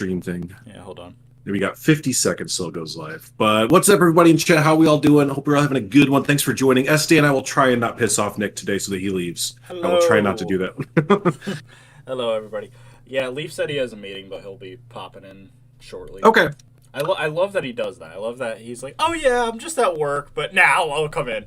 stream thing. Yeah, hold on. We got 50 seconds till it goes live. But what's up, everybody in chat? How we all doing? Hope you're all having a good one. Thanks for joining. SD and I will try and not piss off Nick today so that he leaves. Hello. I will try not to do that. Hello, everybody. Yeah, Leaf said he has a meeting, but he'll be popping in shortly. Okay. I love that he does that. I love that he's like, oh yeah, I'm just at work, but now I'll come in.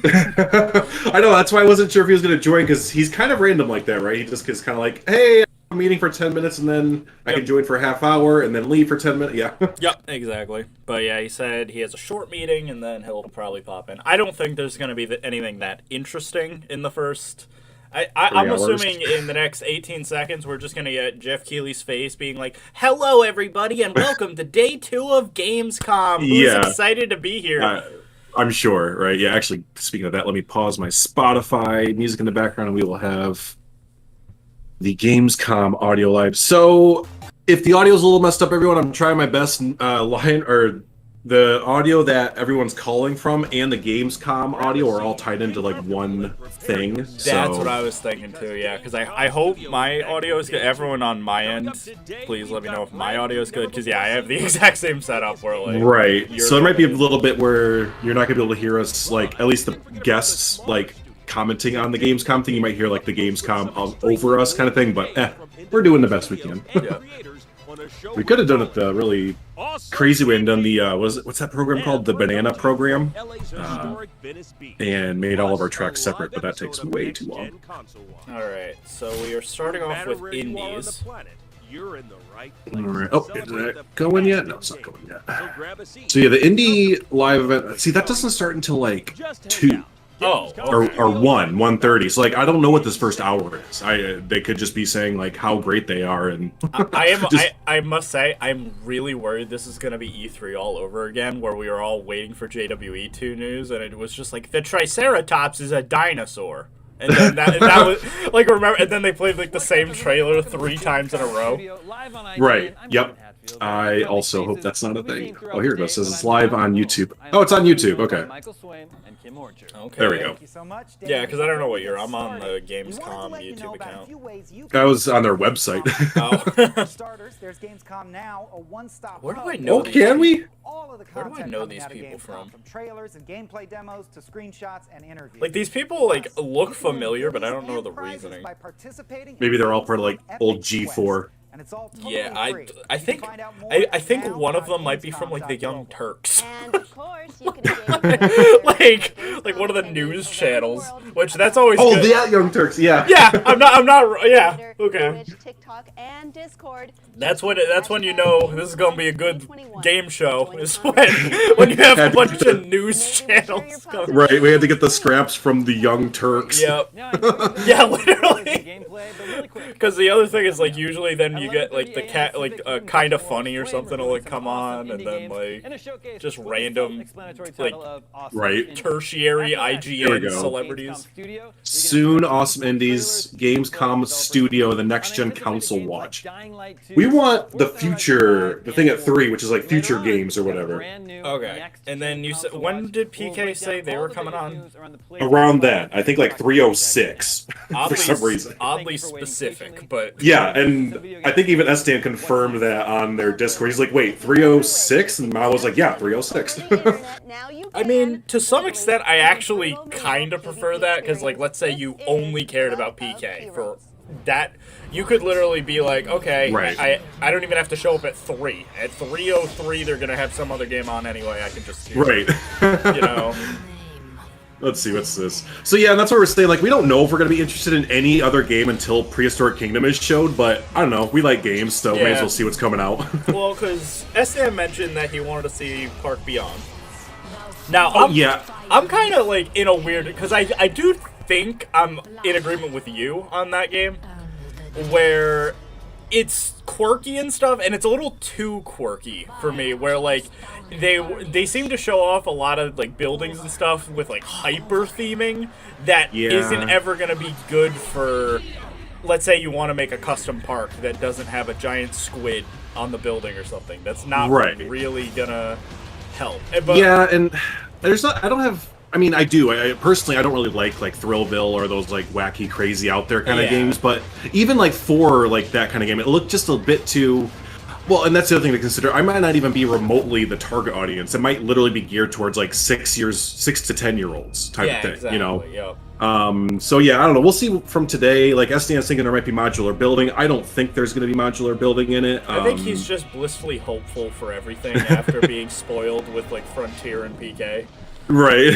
I know, that's why I wasn't sure if he was going to join, because he's kind of random like that, right? He just is kind of like, hey, I'm meeting for 10 minutes, and then I can join for a half hour, and then leave for 10 minutes. Yeah. Yep, exactly. But yeah, he said he has a short meeting, and then he'll probably pop in. I don't think there's going to be anything that interesting in the first... I'm assuming in the next 18 seconds, we're just going to get Jeff Keighley's face being like, hello, everybody, and welcome to day 2 of Gamescom. Who's excited to be here? I'm sure, right? Yeah, actually, speaking of that, let me pause my Spotify music in the background, and we will have the Gamescom audio live. So, if the audio's a little messed up, everyone, I'm trying my best. The audio that everyone's calling from and the Gamescom audio are all tied into like one thing. That's what I was thinking too, yeah. Because I hope my audio is good. Everyone on my end, please let me know if my audio is good. Because yeah, I have the exact same setup where like so there might be a little bit where you're not gonna be able to hear us, like at least the guests like commenting on the Gamescom thing. You might hear like the Gamescom over us kind of thing, but we're doing the best we can. Yeah. We could have done it the really crazy way and done the what's that program called? The banana program, and made all of our tracks separate, but that takes way too long. All right, so we are starting off with indies. All right. Oh, is that going yet? No, it's not going yet. So yeah, the indie live event. See, that doesn't start until like 2. Oh, okay. or 1:30. So like, I don't know what this first hour is. They could just be saying like how great they are, and I must say I'm really worried this is gonna be E3 all over again, where we were all waiting for JWE2 news, and it was just like the Triceratops is a dinosaur, and then that was like, remember, and then they played like the same trailer 3 times in a row. Right. Yep. I also hope that's not a thing. Oh, here it goes. It says it's live on YouTube. Oh, it's on YouTube. Okay. Okay. There we go. Yeah, because I don't know what year. I'm on the Gamescom YouTube account. I was on their website. Oh. Where do I know? Oh, can we? Where do I know these people from? Trailers and gameplay demos to screenshots and interviews. Like, these people like look familiar, but I don't know the reasoning. Maybe they're all part of like old G4. Yeah, I think one of them might be from like the Young Turks. And of course, you can like one of the news channels, which that's always good. Oh, yeah, Young Turks, yeah. Yeah, I'm not yeah. Okay. TikTok and Discord. That's when you know this is gonna be a good game show. Is when you have a bunch of news channels coming. Right, we had to get the scraps from the Young Turks. Yep. Yeah, literally. Because the other thing is like usually then you get like the cat like kind of funny or something will like come on, and then like just random like tertiary IGN celebrities. Soon, Awesome Indies, Gamescom Studio, the next gen console watch. We want the future, the thing at 3, which is like future games or whatever. Okay, and then you said, when did PK say they were coming on? Around that, I think like 306 for some reason. Oddly specific, but yeah, and I think even Estan confirmed that on their Discord. He's like, wait, 306? And I was like, yeah, 306. I mean, to some extent, I actually kind of prefer that, because like, let's say you only cared about PK for that. You could literally be like, okay, right. I don't even have to show up at 3. At 3:03, they're gonna have some other game on anyway. I can just right. You know. Let's see, what's this? So yeah, that's what we're saying. Like, we don't know if we're gonna be interested in any other game until Prehistoric Kingdom is showed. But I don't know. We like games, so may as well see what's coming out. Well, because SM mentioned that he wanted to see Park Beyond. Now, I'm kind of like in a weird, because I do think I'm in agreement with you on that game, where it's quirky and stuff, and it's a little too quirky for me, where like they seem to show off a lot of like buildings and stuff with like hyper theming that isn't ever gonna be good for, let's say you want to make a custom park that doesn't have a giant squid on the building or something. That's not really gonna help. But, yeah, and there's not, I don't have, I mean, I do. Personally, I don't really like Thrillville or those like wacky, crazy, out there kind of games. But even like for like that kind of game, it looked just a bit too. Well, and that's the other thing to consider. I might not even be remotely the target audience. It might literally be geared towards like 6 to 10-year-olds type of thing. Exactly, you know. Yep. So yeah, I don't know. We'll see from today. Like SDN's thinking there might be modular building. I don't think there's going to be modular building in it. I think he's just blissfully hopeful for everything after being spoiled with like Frontier and PK. Right.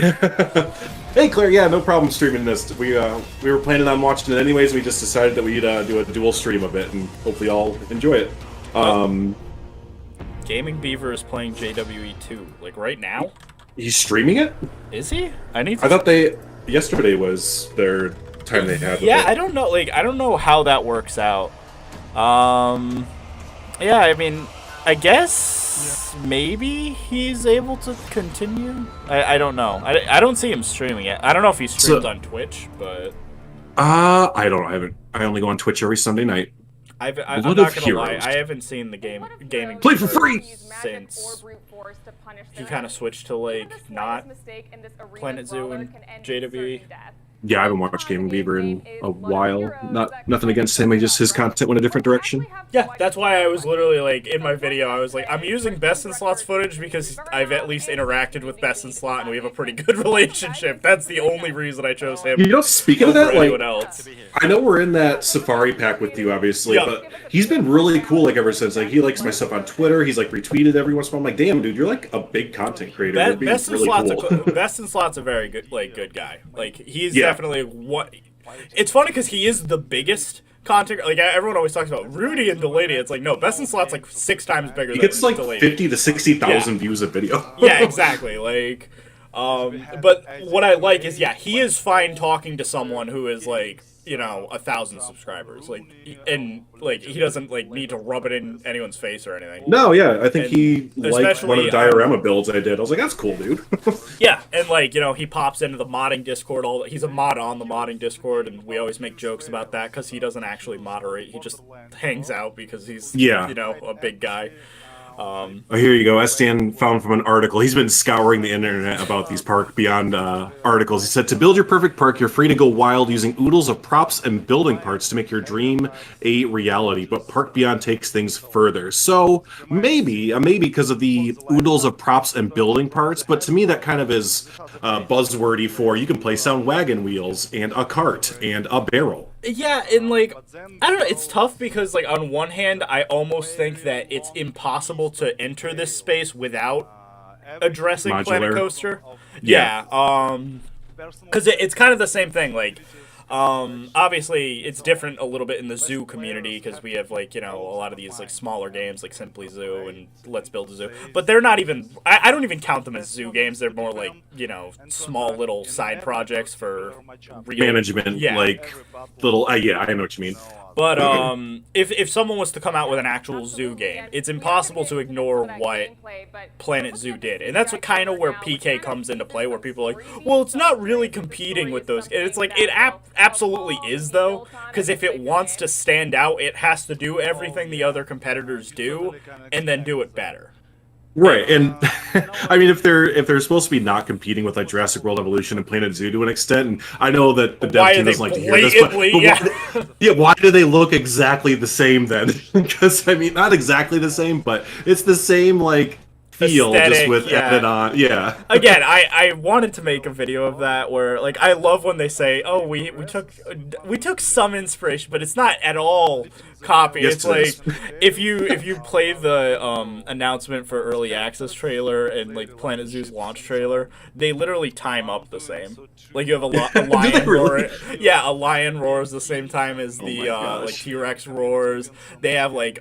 Hey Claire, yeah, no problem streaming this. We were planning on watching it anyways. We just decided that we'd do a dual stream of it, and hopefully all enjoy it. Gaming Beaver is playing JWE2 like right now. He's streaming it? Is he? I thought yesterday was their time they had. Yeah, I don't know. Like I don't know how that works out. Yeah, I mean, I guess maybe he's able to continue. I don't know. I don't see him streaming it. I don't know if he streams on Twitch, but I don't know. I only go on Twitch every Sunday night. I'm not gonna lie. I haven't seen the gaming play for free since he kind of switched to like not Planet Zoo and JWE. Yeah, I haven't watched Gaming Beaver in a while. Nothing against him. Just his content went a different direction. Yeah, that's why I was literally like in my video. I was like, I'm using Best in Slot's footage because I've at least interacted with Best in Slot and we have a pretty good relationship. That's the only reason I chose him. You know, speaking of that, like, else. I know we're in that Safari pack with you, obviously, but he's been really cool. Like ever since, like he likes my stuff on Twitter. He's like retweeted every once in a while. I'm like, damn, dude, you're like a big content creator. Best in Slot's a very good guy. Like he's definitely what. It's funny because he is the biggest content. Like everyone always talks about Rudy and Delaney. It's like no, Best in Slot's like 6 times bigger. He gets than like Delaney. 50 to 60,000 views a video. Yeah, exactly. Like, but what I like is he is fine talking to someone who is like 1,000 subscribers. Like, and like he doesn't like need to rub it in anyone's face or anything. No, yeah, I think he liked one of the diorama builds I did. I was like, that's cool, dude. Yeah, and like he pops into the modding Discord. He's a mod on the modding Discord, and we always make jokes about that because he doesn't actually moderate. He just hangs out because he's a big guy. Oh, here you go. Estienne found from an article. He's been scouring the internet about these Park Beyond articles. He said, to build your perfect park, you're free to go wild using oodles of props and building parts to make your dream a reality. But Park Beyond takes things further. So maybe because of the oodles of props and building parts, but to me that kind of is buzzwordy for you can place down wagon wheels and a cart and a barrel. Yeah, and like, I don't know, it's tough because like on one hand, I almost think that it's impossible to enter this space without addressing Planet Coaster. Yeah, because it's kind of the same thing, like, obviously it's different a little bit in the zoo community because we have like, a lot of these like smaller games like Simply Zoo and Let's Build a Zoo, but they're not even, I don't even count them as zoo games. They're more like, small little side projects for real management, like little, I know what you mean. But if someone was to come out with an actual zoo game, it's impossible to ignore what Planet Zoo did. And that's kind of where PK comes into play, where people are like, well, it's not really competing with those. And it's like, it absolutely is, though, because if it wants to stand out, it has to do everything the other competitors do, and then do it better. Right, and I mean, if they're supposed to be not competing with like Jurassic World Evolution and Planet Zoo to an extent, and I know that the dev team doesn't like to hear this, but why do they look exactly the same then? Because I mean, not exactly the same, but it's the same like feel, aesthetic, just with added on. Yeah. Again, I wanted to make a video of that where like I love when they say, "Oh, we took some inspiration, but it's not at all copy." Yes, it's like if you play the announcement for early access trailer and like Planet Zoo's launch trailer, they literally time up the same. Like you have a lion roar. Yeah, a lion roars the same time as the like T-Rex roars. They have like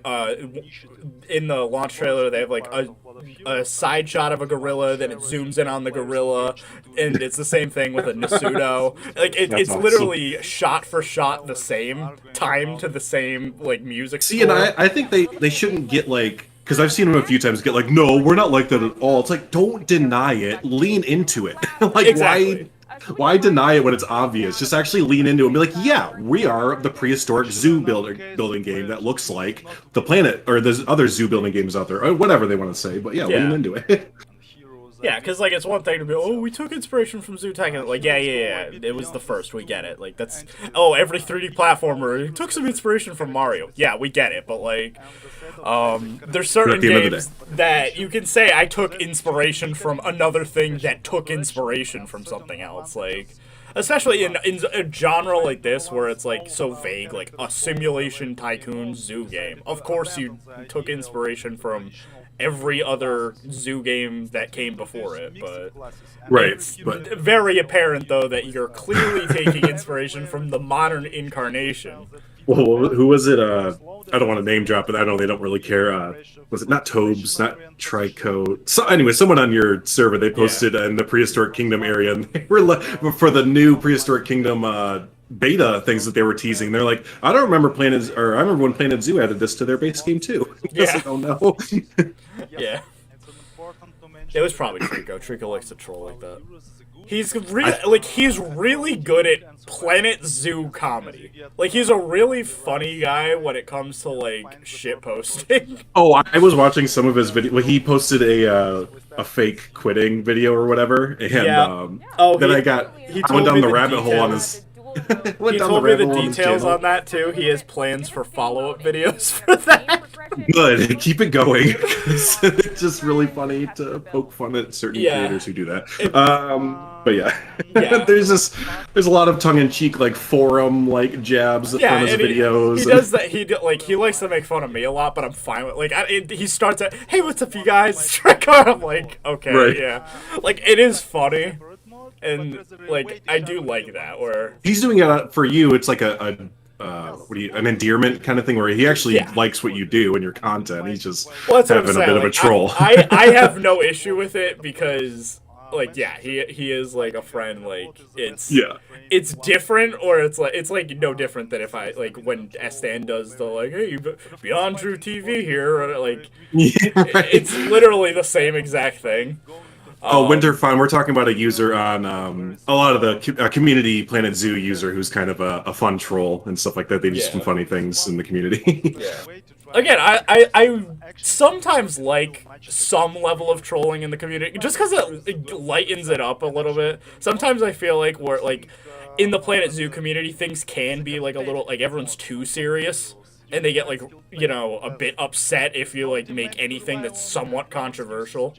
in the launch trailer they have like a side shot of a gorilla, then it zooms in on the gorilla, and it's the same thing with a Nasudo. Like it's awesome. Literally shot for shot the same, timed to the same like music. See, score. And I think they shouldn't get like, because I've seen them a few times get like, no, we're not like that at all. It's like, don't deny it, lean into it. Like exactly. Why deny it when it's obvious? Just actually lean into it and be like, yeah, we are the prehistoric zoo building game that looks like the Planet, or there's other zoo building games out there, or whatever they want to say, but yeah. Lean into it. Yeah, because, like, it's one thing to be, oh, we took inspiration from Zootech, and, like, yeah, it was the first, we get it. Like, that's, oh, every 3D platformer took some inspiration from Mario. Yeah, we get it, but, like, there's certain games that you can say, I took inspiration from another thing that took inspiration from something else, like... Especially in a genre like this, where it's, like, so vague, like, a simulation tycoon zoo game. Of course you took inspiration from every other zoo game that came before it, but... Right, it's very apparent, though, that you're clearly taking inspiration from the modern incarnation. Well, who was it? I don't want to name drop, but I know they don't really care. Was it not Tobes, not Trico? So anyway, someone on your server, they posted in the Prehistoric Kingdom area, and they were for the new Prehistoric Kingdom beta things that they were teasing. They're like, I don't remember I remember when Planet Zoo added this to their base game too. Yeah. I don't know. Yeah. It was probably Trico. Trico likes to troll like that. He's really good at Planet Zoo comedy. Like, he's a really funny guy when it comes to, like, shit posting. Oh, I was watching some of his video. Well, he posted a fake quitting video or whatever, and then I went down the rabbit hole on his. He told me the details on that too. He has plans for follow-up videos for that. Good, keep it going. It's just really funny to poke fun at certain creators who do that. But there's a lot of tongue-in-cheek, like forum like jabs from his videos. He does that. He likes to make fun of me a lot, but I'm fine with he starts at, "Hey, what's up, you guys?" Trico. I'm like, okay, yeah. Like, it is funny. And, like, I do like that, where... He's doing it for you, it's like an endearment kind of thing, where he actually likes what you do and your content. He's just having a bit of a troll. I have no issue with it, because, like, he is, like, a friend, like, it's different, or it's like no different than if I, like, when Estan does the, like, hey, BeyondDrewTV here, or, like, it's literally the same exact thing. Winter Fun. We're talking about a user on a lot of the community Planet Zoo user who's kind of a fun troll and stuff like that. They do some funny things in the community. Again, I sometimes like some level of trolling in the community just because it lightens it up a little bit. Sometimes I feel like in the Planet Zoo community, things can be like a little, like, everyone's too serious. And they get, like, you know, a bit upset if you, like, make anything that's somewhat controversial.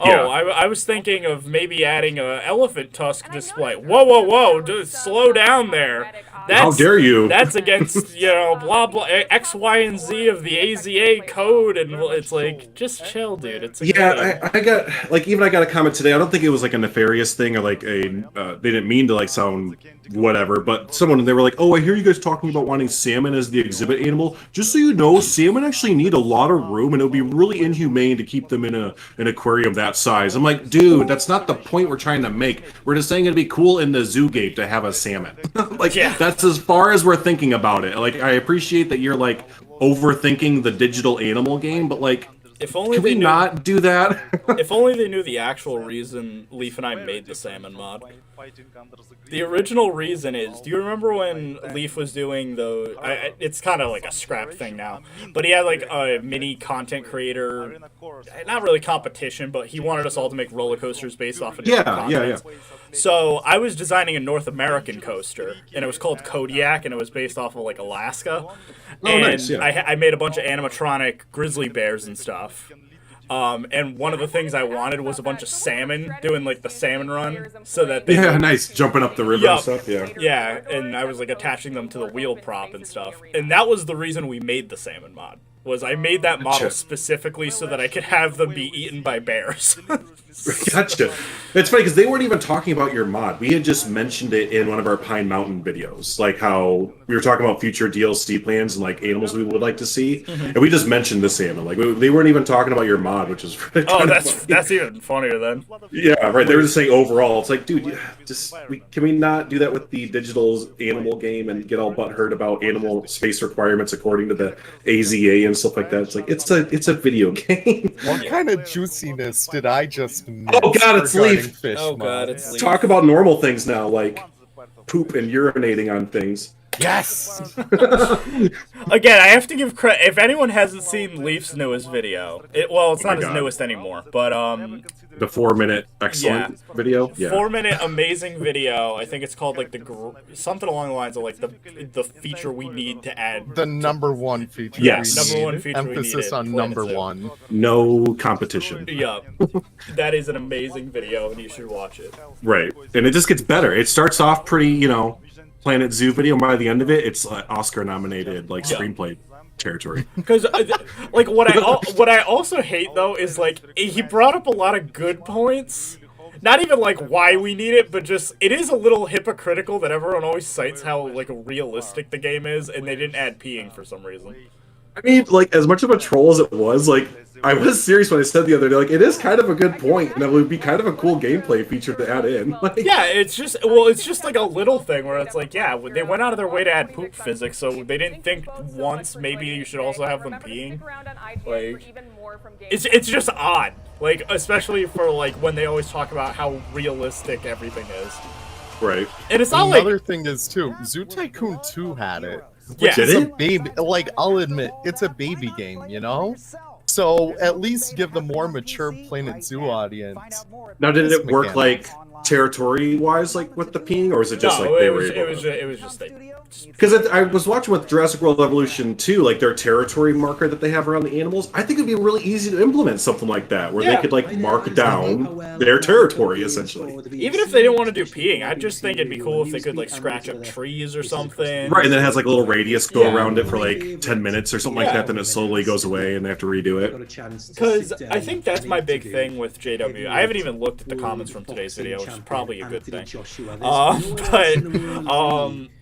I was thinking of maybe adding a elephant tusk display. Whoa, dude, slow down there. How dare you? That's against, you know, blah, blah, X, Y, and Z of the AZA code, and it's like, just chill, dude. It's I got a comment today. I don't think it was, like, a nefarious thing, or, like, they didn't mean to, like, sound whatever, but they were like, oh, I hear you guys talking about wanting salmon as the exhibit animal. Just so you know, salmon actually need a lot of room, and it would be really inhumane to keep them in an aquarium that size. I'm like, dude, that's not the point we're trying to make. We're just saying it'd be cool in the zoo gate to have a salmon. That's as far as we're thinking about it. Like, I appreciate that you're, like, overthinking the digital animal game, but, like, can we not do that? If only they knew the actual reason Leaf and I made the salmon mod. The original reason is, do you remember when Leaf was doing it's kind of like a scrap thing now, but he had, like, a mini content creator, not really competition, but he wanted us all to make roller coasters based off of different content. So I was designing a North American coaster, and it was called Kodiak, and it was based off of, like, Alaska. I made a bunch of animatronic grizzly bears and stuff. And one of the things I wanted was a bunch of salmon doing, like, the salmon run, so that they nice, jumping up the river and stuff, yeah, and I was, like, attaching them to the wheel prop and stuff, and that was the reason we made the salmon mod. Was I made that model specifically so that I could have them be eaten by bears. Gotcha. It's funny because they weren't even talking about your mod. We had just mentioned it in one of our Pine Mountain videos, like how we were talking about future DLC plans and, like, animals we would like to see, and we just mentioned the salmon. Like, they weren't even talking about your mod, which is that's even funnier then. Yeah, right. They were just saying overall. It's like, dude, can we not do that with the digital animal game and get all butthurt about animal space requirements according to the AZA and stuff like that? It's like it's a video game. What kind of juiciness did I just miss? Oh god, it's Leaf. Oh god, it's Leaf. Talk about normal things now, like poop and urinating on things. Yes. Again, I have to give credit. If anyone hasn't seen Leaf's newest video, well, it's not his newest anymore, but the 4-minute excellent video. Yeah. 4-minute amazing video. I think it's called like something along the lines of like the feature we need to add. The number one feature. Yes. Number one feature. Emphasis on number one. No competition. Yeah, that is an amazing video, and you should watch it. Right, and it just gets better. It starts off pretty, Planet Zoo video, and by the end of it, it's Oscar-nominated screenplay territory. Because like what I also hate though is like he brought up a lot of good points. Not even like why we need it, but just it is a little hypocritical that everyone always cites how like realistic the game is, and they didn't add peeing for some reason. I mean, like, as much of a troll as it was, like, I was serious when I said the other day, like, it is kind of a good point, and it would be kind of a cool gameplay feature to add in. Like, yeah, it's just like a little thing where it's like, yeah, they went out of their way to add poop physics, so they didn't think once maybe you should also have them peeing. Like, it's just odd, like, especially for, like, when they always talk about how realistic everything is. Right. And it's not Another thing is, too, Zoo Tycoon 2 had it. Yeah. It's a baby, like, I'll admit, it's a baby game, So, at least give the more mature Planet Zoo audience. Now, did it work, like, territory-wise, like, with the peeing, or is it just, no, like, it was just because I was watching with Jurassic World Evolution 2, like, their territory marker that they have around the animals. I think it'd be really easy to implement something like that, where they could, like, mark down their territory, essentially. Even if they didn't want to do peeing, I just think it'd be cool if they could, like, scratch up trees or something. Right, and then it has, like, a little radius go around it for, like, 10 minutes or something like that, then it slowly goes away, and they have to redo it. Because I think that's my big thing with JW. I haven't even looked at the comments from today's video, which is probably a good thing.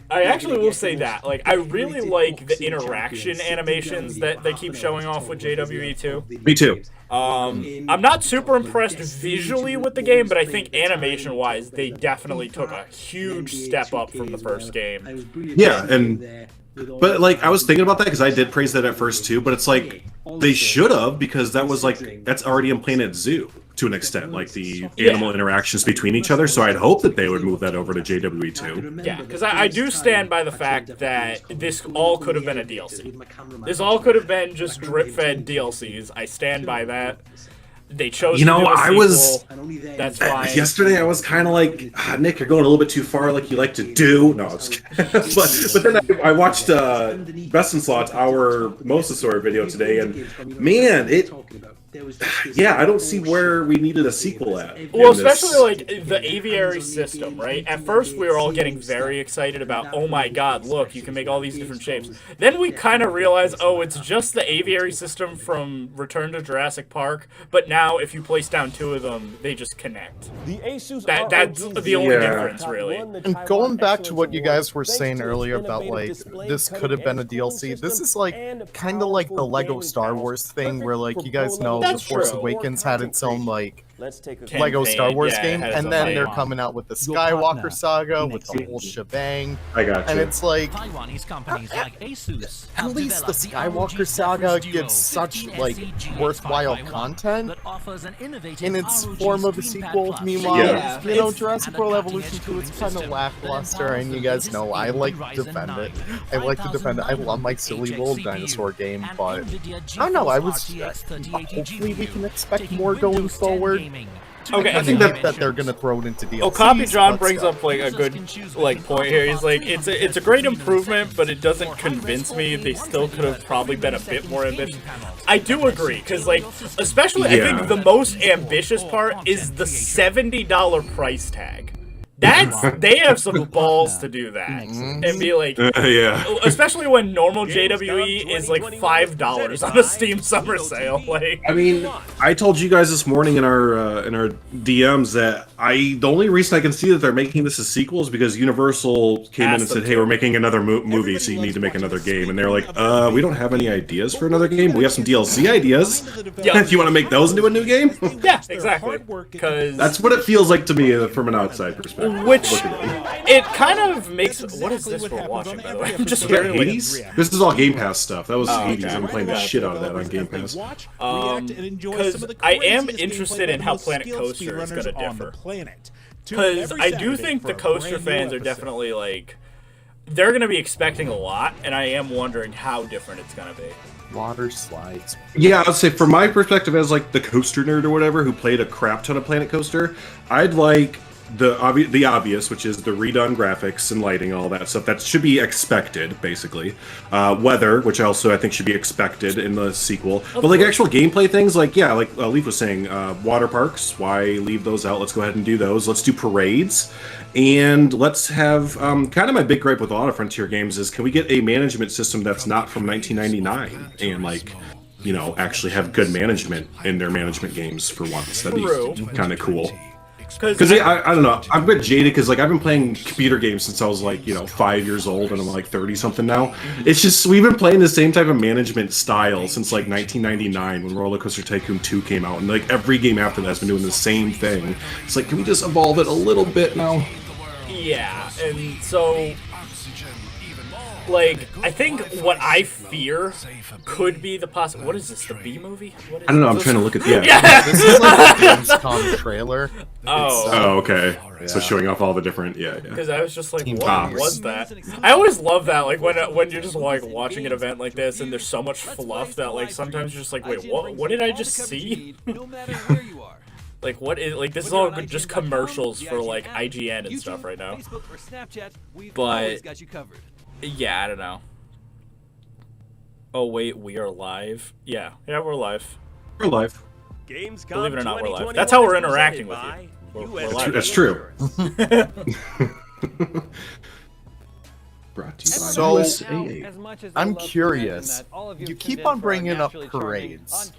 I actually will say that, like, I really like the interaction animations that they keep showing off with JWE2. Me too. I'm not super impressed visually with the game, but I think animation-wise, they definitely took a huge step up from the first game. Yeah, but, like, I was thinking about that because I did praise that at first too, but it's like, they should have, because that was, like, that's already in Planet Zoo to an extent, like, the animal interactions between each other, so I'd hope that they would move that over to JWE2. Yeah, because I do stand by the fact that this all could have been a DLC. This all could have been just drip-fed DLCs. I stand by that. They chose to do a sequel. That's fine. Yesterday I was kind of like, Nick, you're going a little bit too far, like you like to do. No, I'm just kidding. but then I watched Best in Slot's our Mosasaur video today, and man, I don't see where we needed a sequel at. Well, especially like the aviary system, right? At first we were all getting very excited about, oh my god, look, you can make all these different shapes. Then we kind of realized, oh, it's just the aviary system from Return to Jurassic Park, but now if you place down two of them, they just connect. That's the only difference, really. And going back to what you guys were saying earlier about, like, this could have been a DLC, this is, like, kind of like the Lego Star Wars thing, where, like, you guys know The Force Awakens had its own, like, Lego Star Wars game, and then they're coming out with the Skywalker Saga, with the whole shebang. I got you. And it's like, Taiwanese companies like Asus at least the Skywalker Saga gets such, like, worthwhile content in its form of a sequel. Meanwhile, Jurassic World Evolution 2 is kind of lackluster, and you guys know I like to defend it. I love my silly little dinosaur game, but I don't know, hopefully we can expect more going forward. Okay, I think that they're gonna throw it into DLC. Oh, Copy John brings up like a good point here. He's like, it's a great improvement, but it doesn't convince me. They still could have probably been a bit more ambitious. I do agree, because like, especially I think the most ambitious part is the $70 price tag. They have some balls to do that and be like, especially when normal JWE is like $5 on a Steam summer sale. Like, I mean, I told you guys this morning in our DMs that the only reason I can see that they're making this a sequel is because Universal came in and said, "Hey, we're making another movie, so you need to make another game." And they're like, "We don't have any ideas for another game. But we have some DLC ideas. If you want to make those into a new game." Yeah, exactly. Because that's what it feels like to me from an outside perspective. Which it kind of makes. What is this we're watching, by the way? I'm just very 80s. This is all Game Pass stuff. That was 80s. I'm playing the shit out of that on Game Pass. Because I am interested in how Planet Coaster is going to differ. Because I do think the Coaster fans are definitely like they're going to be expecting a lot, and I am wondering how different it's going to be. Water slides. Yeah, I'd say from my perspective as like the coaster nerd or whatever who played a crap ton of Planet Coaster, I'd like the obvious, which is the redone graphics and lighting and all that stuff. That should be expected, basically. Weather, which also I think should be expected in the sequel. But like actual gameplay things, like yeah, like Leaf was saying, water parks. Why leave those out? Let's go ahead and do those. Let's do parades, and let's have kind of my big gripe with a lot of Frontier games is can we get a management system that's not from 1999 and like, you know, actually have good management in their management games for once. That'd be kind of cool. Because I don't know, I'm a bit jaded because like I've been playing computer games since I was like, you know, 5 years old, and I'm like 30 something now. It's just we've been playing the same type of management style since like 1999 when Roller Coaster Tycoon 2 came out, and like every game after that has been doing the same thing. It's like, can we just evolve it a little bit now? Yeah, and so like I think what I fear could be the what is this, the B movie? What is I don't know, I'm this? trying to look at This is like the Gamescom trailer. Oh, okay. Yeah. So showing off all the different, yeah. Because I was just like, Team what Tops. was that? I always love that, like when you're just like watching an event like this and there's so much fluff that like sometimes you're just like, wait, what did I just see? Like what is like this is all just commercials for like IGN and stuff right now. But yeah, I don't know. Oh wait, we are live. Yeah, we're live. We're live. Believe it or not, we're live. That's how we're interacting with you. We're live. That's true. Brought to you by So, USAA. I'm curious. You keep on bringing up parades.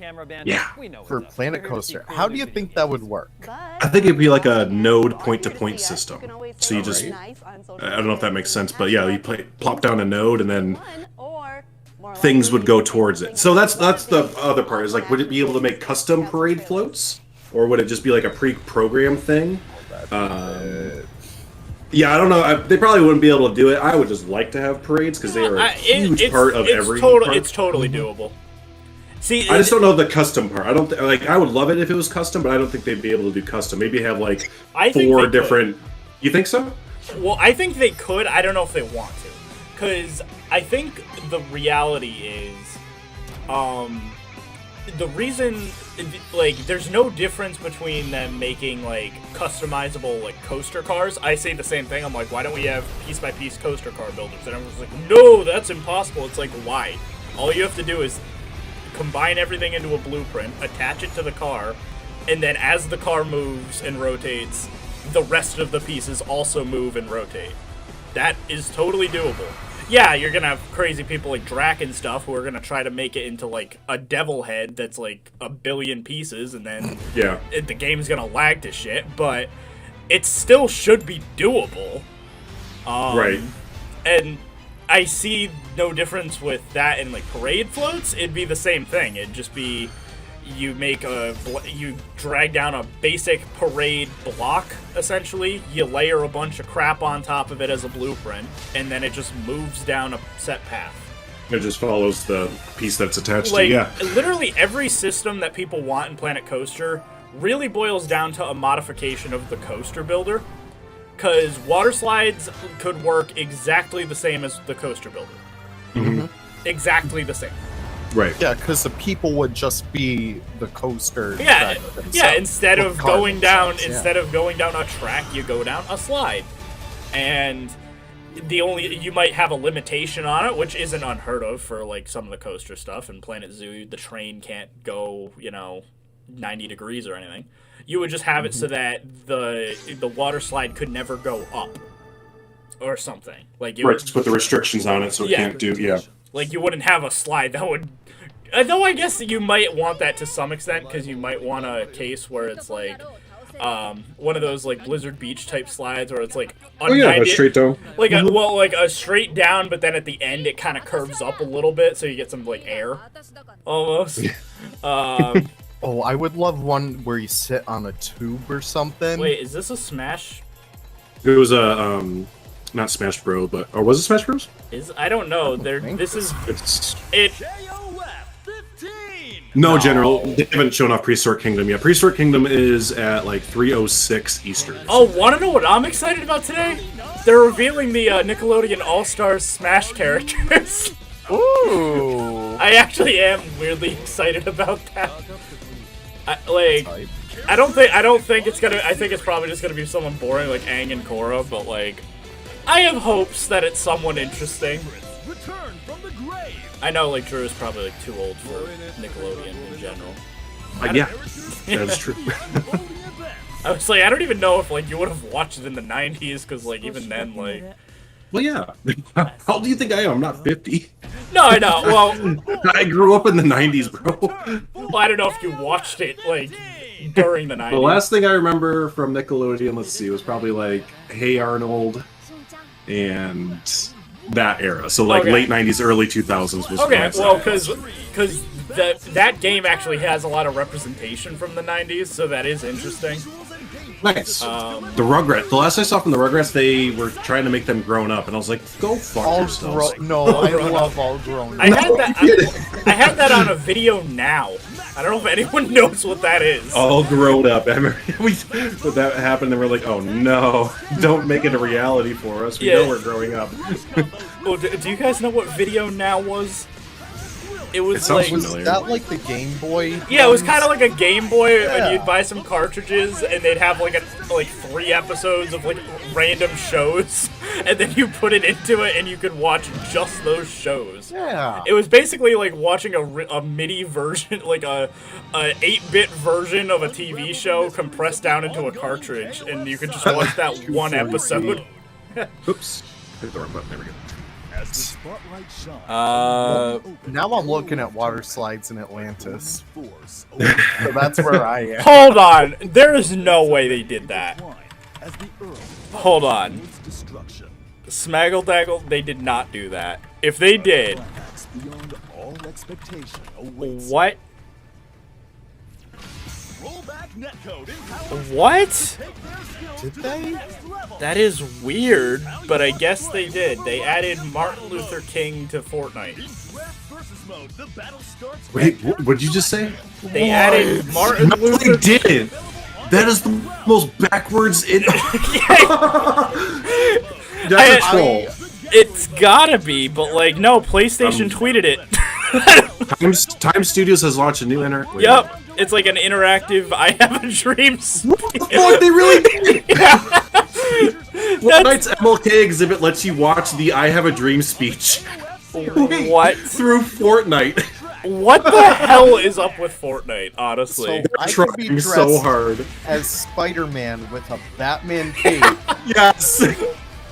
Yeah. For Planet Coaster. How do you think that would work? I think it'd be like a node point-to-point system. So you just, I don't know if that makes sense, but yeah, you plop down a node and then things would go towards it. So that's the other part, is like, would it be able to make custom parade floats? Or would it just be like a pre-programmed thing? Yeah, I don't know. They probably wouldn't be able to do it. I would just like to have parades because they are a huge part of every part. It's totally doable. See, I just don't know the custom part. I don't like. I would love it if it was custom, but I don't think they'd be able to do custom. Maybe have like 4 different. You think so? Well, I think they could. I don't know if they want to, because I think the reality is, the reason, like, there's no difference between them making, like, customizable, like, coaster cars. I say the same thing. I'm like, why don't we have piece-by-piece coaster car builders? And everyone's like, no, that's impossible. It's like, why? All you have to do is combine everything into a blueprint, attach it to the car, and then as the car moves and rotates, the rest of the pieces also move and rotate. That is totally doable. Yeah, you're gonna have crazy people like Drac and stuff who are gonna try to make it into like a devil head that's like 1 billion pieces, and then the game's gonna lag to shit. But it still should be doable. Right. And I see no difference with that and like parade floats. It'd be the same thing. It'd just be you drag down a basic parade block, essentially. You layer a bunch of crap on top of it as a blueprint, and then it just moves down a set path. It just follows the piece that's attached like, to, yeah. Literally every system that people want in Planet Coaster really boils down to a modification of the coaster builder, because water slides could work exactly the same as the coaster builder. Mm-hmm. Exactly the same. Right. Yeah, because the people would just be the coaster. Yeah, yeah. Instead of going down yeah. a track, you go down a slide, and you might have a limitation on it, which isn't unheard of for like some of the coaster stuff. In Planet Zoo, the train can't go 90 degrees or anything. You would just have it so that the water slide could never go up or something. Like just put the restrictions on it so it can't do. Yeah. Like, you wouldn't have a slide that would... Though I guess you might want that to some extent, because you might want a case where it's like, one of those, like, Blizzard Beach type slides where it's like... a straight down. Like, like a straight down, but then at the end it kind of curves up a little bit, so you get some, like, air, almost. Oh, I would love one where you sit on a tube or something. Wait, is this a Smash? It was a, not Smash Bros, but... Or was it Smash Bros? I don't know. This is... It's... It... No, General, they haven't shown off Prehistoric Kingdom yet. Prehistoric Kingdom is at like 3:06 Eastern. Oh, wanna know what I'm excited about today? They're revealing the Nickelodeon All-Stars Smash characters. Ooh. I actually am weirdly excited about that. I don't think it's gonna. I think it's probably just gonna be someone boring like Aang and Korra, but like, I have hopes that it's someone interesting. I know, like, Drew is probably like too old for Nickelodeon in general. Yeah, that's true. I was like, I don't even know if like you would have watched it in the '90s, because like even then, like. Well, yeah. How old do you think I am? I'm not 50. No, I know. Well, I grew up in the 90s, bro. Well, I don't know if you watched it like during the '90s. The last thing I remember from Nickelodeon, let's see, was probably like Hey Arnold and that era. So like late '90s, early 2000s was. Okay, well, because that game actually has a lot of representation from the '90s, so that is interesting. Nice. The Rugrats. The last I saw from the Rugrats, they were trying to make them grown up, and I was like, "Go fuck yourselves." No, I love all grown. I had that on a video now. I don't know if anyone knows what that is. All grown up. When that happened, and we're like, "Oh no! Don't make it a reality for us. We know we're growing up." Well, do you guys know what Video Now was? It was like was that like the Game Boy? Yeah, it was kind of like a Game Boy, and you'd buy some cartridges, and they'd have like 3 episodes of like random shows, and then you put it into it, and you could watch just those shows. Yeah. It was basically like watching a MIDI version, like a 8-bit version of a TV show compressed down into a cartridge, and you could just watch that one episode. Oops. Hit the wrong button. There we go. Now I'm looking at water slides in Atlantis. So that's where I am. Hold on. There is no way they did that. Hold on. Smaggle Daggle, they did not do that. If they did... What? What? Did they? That is weird, but I guess they did. They added Martin Luther King to Fortnite. Wait, what did you just say? They added Martin Luther King. They didn't. That is the most backwards in. That's a troll. It's gotta be, but like, no, PlayStation tweeted it. Time Studios has launched a new Yep, it's like an interactive I Have a Dream. What the fuck? They really did. Fortnite's MLK exhibit lets you watch the I Have a Dream speech. What? Through Fortnite. What the hell is up with Fortnite, honestly? So I could be dressed so hard as Spider-Man with a Batman cape. Yes.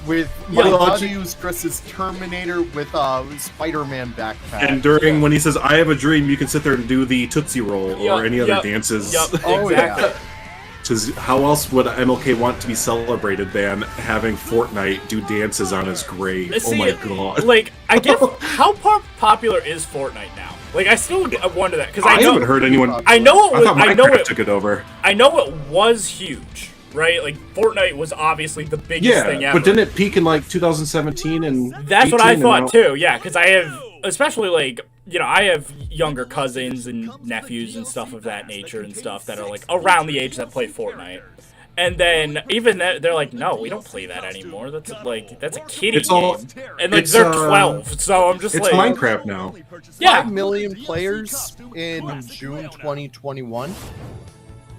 With Majiu's dressed as Terminator with a Spider-Man backpack. And during when he says "I have a dream," you can sit there and do the Tootsie Roll or any other dances. Yep, oh exactly. yeah. Because how else would MLK want to be celebrated than having Fortnite do dances on his grave? See, oh my god! Like, I get how popular is Fortnite now? Like, I still wonder that because I haven't heard anyone. I know it was. I know it took it over. I know it was huge. Right, like Fortnite was obviously the biggest thing ever. But didn't it peak in like 2017 and? That's what I thought too. Yeah, because I have, especially like I have younger cousins and nephews and stuff of that nature and stuff that are like around the age that play Fortnite, and then even they're like, no, we don't play that anymore. That's a kiddie game, and like they're 12. So I'm just it's like, Minecraft now. Yeah, 5 million players in June 2021.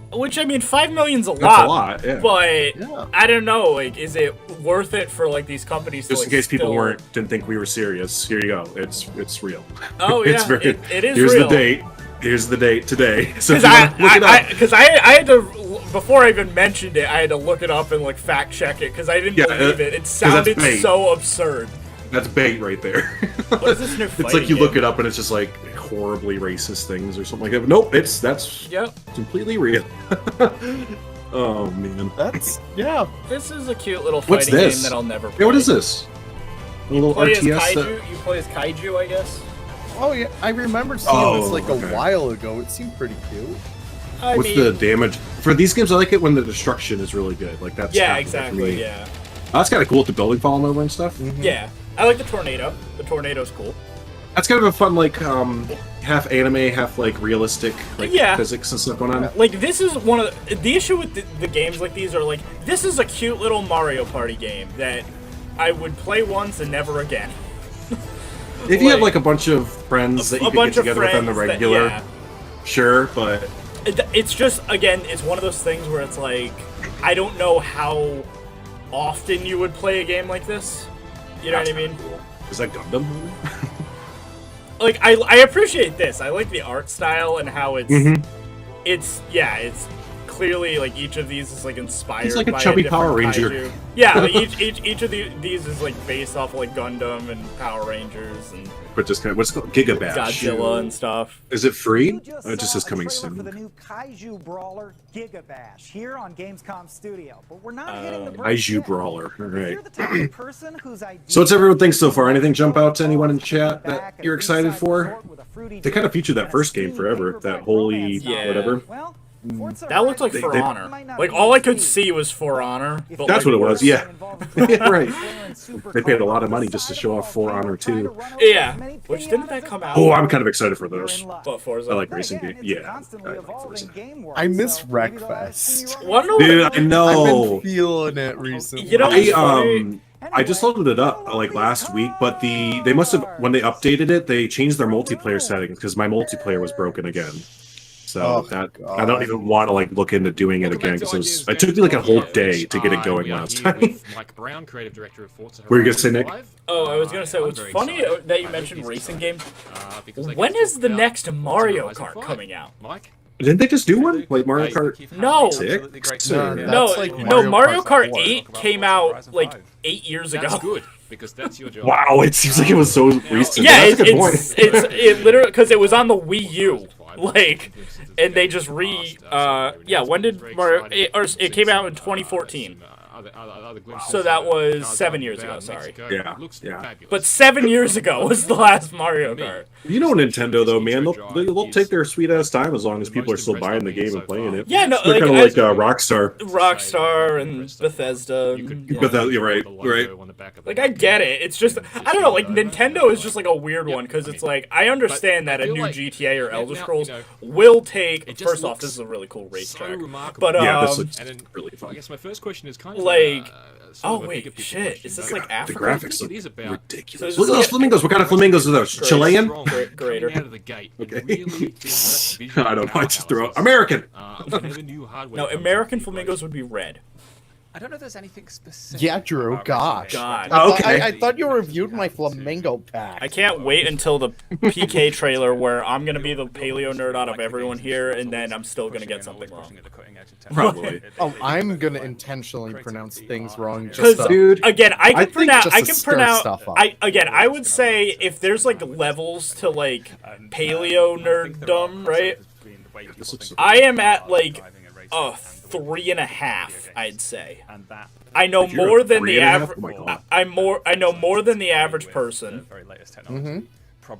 Which, I mean, 5 million's a lot. That's a lot, yeah. But I don't know, like, is it worth it for like these companies? Just to, in case people didn't think we were serious, here you go. It's real. Oh yeah, it is here's real. The date. Here's the date today. So because I had to, before I even mentioned it, I had to look it up and like fact check it because I didn't believe it. It sounded so absurd. That's bait right there. What is this new It's like you look it up and it's just like horribly racist things or something like that. But nope, that's completely real. Oh man, that's This is a cute little fighting game that I'll never play. Yeah, what is this? A little RTS. You play as Kaiju, I guess. Oh yeah, I remember seeing this like a while ago. It seemed pretty cute. What's the damage for these games? I like it when the destruction is really good. Like that's exactly. Yeah, that's kind of cool with the building falling over and stuff. Yeah, I like the tornado. The tornado's cool. That's kind of a fun, like, half anime, half, like, realistic, like, Yeah. physics and stuff going on. Like, this is one of the issue with the games like these are, like, this is a cute little Mario Party game that I would play once and never again. If you have, like, a bunch of friends that you could get together with on the regular, yeah. sure, but... It's just, again, it's one of those things where it's like, I don't know how often you would play a game like this. You know what I mean? Cool. Is that Gundam? Like, I appreciate this. I like the art style and how it's, it's clearly, like, each of these is, like, inspired He's like a by chubby different Power Ranger. kaiju. Yeah, like, each of these is, like, based off of, like, Gundam and Power Rangers and But just kind of, what's it called? Giga Bash. Godzilla and stuff. Is it free? You Oh, it just says coming saw a trailer soon. for the new Kaiju Brawler Giga Bash here on Gamescom Studio, but we're not hitting the brakes Kaiju yet. Brawler. All If right. you're the type of person whose idea So what's everyone think so far? Anything jump out to anyone in chat that you're excited for? They kind of featured that first game forever, that holy whatever. Well, That looked like For Honor. Like, all I could see was For Honor. But That's like, what it was, yeah. Yeah, right. They paid a lot of money just to show off For Honor 2. Yeah. Which, didn't that come out? Oh, I'm kind of excited for those. But Forza. I like racing games. Yeah, I like Forza. I miss Wreckfest. Wanna know Dude, I what- I've know. been feeling it recently. You know what's funny? I just loaded it up like last week, but they must have, when they updated it, they changed their multiplayer settings because my multiplayer was broken again. So I don't even want to like look into doing it again because it took me like a whole day to get it going last time. Mike Brown, creative director of Forza Were you gonna say, Nick? Oh, I was gonna say, what's funny that you mentioned racing games. When is the next Mario Kart coming out? Mike? Didn't they just do one? Like Mario Kart No. 6? No, Or- that's like No, Mario Kart 4. 8 came out like 8 years ago. That's good, because that's your job. Wow, it seems like it was so recent. Yeah, That's a good point. it literally, because it was on the Wii U, like, and they just when did Mario? It came out in 2014. So that was 7 years ago, sorry. Yeah. But 7 years ago was the last Mario Kart. You know Nintendo though, man, they'll take their sweet ass time as long as people are still buying the game and playing it. Yeah, no, They're kind of like Rockstar. Rockstar and Bethesda. But that, you're right. Like, I get it. It's just, I don't know, like, Nintendo is just, like, a weird one, because it's like, I understand that a new GTA or Elder Scrolls will take, first off, this is a really cool racetrack, but, yeah, this looks really fun. I guess my first question is kind of like, oh, wait, shit, is this, like, The Africa? graphics It is look about- ridiculous. So Look at those flamingos. What kind of flamingos are those? Chilean? Greater. Out of the gate. Okay. I don't know. I just throw out American. No, American flamingos would be red. I don't know if there's anything specific. Yeah, Drew, gosh. God. Oh, okay. I thought you reviewed my flamingo pack. I can't wait until the PK trailer where I'm going to be the paleo nerd out of everyone here, and then I'm still going to get something wrong. Probably. Oh, I'm gonna intentionally pronounce things wrong. Because Just Dude, again, I can think pronounce. just I to can stir pronounce. stuff up. I would say if there's like levels to like paleo nerddom, right? I am at like a 3.5. I'd say. I know You're more a than the 3.5? average. Oh my God. I know more than the average person. Mm-hmm.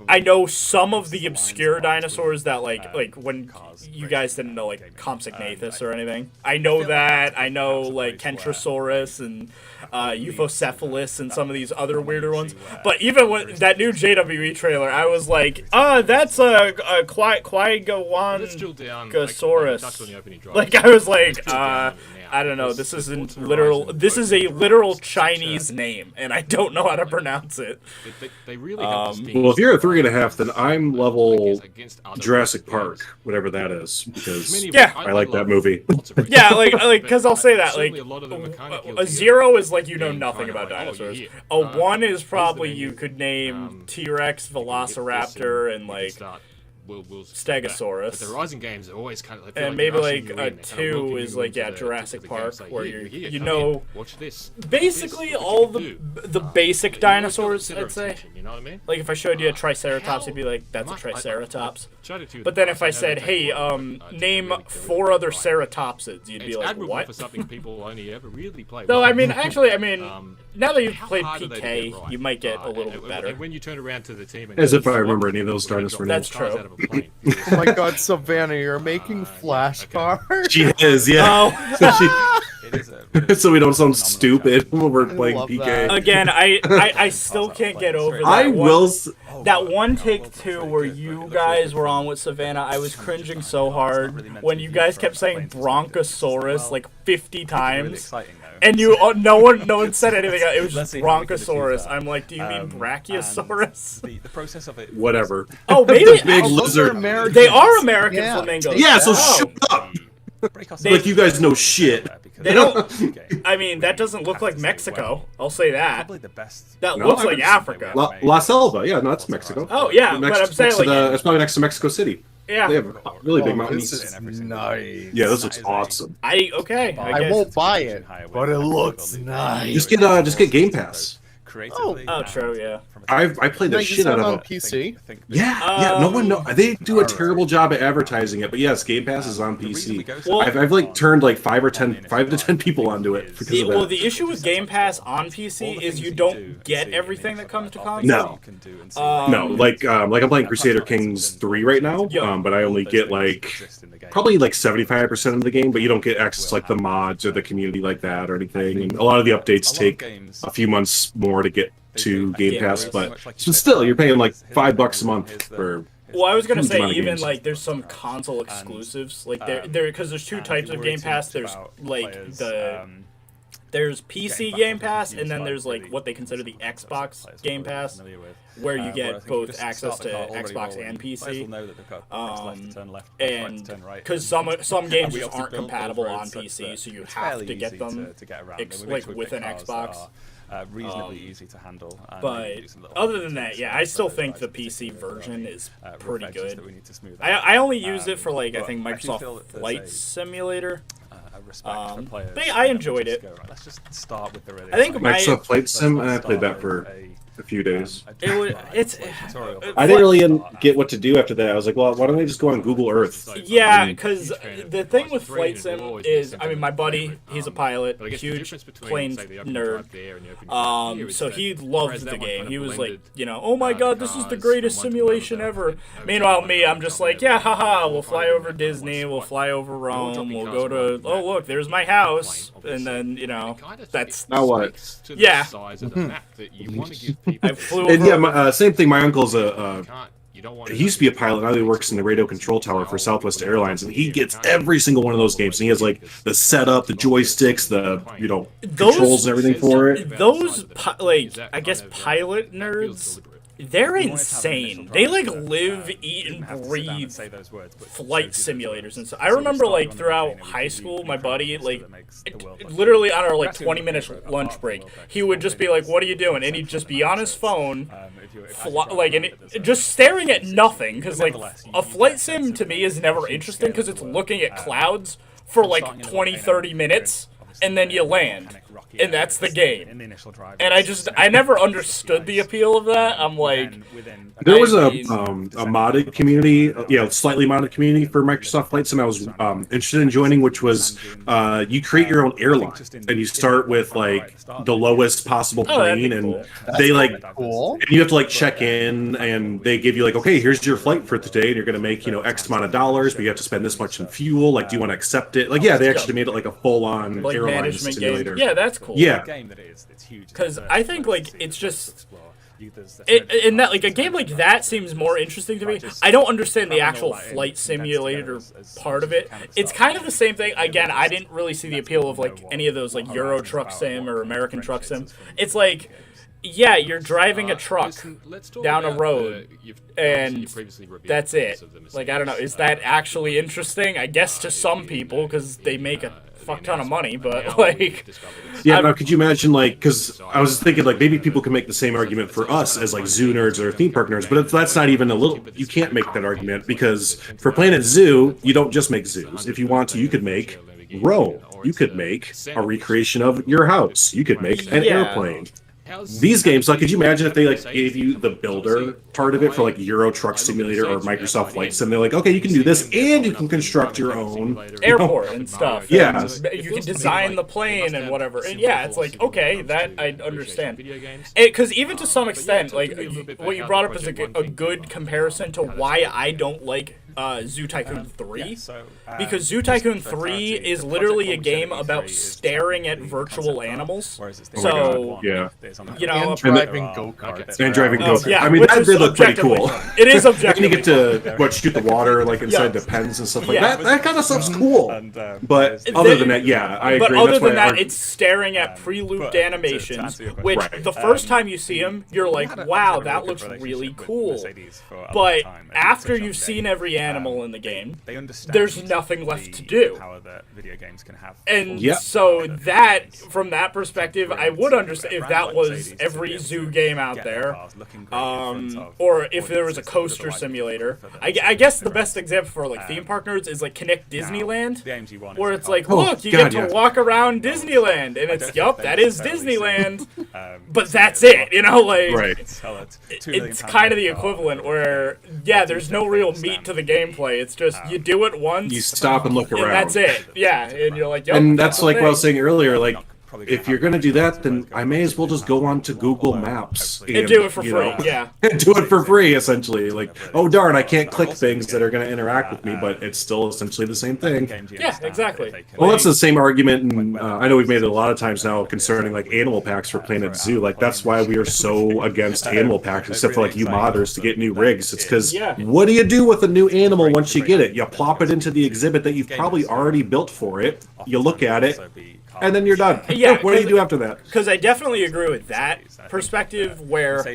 I know some of the obscure dinosaurs that like when you guys didn't know like Compsognathus or anything. I know that. I know like Kentrosaurus and Euphocephalus and some of these other weirder ones. But even with that new JWE trailer, I was like, that's a Quaigawangasaurus. Like I was like, I don't know. This isn't literal. This is a literal Chinese name, and I don't know how to pronounce it. They really well, if you're a 3.5, then I'm level Jurassic Park, whatever that is, because Yeah. I like that movie. Yeah, like, because I'll say that, like, a 0 is like you know nothing about dinosaurs. A 1 is probably you could name T-Rex, Velociraptor, and like Stegosaurus. But the Rising games are always kind of and maybe like a 2 is like Jurassic Park, where you know watch this. basically all the basic dinosaurs. I'd say. You know what I mean? Like if I showed you a Triceratops, you'd be like, "That's a Triceratops." But then if I said, "Hey, name 4 other ceratopsids," you'd be like, admirable "What?" for something people only ever really play. Though with. I mean, actually, now that you've How played hard are they to PK, get right? you might get a little bit And better. when you turn around to the team, and As go, if I "What? remember any of those We're gonna dinosaur go That's cars true. out of a plane." oh my God, Savannah, you're making flashcards. She is, yeah. Oh, So so we don't sound stupid when we're playing love PK. that. Again, I still can't get over that. I will. That one take two where you guys were on with Savannah, I was cringing so hard when you guys kept saying Bronchosaurus like 50 times. And no one said anything. It was just Bronchosaurus. I'm like, do you mean Brachiosaurus? The process of it. Whatever. Oh, maybe Big lizard. they are American flamingos. Yeah, so Oh. shut up. Like you guys know shit. They don't. I mean, that doesn't look like Mexico. I'll say that. Probably the best. That No, looks I like would- Africa. La Selva, yeah, no, that's Mexico. Oh yeah, but I'm saying like, it's probably next to Mexico City. yeah. They have really big Oh, mountains. this is nice. Yeah, this looks awesome. I I guess. won't buy it, but it looks nice. Just get Game Pass. Oh, true, yeah. I played the Now, you shit said out of on it. PC. Yeah, no one know. They do a terrible job at advertising it, but yes, Game Pass is on PC. Well- I've like turned like 5 to 10 people onto it because of that. The issue with Game Pass on PC is you don't get everything that comes to console. No. No, like I'm playing Crusader Kings 3 right now, Yeah. but I only get like probably like 75% of the game, but you don't get access to like the mods or the community like that or anything. And a lot of the updates take a few months more to get to Game Pass, but still, you're paying like $5 a month for. Well, I was gonna huge say amount of even games. like there's some console exclusives, like there because there's two types of Game Pass. There's like there's PC Game Pass, and then there's like what they consider the Xbox Game Pass, where you get both access to Xbox and PC. And because some games just aren't compatible on PC, so you have to get them like with an Xbox. Reasonably easy to handle. But other than that, yeah, I still think the PC version is pretty good. I only used it for like I think Microsoft Flight Simulator. But I enjoyed it. Let's just start with the really. I think Microsoft Flight Sim, and I played that for a few days. I didn't really get what to do after that. I was like, well, why don't I just go on Google Earth? Yeah, because the thing with Flight Sim is, I mean, my buddy, he's a pilot, huge plane nerd. So he loved the game. He was like, oh my god, this is the greatest simulation ever. Meanwhile, me, I'm just like, yeah, haha, we'll fly over Disney, we'll fly over Rome, we'll go to, oh look, there's my house, and then, that's... Now what? Yeah. I flew over. And yeah, same thing. My uncle's he used to be a pilot. Now he works in the radio control tower for Southwest Airlines, and he gets every single one of those games. And he has like the setup, the joysticks, the controls and everything for it. Those I guess pilot nerds. They're insane. They like live, eat, and breathe flight simulators and stuff. I remember like throughout high school, my buddy literally on our like 20-minute lunch break, he would just be like, "What are you doing?" And he'd just be on his phone, just staring at nothing. Because like a flight sim to me is never interesting because it's looking at clouds for like 20-30 minutes. And then you land, and that's the game. And I never understood the appeal of that. I'm like, there was a modded community, slightly modded community for Microsoft Flight Sim I was interested in joining, which was you create your own airline, and you start with like the lowest possible plane, and they like, and you have to like check in, and they give you like, okay, here's your flight for today, and you're gonna make X amount of dollars, but you have to spend this much in fuel. Like, do you want to accept it? Like, yeah, they actually made it like a full-on like airline management simulator. game. Yeah, that's cool. Yeah, because I think like it's just. In that, like a game like that seems more interesting to me. I don't understand the actual flight simulator part of it. It's kind of the same thing. Again, I didn't really see the appeal of like any of those like Euro Truck Sim or American Truck Sim. It's like, yeah, you're driving a truck down a road, and that's it. Like, I don't know, is that actually interesting? I guess to some people because they make a fuck ton of money, but like, yeah. Now, could you imagine, like, because I was thinking, like, maybe people can make the same argument for us as like zoo nerds or theme park nerds, but that's not even a little. You can't make that argument because for Planet Zoo, you don't just make zoos. If you want to, you could make Rome. You could make a recreation of your house. You could make an airplane. These games, like, could you imagine if they like gave you the builder part of it for like Euro Truck Simulator or Microsoft Flight Sim? They're like, okay, you can do this, and you can construct your own airport and stuff. Yeah, and you can design the plane and whatever. And yeah, it's like, okay, that I understand. Because even to some extent, like what you brought up is a good comparison to why I don't like Zoo Tycoon 3. Yeah, so, Because Zoo Tycoon 3 is literally a game about staring at virtual animals. So, yeah. you know, And driving go-karts. And driving Oh, go-karts. yeah, I mean, which that is did look pretty objectively cool. fun. It is And you objectively get to shoot the water like inside the pens and stuff like Yeah. that. That kind of stuff's cool. But other than that, yeah, I agree. But other That's why than I that, it's staring at pre-looped animations, which Right. the first time you see them, you're like, wow, that looks really cool. But after you've seen every animal in the game, there's nothing left to do. And so that, from that perspective, I would understand if that was every zoo game out there, or if there was a coaster simulator. I guess the best example for like theme park nerds is like Connect Disneyland, where it's like, look, you get to walk around Disneyland, and it's, yup, that is Disneyland, but that's it, you know, like, it's kind of the equivalent where, yeah, there's no real meat to the gameplay, it's just, you do it once, you stop and look around. and that's it, yeah, and you're like, yup, And that's like what I was saying earlier, like, if you're gonna do that, then I may as well just go on to Google Maps and do it for you free, know, yeah. and do it for free, essentially. Like, oh darn, I can't click things that are gonna interact with me, but it's still essentially the same thing. Yeah, exactly. Well, that's the same argument, and I know we've made it a lot of times now concerning like animal packs for Planet Zoo. Like, that's why we are so against animal packs, except for like you modders to get new rigs. It's because what do you do with a new animal once you get it? You plop it into the exhibit that you've probably already built for it. You look at it, and then you're done. Yeah, what do you do after that? Because I definitely agree with that perspective, where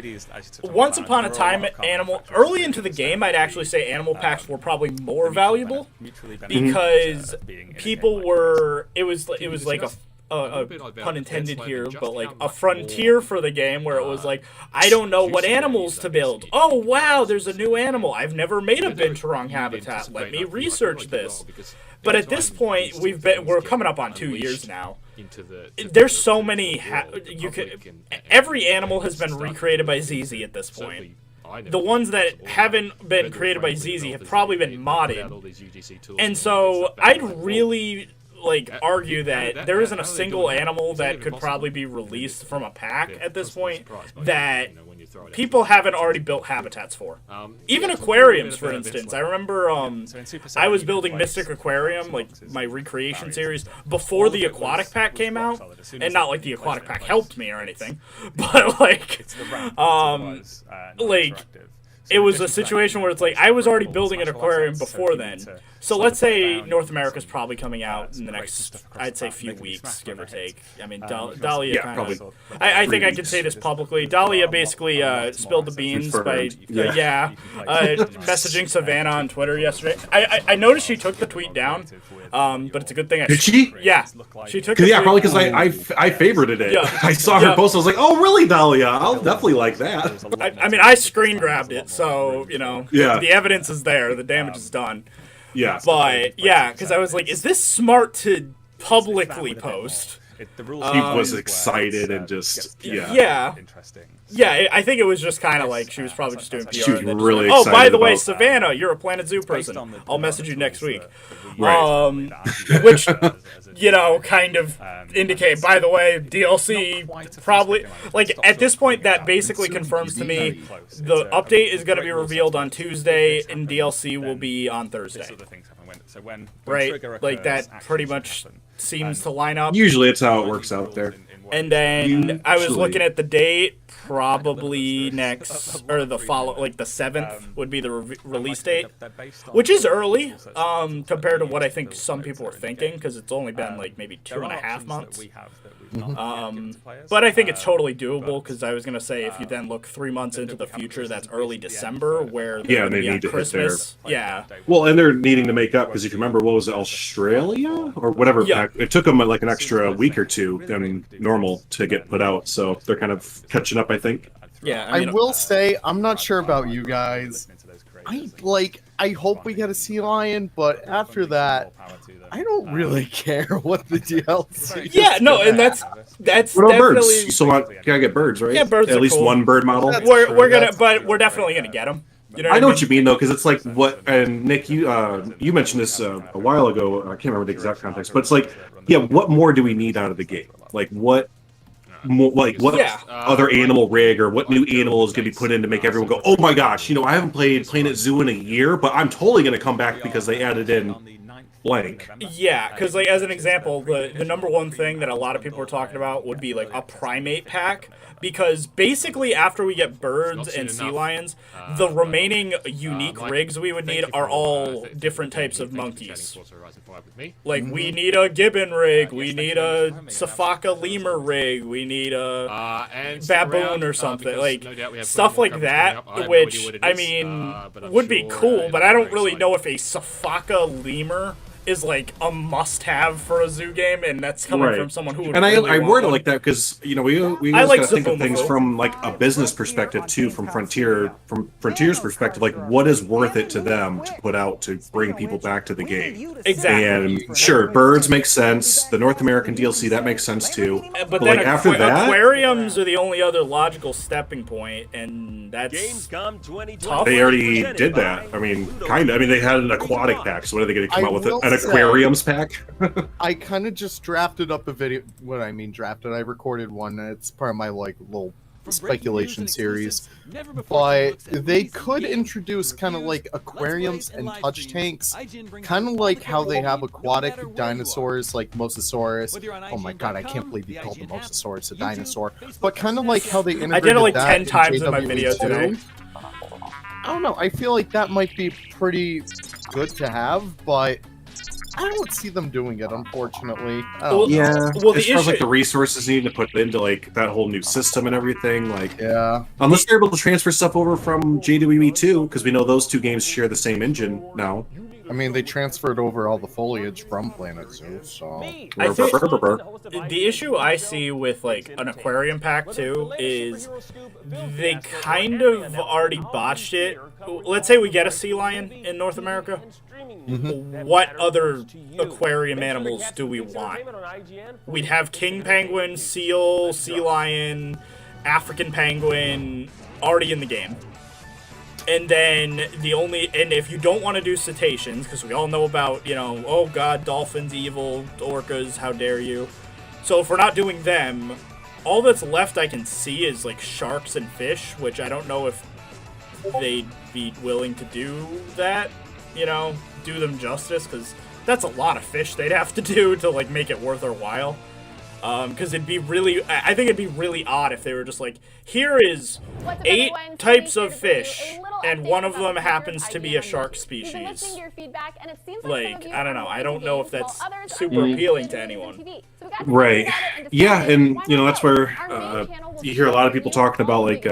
once upon a time, early into the game, I'd actually say animal packs were probably more valuable, because people were, it was like a pun intended here, but like a frontier for the game where it was like, I don't know what animals to build. Oh wow, there's a new animal. I've never made a binturong habitat. Let me research this. But at this point, we're coming up on 2 years now. There's so many. Every animal has been recreated by ZZ at this point. The ones that haven't been created by ZZ have probably been modded. And so I'd really argue that there isn't a single animal that could probably be released from a pack at this point that people haven't already built habitats for. Even aquariums, for instance. I remember I was building Mystic Aquarium, like my recreation series, before the aquatic pack came out, and not like the aquatic pack helped me or anything, but it was a situation where it's like, I was already building an aquarium before then. So let's say North America's probably coming out in the next, I'd say, few weeks, give or take. I mean, Dahlia kind of... I think I can say this publicly. Dahlia basically spilled the beans by, messaging Savannah on Twitter yesterday. I noticed she took the tweet down, but it's a good thing. Did she? Yeah. She took the probably because I favorited it. Yeah. I saw her post, I was like, oh really, Dahlia? I'll definitely like that. I mean, I screen grabbed it, so, you know, the evidence is there, the damage is done. Yeah. But, yeah, because I was like, is this smart to publicly post? He was excited and just, interesting. Yeah, I think it was just kind of like she was probably just doing PR. She was and then really like, excited. Oh, by the way, about Savannah, you're a Planet Zoo person. I'll message you next week. Right. Which, you know, kind of indicate, by the way, DLC probably, like, at this point, that basically confirms to me the update is going to be revealed on Tuesday and DLC will be on Thursday. Right? Like, that pretty much seems to line up. Usually it's how it works out there. And then I was looking at the date, probably next, or the follow, like the 7th would be the release date, which is early, compared to what I think some people were thinking, because it's only been like maybe 2.5 months. But I think it's totally doable, because I was going to say, if you then look 3 months into the future, that's early December, where they're going to be on Christmas. Yeah. Well, and they're needing to make up, because if you remember, what was it, Australia? Or whatever. Yeah. It took them like an extra week or two than normal to get put out, so they're kind of catching up, I think. Yeah. I will say, I'm not sure about you guys. I hope we get a sea lion, but after that, I don't really care what the DLC is. Yeah, no, and that's What about definitely... birds? So gotta get birds, right? Yeah, birds At are least cool. one bird model. We're definitely gonna get them. You know I know what you mean, though, because it's like what, and Nick, you mentioned this a while ago. I can't remember the exact context, but it's like, yeah, what more do we need out of the game? Like, what what other animal rig or what new animal is going to be put in to make everyone go, oh my gosh, I haven't played Planet Zoo in a year, but I'm totally going to come back because they added in blank. Yeah, because like as an example, the number one thing that a lot of people are talking about would be like a primate pack, because basically after we get birds and sea lions, the remaining unique rigs we would need are all different types of monkeys. Like we need a gibbon rig, we need a Safaka lemur rig, we need a baboon or something, like stuff like that, which I mean would be cool, but I don't really know if a Safaka lemur is like a must-have for a zoo game, and that's coming from someone who would and really I word it one. like that because we always gotta think of things from like a business perspective too, from Frontier's perspective, like what is worth it to them to put out to bring people back to the game. Exactly. And sure, birds make sense, the North American DLC that makes sense too, but then like after that, aquariums are the only other logical stepping point, and that's tough. they already did that. I mean, kind of. I mean, they had an aquatic pack, so what are they going to come out with? An aquariums pack? I kind of just drafted up a video. What I mean, drafted. I recorded one. And it's part of my like little speculation series. But they could introduce kind of like aquariums and touch tanks, kind of like how they have aquatic dinosaurs like Mosasaurus. Oh my god, I can't believe you called the Mosasaurus a dinosaur. But kind of like how they integrated I did it like that 10 times in my JWE video today. I don't know. I feel like that might be pretty good to have, but I don't see them doing it, unfortunately. Yeah. Well, as far as like the resources needed to put into like that whole new system and everything, like unless they're able to transfer stuff over from JWE 2, because we know those two games share the same engine now. I mean, they transferred over all the foliage from Planet Zoo, so... I think the issue I see with, like, an aquarium pack, too, is they kind of already botched it. Let's say we get a sea lion in North America. What other aquarium animals do we want? We'd have king penguin, seal, sea lion, African penguin already in the game. And then and if you don't want to do cetaceans, because we all know about, oh god, dolphins, evil, orcas, how dare you. So if we're not doing them, all that's left I can see is like sharks and fish, which I don't know if they'd be willing to do that, do them justice, because that's a lot of fish they'd have to do to like make it worth their while. Because I think it'd be really odd if they were just like, here is 8 types of fish, and one of them happens to be a shark species. Like, I don't know. I don't know if that's super appealing to anyone. Right. Yeah, and, that's where you hear a lot of people talking about, like,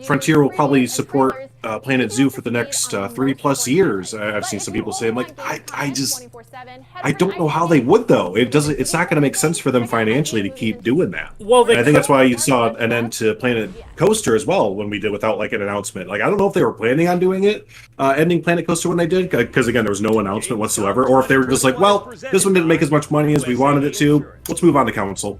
Frontier will probably support Planet Zoo for the next 3+ years. I've seen some people say, I'm like, I don't know how they would, though. It's not going to make sense for them financially to keep doing that. Well, I think that's why you saw an end to Planet Coaster as well when we did without like an announcement. Like, I don't know if they were planning on doing it, ending Planet Coaster when they did, because again, there was no announcement whatsoever, or if they were just like, well, this one didn't make as much money as we wanted it to, let's move on to console.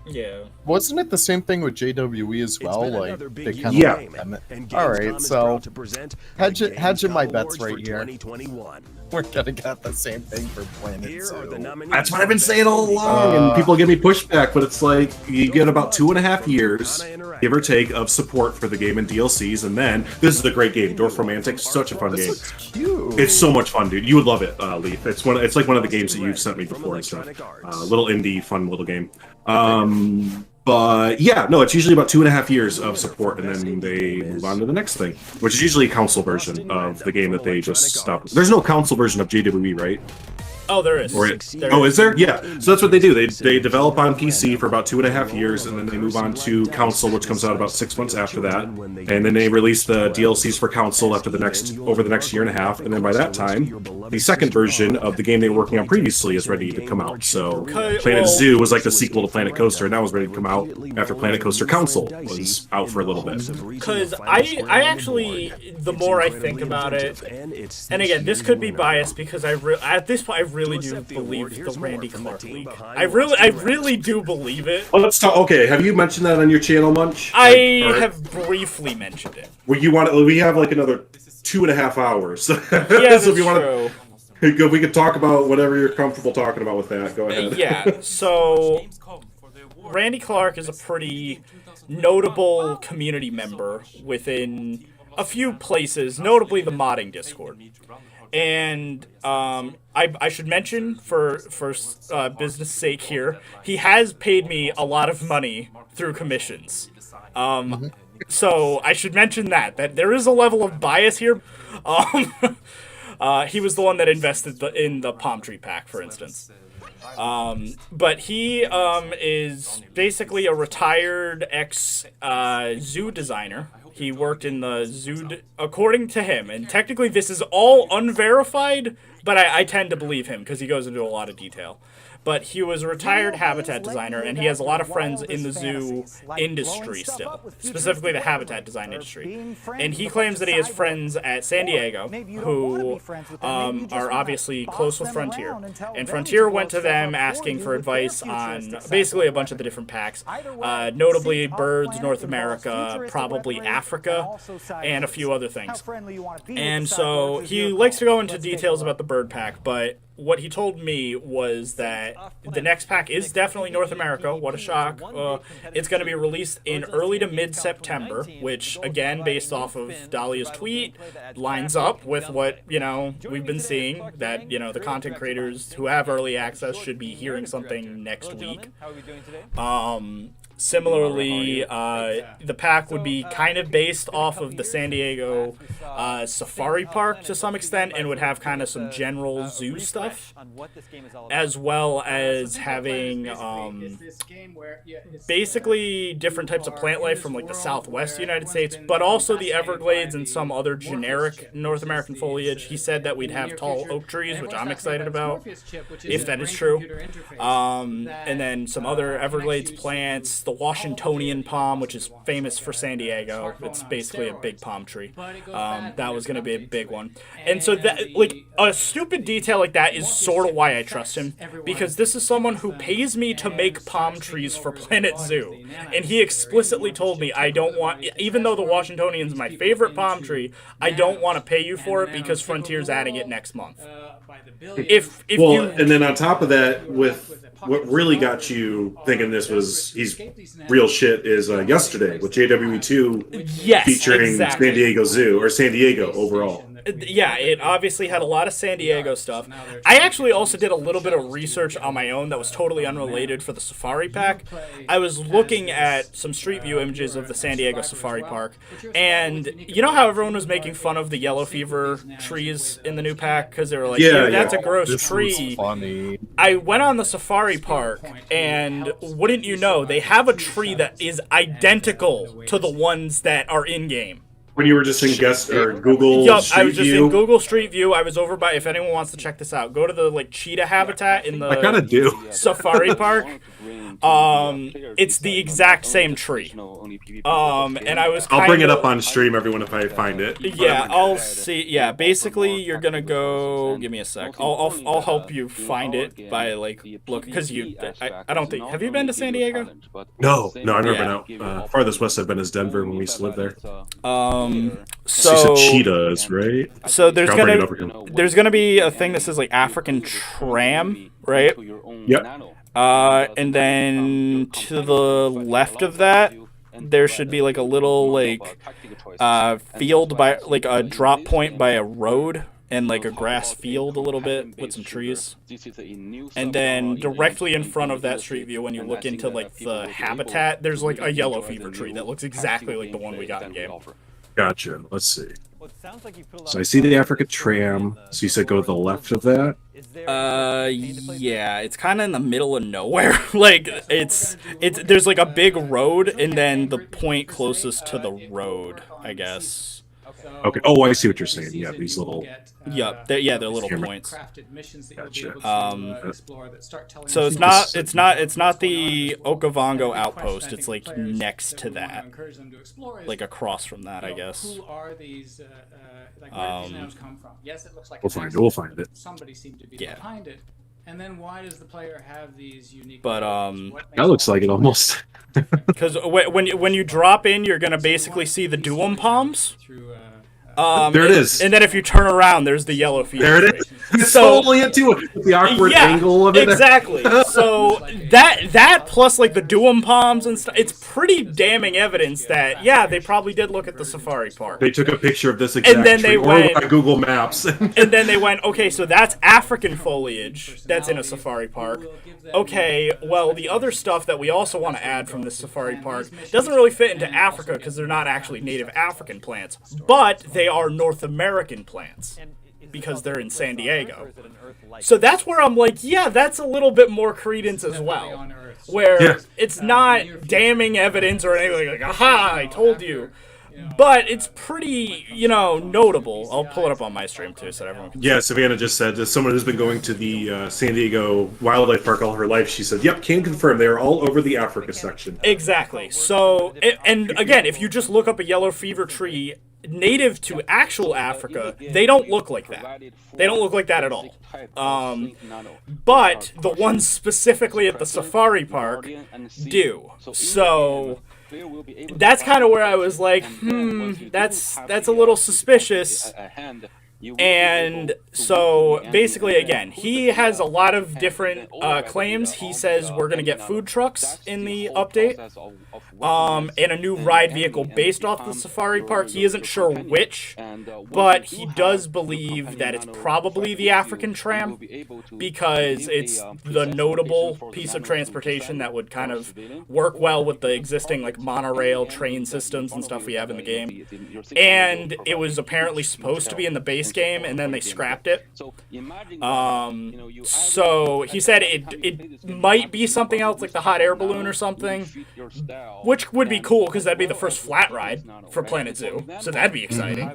Yeah. Wasn't it the same thing with JWE as well? Like, they kind of Alright, so hedging my bets right here. We're gonna get the same thing for Planet Zoo. That's what I've been saying all along, and people give me pushback, but it's like, you get about 2.5 years, give or take, of support for the game and DLCs, and then, this is a great game, Dwarf Romantic, such a fun game. Cute. It's so much fun, dude. You would love it, Leaf. It's like one of the games that you've sent me before and stuff. Little indie, fun little game. But yeah, no, it's usually about 2.5 years of support, and then they move on to the next thing, which is usually a console version of the game that they just stopped. There's no console version of JWE, right? Oh, there is. Is there? Yeah. So that's what they do. They develop on PC for about 2.5 years, and then they move on to console, which comes out about 6 months after that. And then they release the DLCs for console over the next 1.5 years, and then by that time, the second version of the game they were working on previously is ready to come out. So Planet Zoo was like the sequel to Planet Coaster, and that was ready to come out after Planet Coaster Console was out for a little bit. Because I actually, the more I think about it, and again, this could be biased because at this point I really do believe the Randy Clark leak. I really do believe it. Well, let's talk. Okay, have you mentioned that on your channel much? I have briefly mentioned it. Well, we have like another 2.5 hours. Yeah, that's so if you true. We could talk about whatever you're comfortable talking about with that. Go ahead. Yeah. So Randy Clark is a pretty notable community member within a few places, notably the modding Discord. And I should mention, for business sake here, he has paid me a lot of money through commissions. So I should mention that there is a level of bias here. He was the one that invested in the palm tree pack, for instance. But he is basically a retired ex-zoo designer. He worked in the zoo, according to him, and technically this is all unverified, but I tend to believe him because he goes into a lot of detail. But he was a retired habitat designer, and he has a lot of friends in the zoo industry still, specifically the habitat design industry. And he claims that he has friends at San Diego who are obviously close with Frontier. And Frontier went to them asking for advice on basically a bunch of the different packs, notably birds, North America, probably Africa, and a few other things. And so he likes to go into details about the bird pack, but what he told me was that the next pack is definitely North America. What a shock. It's going to be released in early to mid-September, which, again, based off of Dahlia's tweet, lines up with what, we've been seeing, that, the content creators who have early access should be hearing something next week. Similarly, the pack would be kind of based off of the San Diego Safari Park to some extent, and would have kind of some general zoo stuff, as well as having basically different types of plant life from like the Southwest United States, but also the Everglades and some other generic North American foliage. He said that we'd have tall oak trees, which I'm excited about, if that is true. And then some other Everglades plants, the Washingtonian palm, which is famous for San Diego. It's basically a big palm tree. That was going to be a big one. And so that, like, a stupid detail like that is sort of why I trust him, because this is someone who pays me to make palm trees for Planet Zoo. And he explicitly told me, I don't want, even though the Washingtonian is my favorite palm tree, I don't want to pay you for it because Frontier's adding it next month. And then on top of that, with what really got you thinking he's real shit is yesterday with JWE2 featuring San Diego Zoo, or San Diego overall. Yeah, it obviously had a lot of San Diego stuff. I actually also did a little bit of research on my own that was totally unrelated for the Safari Pack. I was looking at some Street View images of the San Diego Safari Park, and you know how everyone was making fun of the yellow fever trees in the new pack because they were like, that's a gross tree. Funny. I went on the Safari Park, and wouldn't you know, they have a tree that is identical to the ones that are in-game. When you were just in Google Street I was just View? in Google Street View. I was over by, if anyone wants to check this out, go to the cheetah habitat in the I kind of do. Safari Park. It's the exact same tree. And I was I'll bring it up on stream, everyone, if I find it. Yeah, I'll see. Yeah, basically you're gonna go. Give me a sec. I'll help you find it by look, because I don't think. Have you been to San Diego? No, I've never been out. Farthest west I've been is Denver when we used to live there. So you said cheetahs, right? So there's gonna be a thing that says like African tram, right? Yep. And then to the left of that, there should be like a little field by like a drop point by a road and like a grass field a little bit with some trees. And then directly in front of that street view, when you look into like the habitat, there's like a yellow fever tree that looks exactly like the one we got in game. Gotcha. Let's see. So I see the Africa tram. So you said go to the left of that? Yeah, it's kind of in the middle of nowhere. Like there's like a big road and then the point closest to the road, I guess. Okay. Oh, I see what you're saying. Yeah, these little. They're little points. Gotcha. So it's not the Okavango outpost. It's like next to that, like across from that, I guess. We'll find it. Somebody seemed to be behind it. And then why does the player have these unique? But that looks like it almost. Because when you drop in, you're gonna basically see the duum palms. There it is. And then if you turn around, there's the yellow fever. There it is. It's So- totally it too. The awkward yeah, angle of it. exactly. So that plus like the Duum palms and stuff, it's pretty damning evidence that yeah, they probably did look at the safari park. They took a picture of this exact then they tree, went- or by Google Maps. And then they went, okay, so that's African foliage that's in a safari park. Okay, well, the other stuff that we also want to add from this safari park doesn't really fit into Africa because they're not actually native African plants, but they are North American plants because they're in San Diego. So that's where I'm like, yeah, that's a little bit more credence as well. Where Yeah. it's not damning evidence or anything like, aha, I told you. But it's pretty, notable. I'll pull it up on my stream too, so everyone can. Yeah, Savannah just said, as someone who's been going to the San Diego Wildlife Park all her life, she said, "Yep, can confirm they are all over the Africa section." Exactly. So, and again, if you just look up a yellow fever tree native to actual Africa, they don't look like that. They don't look like that at all. But the ones specifically at the safari park do. So that's kind of where I was like, that's a little suspicious. And so basically, again, he has a lot of different claims. He says we're going to get food trucks in the update, and a new ride vehicle based off the safari park. He isn't sure which, but he does believe that it's probably the African tram because it's the notable piece of transportation that would kind of work well with the existing like monorail train systems and stuff we have in the game. And it was apparently supposed to be in the base game, and then they scrapped it. So he said it might be something else like the hot air balloon or something, which would be cool because that'd be the first flat ride for Planet Zoo, so that'd be exciting.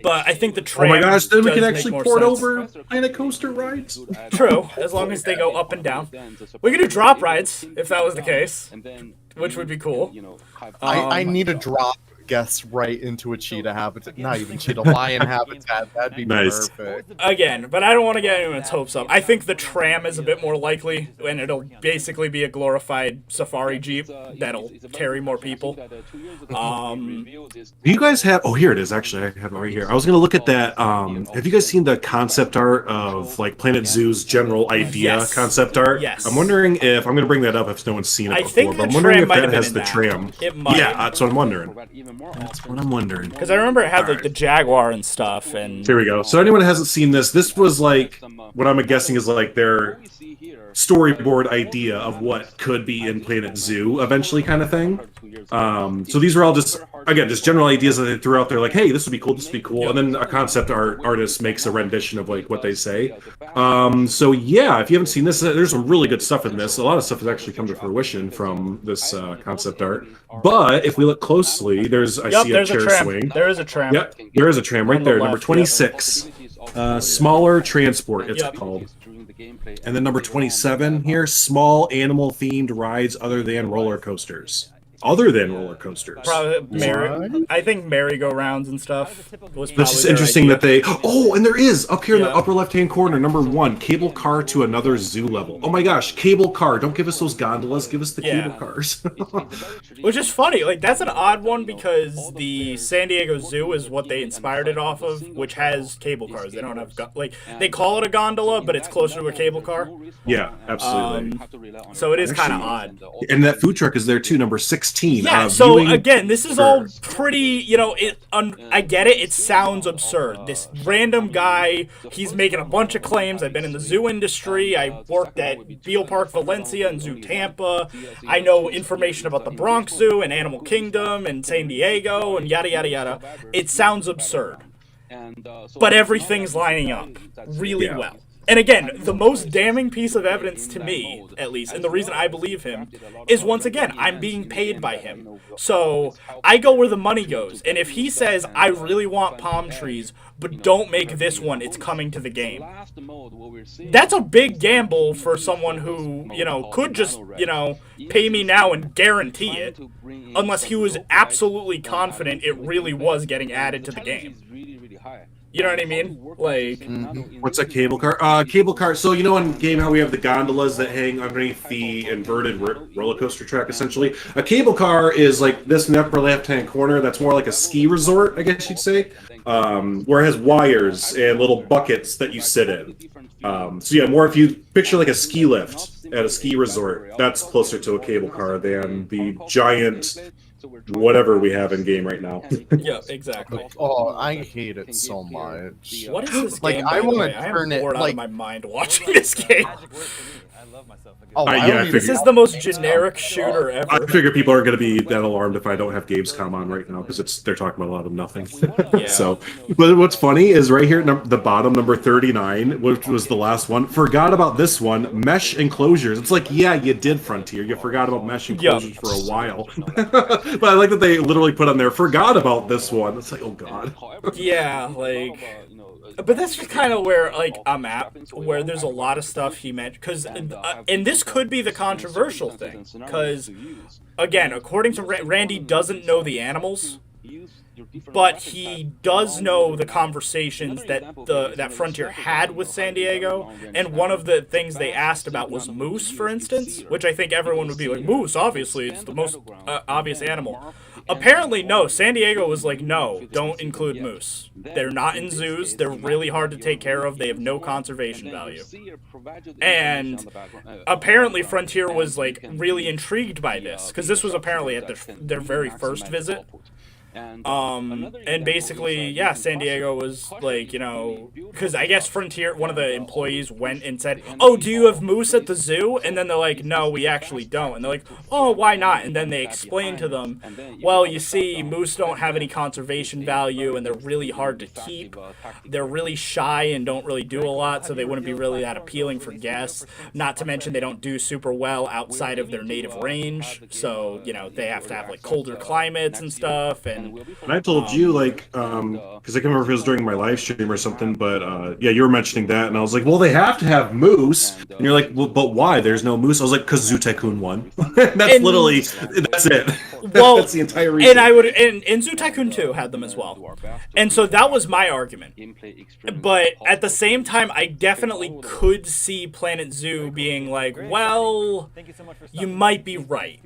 But I think the tram. Oh my gosh! Then we does can make actually more port sense. over Planet Coaster rides. True, as long as they go up and down. We could do drop rides if that was the case, which would be cool. I need a drop guess right into a cheetah habitat. Not even cheetah, lion habitat. That'd be Nice. perfect. Again, but I don't want to get anyone's hopes up. I think the tram is a bit more likely, and it'll basically be a glorified safari jeep that'll carry more people. Do you guys have? Oh, here it is. Actually, I have it right here. I was gonna look at that. Have you guys seen the concept art of like Planet Zoo's general idea Yes. concept art? Yes. I'm wondering if I'm gonna bring that up if no one's seen it I before. think but I'm the wondering tram if might that have been has in the that. tram. It might. Yeah, that's what I'm wondering. That's what I'm wondering. Because I remember it had like the Jaguar and stuff, and Here we go. So anyone who hasn't seen this, this was like what I'm guessing is like their storyboard idea of what could be in Planet Zoo eventually, kind of thing. So these are all just general ideas that they threw out there, like, hey, this would be cool, this would be cool, and then a concept artist makes a rendition of like what they say. So yeah, if you haven't seen this, there's some really good stuff in this. A lot of stuff has actually come to fruition from this concept art. But if we look closely, I see a there's chair a tram. swing. There is a tram. Yep, there is a tram right On the there, left, number 26. Smaller transport, it's Yep. called. And then number 27 here, small animal-themed rides other than roller coasters. Other than roller coasters. Probably I think merry-go-rounds and stuff was This is probably their interesting idea. that they... Oh, and there is, up here in the Yeah. upper left-hand corner, number 1, cable car to another zoo level. Oh my gosh, cable car. Don't give us those gondolas, give us the Yeah. cable cars. Which is funny, like that's an odd one because the San Diego Zoo is what they inspired it off of, which has cable cars. They don't have they call it a gondola, but it's closer to a cable car. Yeah, absolutely. So it is kind of odd. And that food truck is there too, number 16. Yeah. So viewing- again, this is all pretty. I get it. It sounds absurd. This random guy, he's making a bunch of claims. I've been in the zoo industry. I worked at Beale Park Valencia and Zoo Tampa. I know information about the Bronx Zoo and Animal Kingdom and San Diego and yada yada yada. It sounds absurd, but everything's lining up really well. And again, the most damning piece of evidence to me, at least, and the reason I believe him, is once again, I'm being paid by him. So I go where the money goes. And if he says, I really want palm trees, but don't make this one, it's coming to the game. That's a big gamble for someone who, could just, pay me now and guarantee it, unless he was absolutely confident it really was getting added to the game. You know what I mean? Like, what's a cable car? Cable car. So you know in game how we have the gondolas that hang underneath the inverted roller coaster track, essentially. A cable car is like this in the upper left-hand corner. That's more like a ski resort, I guess you'd say. where it has wires and little buckets that you sit in. So yeah, more if you picture like a ski lift at a ski resort, that's closer to a cable car than the giant whatever we have in game right now. Yeah, exactly. Oh, I hate it so much. What is this Like, game? I by the want way? to I am turn it bored out like. of my mind watching this game. Oh, I yeah, don't I even- This is the most generic shooter ever. I figure people aren't going to be that alarmed if I don't have Gamescom on right now because they're talking about a lot of nothing. Yeah. So, but what's funny is right here at the bottom, number 39, which was the last one. Forgot about this one, mesh enclosures. It's like, yeah, you did, Frontier. You forgot about mesh enclosures for a while. But I like that they literally put on there, forgot about this one. It's like, oh god. Yeah, like, but that's just kind of where like I'm at, where there's a lot of stuff he mentioned, because and this could be the controversial thing, because again, according to Randy, doesn't know the animals, but he does know the conversations that Frontier had with San Diego, and one of the things they asked about was moose, for instance, which I think everyone would be like, moose, obviously, it's the most obvious animal. Apparently, no. San Diego was like, no, don't include moose. They're not in zoos. They're really hard to take care of. They have no conservation value. And apparently, Frontier was like really intrigued by this, because this was apparently at their very first visit. And basically, yeah, San Diego was like, you know, because I guess Frontier, one of the employees went and said, oh, do you have moose at the zoo? And then they're like, no, we actually don't. And they're like, oh, why not? And then they explained to them, well, you see, moose don't have any conservation value, and they're really hard to keep. They're really shy and don't really do a lot, so they wouldn't be really that appealing for guests. Not to mention they don't do super well outside of their native range, so, you know, they have to have like colder climates and stuff. And I told you, like, because I can't remember if it was during my live stream or something, but yeah, you were mentioning that, and I was like, well, they have to have moose, and you're like, well, but why? There's no moose. I was like, because Zoo Tycoon won. Literally, that's it. Well, that's the entire reason. And Zoo Tycoon 2 had them as well. And so that was my argument. But at the same time, I definitely could see Planet Zoo being like, well, you might be right.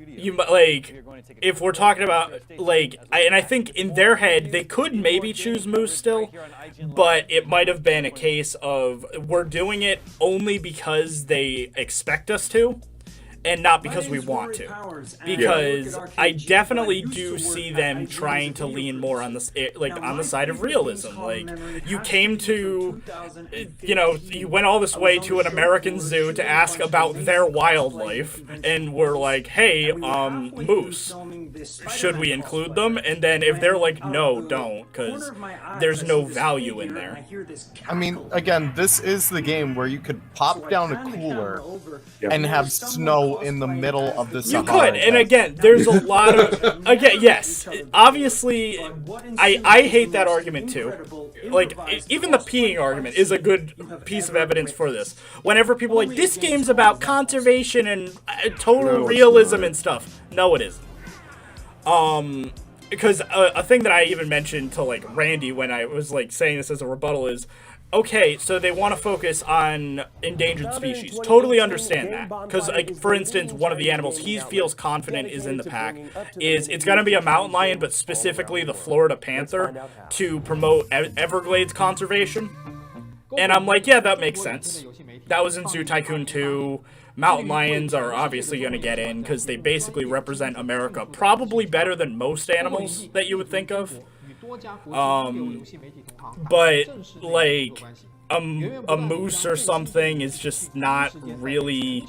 Like, if we're talking about, like, and I think in their head, they could maybe choose moose still, but it might have been a case of, we're doing it only because they expect us to, and not because we want to. Because I definitely do see them trying to lean more on the, like, on the side of realism. Like, you came to, you know, you went all this way to an American zoo to ask about their wildlife, and we're like, hey, moose, should we include them? And then if they're like, no, don't, because there's no value in there. I mean, again, this is the game where you could pop down a cooler and have snow in the middle of the Sahara. You could, and again, there's a lot of, again, yes, obviously, I hate that argument too. Like, even the peeing argument is a good piece of evidence for this. Whenever people are like, this game's about conservation and total realism and stuff. No, it isn't. Because a thing that I even mentioned to, like, Randy when I was, like, saying this as a rebuttal is, okay, so they want to focus on endangered species. Totally understand that. Because, like, for instance, one of the animals he feels confident is in the pack is, it's going to be a mountain lion, but specifically the Florida panther, to promote Everglades conservation. And I'm like, yeah, that makes sense. That was in Zoo Tycoon 2. Mountain lions are obviously going to get in because they basically represent America probably better than most animals that you would think of. But, like, a moose or something is just not really...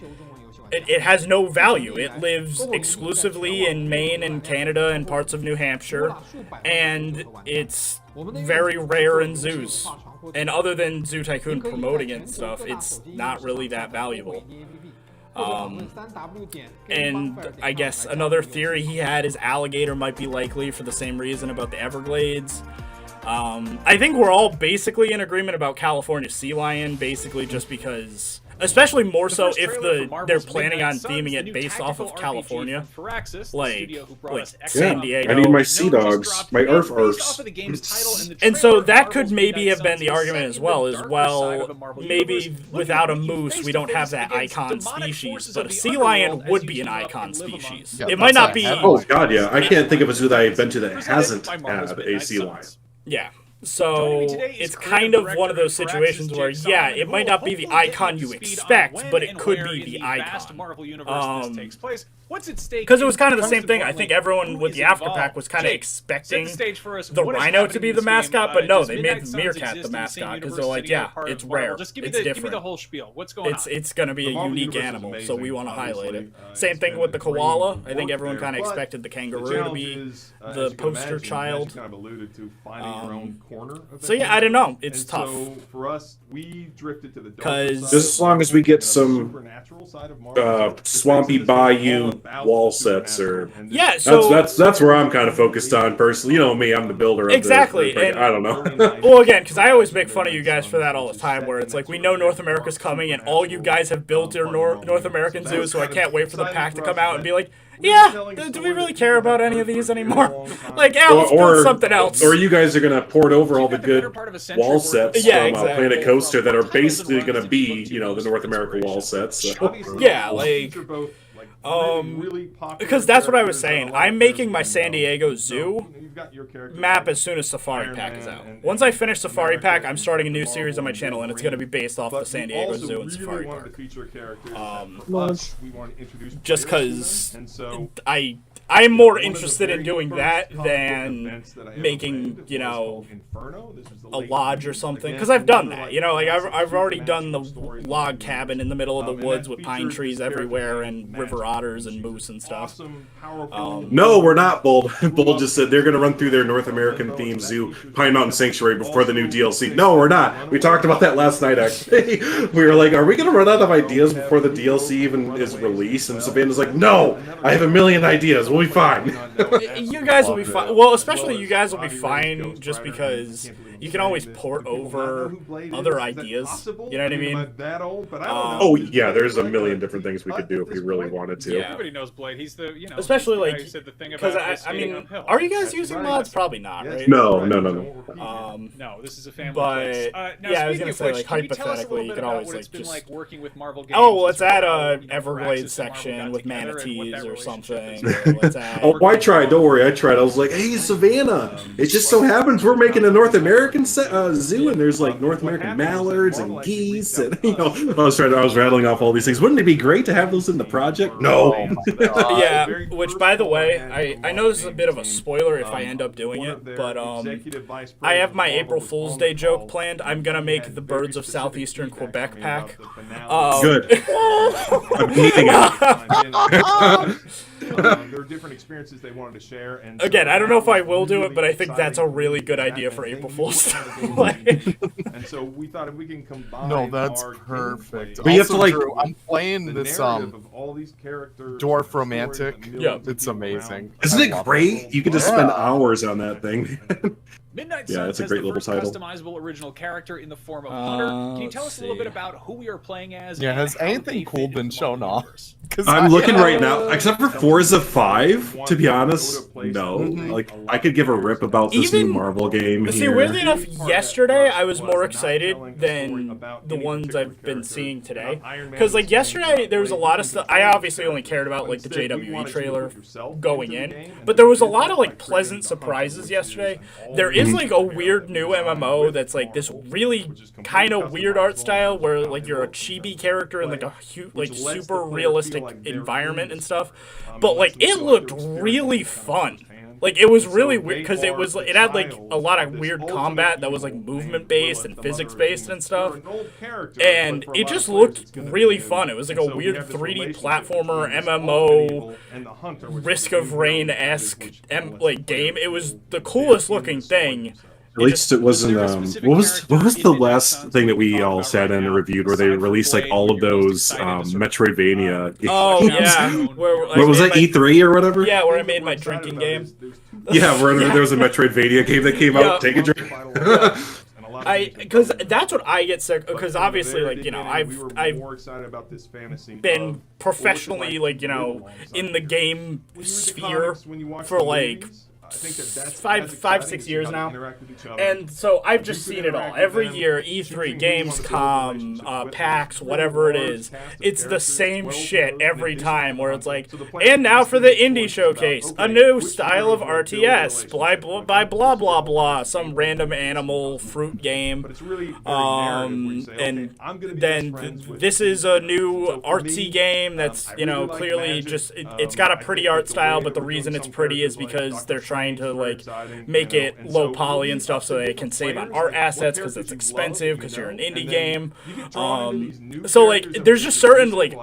It has no value. It lives exclusively in Maine and Canada and parts of New Hampshire, and it's very rare in zoos. And other than Zoo Tycoon promoting it and stuff, it's not really that valuable. And I guess another theory he had is alligator might be likely for the same reason about the Everglades. I think we're all basically in agreement about California sea lion, basically just because, especially more so if they're planning on theming it based off of California, like San Diego. I need my sea dogs, my arfs. And so that could maybe have been the argument as well, maybe without a moose we don't have that icon species, but a sea lion would be an icon species. It might not be... Oh god, yeah. I can't think of a zoo that I've been to that hasn't had a sea lion. Yeah. So it's kind of one of those situations where, yeah, it might not be the icon you expect, but it could be the icon. Because it was kind of the same thing. I think everyone with the Afterpack was kind of expecting the Rhino to be the mascot, but no, they made the Meerkat the mascot because they're like, yeah, it's rare, it's different. Give me the whole spiel. What's going on? It's going to be a unique animal, so we want to highlight it. Same thing with the koala. I think everyone kind of expected the kangaroo to be the poster child. So yeah, I don't know. It's tough. For us, we drifted to the because just as long as we get some swampy bayou wall sets, or yeah, so that's where I'm kind of focused on personally. You know me, I'm the builder. Exactly, of and I don't know. Well, again, because I always make fun of you guys for that all the time, where it's like we know North America's coming, and all you guys have built your North American zoo, so I can't wait for the pack to come out and be like, yeah, do we really care about any of these anymore? Like, yeah, let's build something else. Or you guys are going to port over all the good wall sets from Planet Coaster that are basically going to be, you know, the North America wall sets. So. Yeah, like, because that's what I was saying. I'm making my San Diego Zoo map as soon as Safari Pack is out. Once I finish Safari Pack, I'm starting a new series on my channel, and it's going to be based off the San Diego Zoo and Safari Park. Just because I'm more interested in doing that than making, you know, a lodge or something. Because I've done that, you know, like I've already done the log cabin in the middle of the woods with pine trees everywhere and river otters and moose and stuff. No, we're not, Bold. Bold just said they're going to run through their North American themed zoo, Pine Mountain Sanctuary, before the new DLC. No, we're not. We talked about that last night, actually. We were like, are we going to run out of ideas before the DLC even is released? And Savannah's like, no, I have a million ideas. We'll be fine. You guys will be fine. Well, especially you guys will be fine just because you can always port over other ideas. You know what I mean? Oh, yeah, there's a million different things we could do if we really wanted to. Yeah, everybody knows Blade. He's the, you know, especially like, because I mean, are you guys using mods? Probably not, right? No. No, this is a family place. Now, yeah, I was gonna say, like, hypothetically, you can always like just like working with Marvel games. Oh, let's add a Everglades section with manatees or something. Oh, I tried. Don't worry, I tried. I was like, hey, Savannah, it just so happens we're making a North American zoo, and there's like North American mallards and geese, and you know, I was rattling off all these things. Wouldn't it be great to have those in the project? No. Yeah, which, by the way, I know this is a bit of a spoiler if I end up doing it, but I have my April Fool's Day joke planned. I'm gonna make the Birds of Southeastern Quebec pack. Good. I'm needing it. There are different experiences they wanted to share. And so again, I don't know if I will do it, but I think that's a really good idea for April Fool's Day. And so we thought if we can combine. No, that's perfect. But you have to like. Drew, I'm playing this Dwarf Romantic. Yeah, it's amazing. Isn't it great? You could just spend hours on that thing. Midnight yeah, it's a great little title. Customizable original character in the form of Hunter. Can you tell us a little bit about who we are playing as? Yeah, has anything cool been shown off? I'm looking right now, except for Forza 5, to be honest, no. Like, I could give a rip about this new Marvel game see, here. weirdly enough, yesterday I was more excited than the ones I've been seeing today. Because, like, yesterday there was a lot of stuff. I obviously only cared about, like, the JWE trailer going in. But there was a lot of, like, pleasant surprises yesterday. There is, like, a weird new MMO that's, like, this really kind of weird art style where, like, you're a chibi character in, like, a super realistic environment and stuff, but like it looked really fun. Like it was really weird because it had like a lot of weird combat that was like movement based and physics based and stuff, and it just looked really fun. It was like a weird 3D platformer MMO Risk of Rain-esque like game. It was the coolest looking thing. At least it wasn't. What was the last thing that we all sat in and reviewed where they released like all of those Metroidvania games? Oh yeah, what was that, E3 or whatever? Yeah, where I made my drinking game. Yeah, where there was a Metroidvania game that came out. Take a drink. Because that's what I get sick. Because obviously, like, you know, I've been professionally, like, you know, in the game sphere for like think that's 6 years now. And so I've just seen it all. Every year, E3, Gamescom, PAX, whatever it is, it's the same shit every time where it's like, and now for the indie showcase, a new style of RTS, by blah blah blah, some random animal fruit game. And then this is a new artsy game that's, you know, clearly just, it's got a pretty art style, but the reason it's pretty is because they're trying to, like, make it low poly and stuff so they can save on art assets because it's expensive because you're an indie game. So, like, there's just certain, like,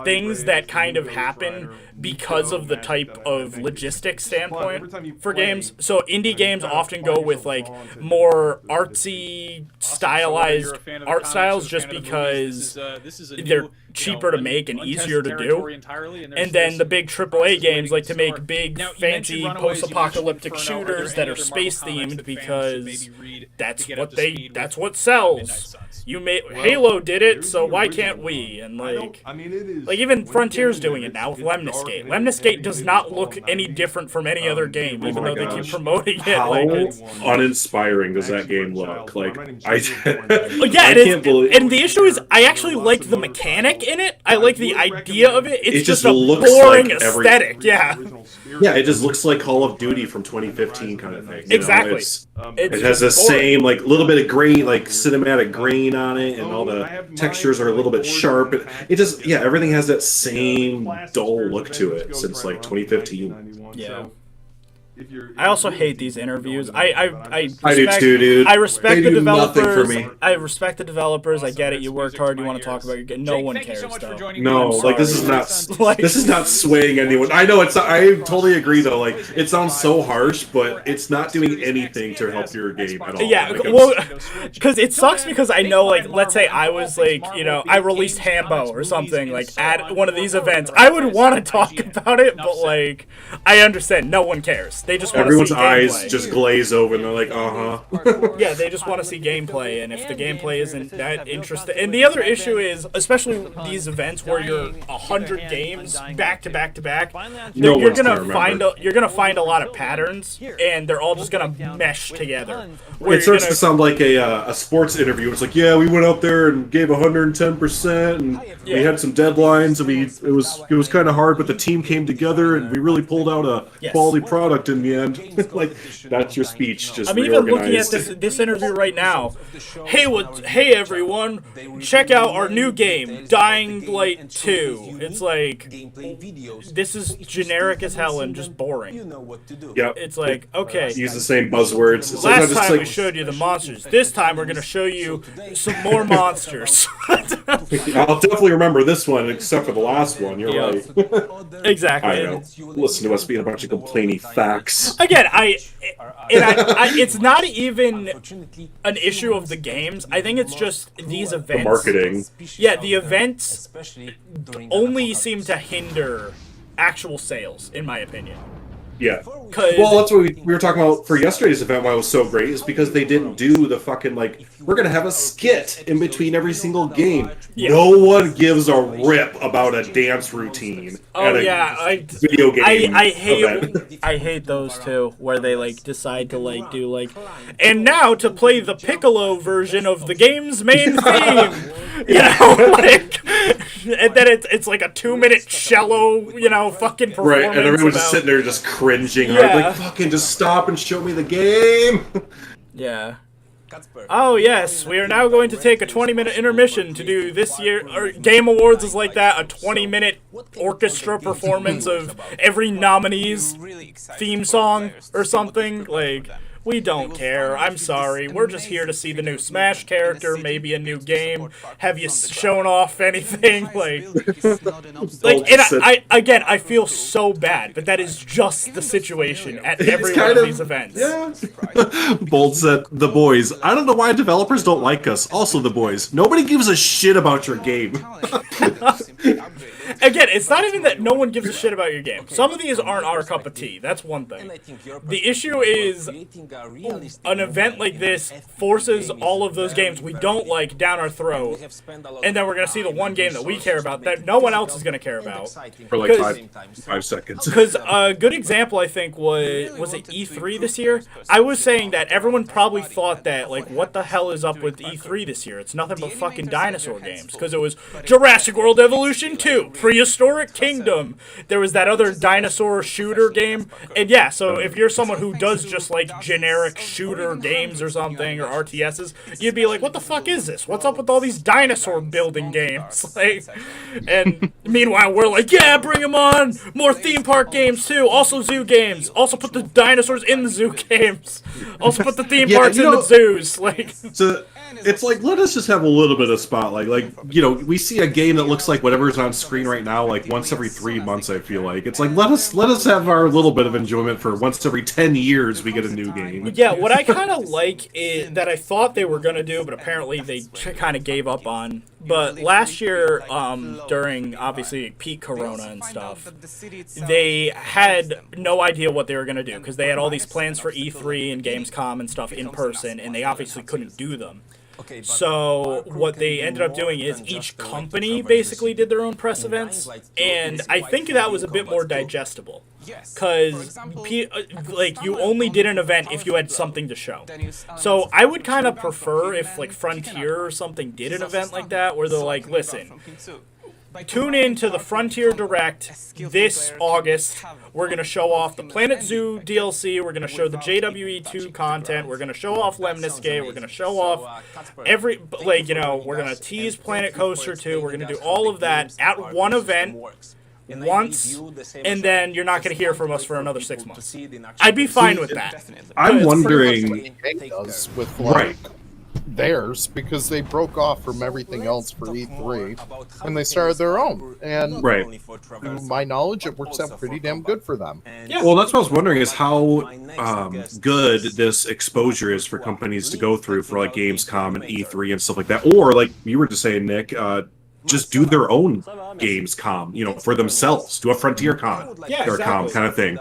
things that kind of happen because of the type of logistics standpoint for games. So indie games often go with, like, more artsy, stylized art styles just because they're cheaper to make and easier to do. And then the big AAA games like to make big, fancy, post-apocalyptic shooters that are space-themed because that's what sells. Halo did it, so why can't we? And like even Frontier's doing it now with Lemniscate. Lemniscate does not look any different from any other game, even though they keep promoting it. How like, uninspiring does that game look? Like, yeah, it is. And the issue is, I actually like the mechanic in it. I like the idea of it. It's just a boring aesthetic. Yeah. Yeah, it just looks like Call of Duty from 2015 kind of thing. Exactly. It has the same, like, little bit of grain, like cinematic grain on it, and all the textures are a little bit sharp. It just, yeah, everything has that same dull look to it since like 2015. Yeah. I also hate these interviews. I do too, dude. I respect They the do developers. nothing for me. I respect the developers. I get it. You worked hard. You want to talk about your game. No one cares, though. No, like this is not this is not swaying anyone. I know it's. I totally agree though. Like it sounds so harsh, but it's not doing anything to help your game at all. Yeah, like, well, because it sucks because I know, like, let's say I was like, you know, I released Hambo or something like at one of these events. I would want to talk about it, but like, I understand. No one cares. They just want to see eyes just glaze over and they're like, Yeah, they just want to see gameplay, and if the gameplay isn't that interesting. And the other issue is, especially these events where you're 100 games back to back to back, you're gonna find a lot of patterns, and they're all just gonna mesh together. It starts to sound like a sports interview. It's like, yeah, we went out there and gave 110%, and we had some deadlines, and it was kind of hard, but the team came together, and we really pulled out a quality product in the end. Like, that's your speech, just I'm even looking at this interview right now. Hey everyone, check out our new game, Dying Light 2. It's like, this is generic as hell and just boring. Yep. It's like, okay. Use the same buzzwords. Last time we showed you the monsters. This time we're going to show you some more monsters. I'll definitely remember this one, except for the last one. You're right. Exactly. I know. Listen to us being a bunch of complaining facts. Again, it's not even an issue of the games. I think it's just these events. The marketing. Yeah, the events only seem to hinder actual sales, in my opinion. Yeah. Well, that's what we were talking about for yesterday's event. Why it was so great is because they didn't do the fucking, like, we're going to have a skit in between every single game. Yeah. No one gives a rip about a dance routine. Oh, yeah. Video game I hate those too, where they, like, decide to, like, do, like, and now to play the Piccolo version of the game's main theme. You know, like, and then it's like a 2-minute cello, you know, fucking performance. Right, and everyone's just sitting there just cringing. Yeah. Like, fucking just stop and show me the game. Yeah. Oh yes, we are now going to take a 20-minute intermission to do this year. Or Game Awards is like that, a 20-minute orchestra performance of every nominee's theme song or something. Like, we don't care. I'm sorry. We're just here to see the new Smash character, maybe a new game. Have you shown off anything? And I feel so bad, but that is just the situation at every one of these events. Yeah. Bold said, the boys. I don't know why developers don't like us. Also the boys. Nobody gives a shit about your game. again, it's not even that no one gives a shit about your game. Some of these aren't our cup of tea. That's one thing. The issue is an event like this forces all of those games we don't like down our throat, and then we're gonna see the one game that we care about that no one else is gonna care about for like 5 seconds. Because a good example, I think, was it E3 this year? I was saying that everyone probably thought that, like, what the hell is up with E3 this year? It's nothing but fucking dinosaur games. Because it was Jurassic World Evolution 2, Prehistoric Kingdom. There was that other dinosaur shooter game. And yeah, so if you're someone who does just, like, generic shooter games or something, or RTSs, you'd be like, what the fuck is this? What's up with all these dinosaur building games? Like, and meanwhile, we're like, yeah, bring them on! More theme park games, too! Also zoo games! Also put the dinosaurs in the zoo games! Also put the theme parks in the zoos! Like, so it's like, let us just have a little bit of spotlight. Like, you know, we see a game that looks like whatever's on screen right now, like once every 3 months, I feel like. It's like, let us have our little bit of enjoyment for once every 10 years we get a new game. Yeah, what I kind of like is that I thought they were going to do, but apparently they kind of gave up on. But last year, during, obviously, peak Corona and stuff, they had no idea what they were going to do, because they had all these plans for E3 and Gamescom and stuff in person, and they obviously couldn't do them. So what they ended up doing is each company basically did their own press events, and I think that was a bit more digestible. Because, like, you only did an event if you had something to show. So I would kind of prefer if, like, Frontier or something did an event like that, where they're like, listen, tune in to the Frontier Direct this August. We're going to show off the Planet Zoo DLC. We're going to show the JWE2 content. We're going to show off Lemniscate. We're going to show off every, like, you know, we're going to tease Planet Coaster 2. We're going to do all of that at one event once, and then you're not going to hear from us for another 6 months. I'd be fine with that. I'm wondering, with like theirs, because they broke off from everything else for E3 and they started their own, and to my knowledge it works out pretty damn good for them. Yeah. Well, that's what I was wondering, is how good this exposure is for companies to go through for like Gamescom and E3 and stuff like that, or like you were just saying, Nick, just do their own Gamescom, you know, for themselves. Do a Frontier Con or Con kind of thing.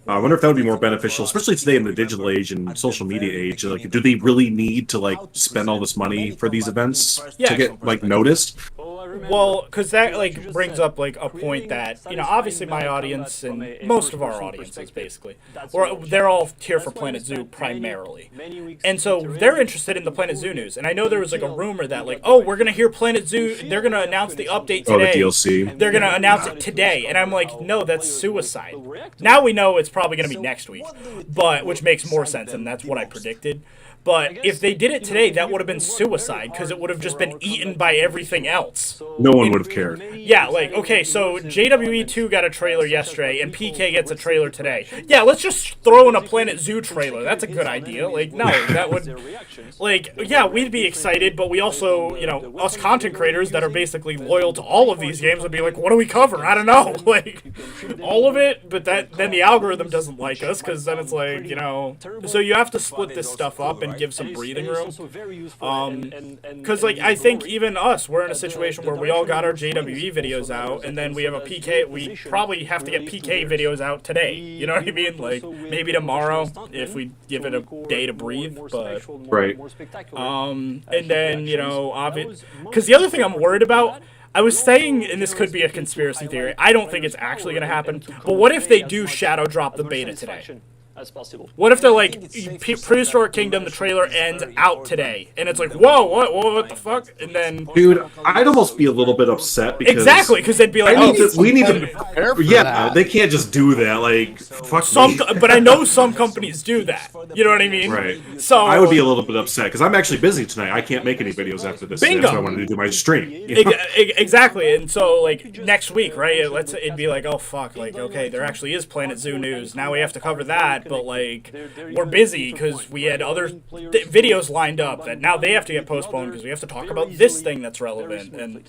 I wonder if that would be more beneficial, especially today in the digital age and social media age. Like, do they really need to like spend all this money for these events to get like noticed? Well, because that like brings up like a point that, you know, obviously my audience and most of our audiences basically, or they're all here for Planet Zoo primarily, and so they're interested in the Planet Zoo news. And I know there was like a rumor that like, oh, we're gonna hear Planet Zoo, they're gonna announce the update today. Oh, the DLC. They're gonna announce it today, and I'm like, no, that's suicide. Now we know it's probably gonna be next week, but which makes more sense, and that's what I predicted. But if they did it today, that would have been suicide, because it would have just been eaten by everything else. No one would have cared. Yeah, like, okay, so JWE2 got a trailer yesterday, and PK gets a trailer today. Yeah, let's just throw in a Planet Zoo trailer. That's a good idea. Like, no, that would... Like, yeah, we'd be excited, but we also, you know, us content creators that are basically loyal to all of these games would be like, what do we cover? I don't know. Like, all of it, but then the algorithm doesn't like us, because then it's like, you know... So you have to split this stuff up and give some breathing room, because like I think even us, we're in a situation where we all got our JWE videos out, and then we have a PK. We probably have to get PK videos out today. You know what I mean? Like maybe tomorrow if we give it a day to breathe. But right. And then, you know, because the other thing I'm worried about. I was saying, and this could be a conspiracy theory, I don't think it's actually going to happen, but what if they do shadow drop the beta today? What if they're like, Prehistoric Kingdom, the trailer ends out today, and it's like, whoa, what the fuck? And then... Dude, I'd almost be a little bit upset, because... Exactly, because they'd be like, we need to prepare for that. They can't just do that, like, fuck me. But I know some companies do that, you know what I mean? Right. So I would be a little bit upset, because I'm actually busy tonight. I can't make any videos after this. Bingo! That's why I wanted to do my stream. Exactly, and so, like, next week, right, it'd be like, oh, fuck, like, okay, there actually is Planet Zoo news, now we have to cover that. but like we're busy because we had other videos lined up that now they have to get postponed because we have to talk about this thing that's relevant, and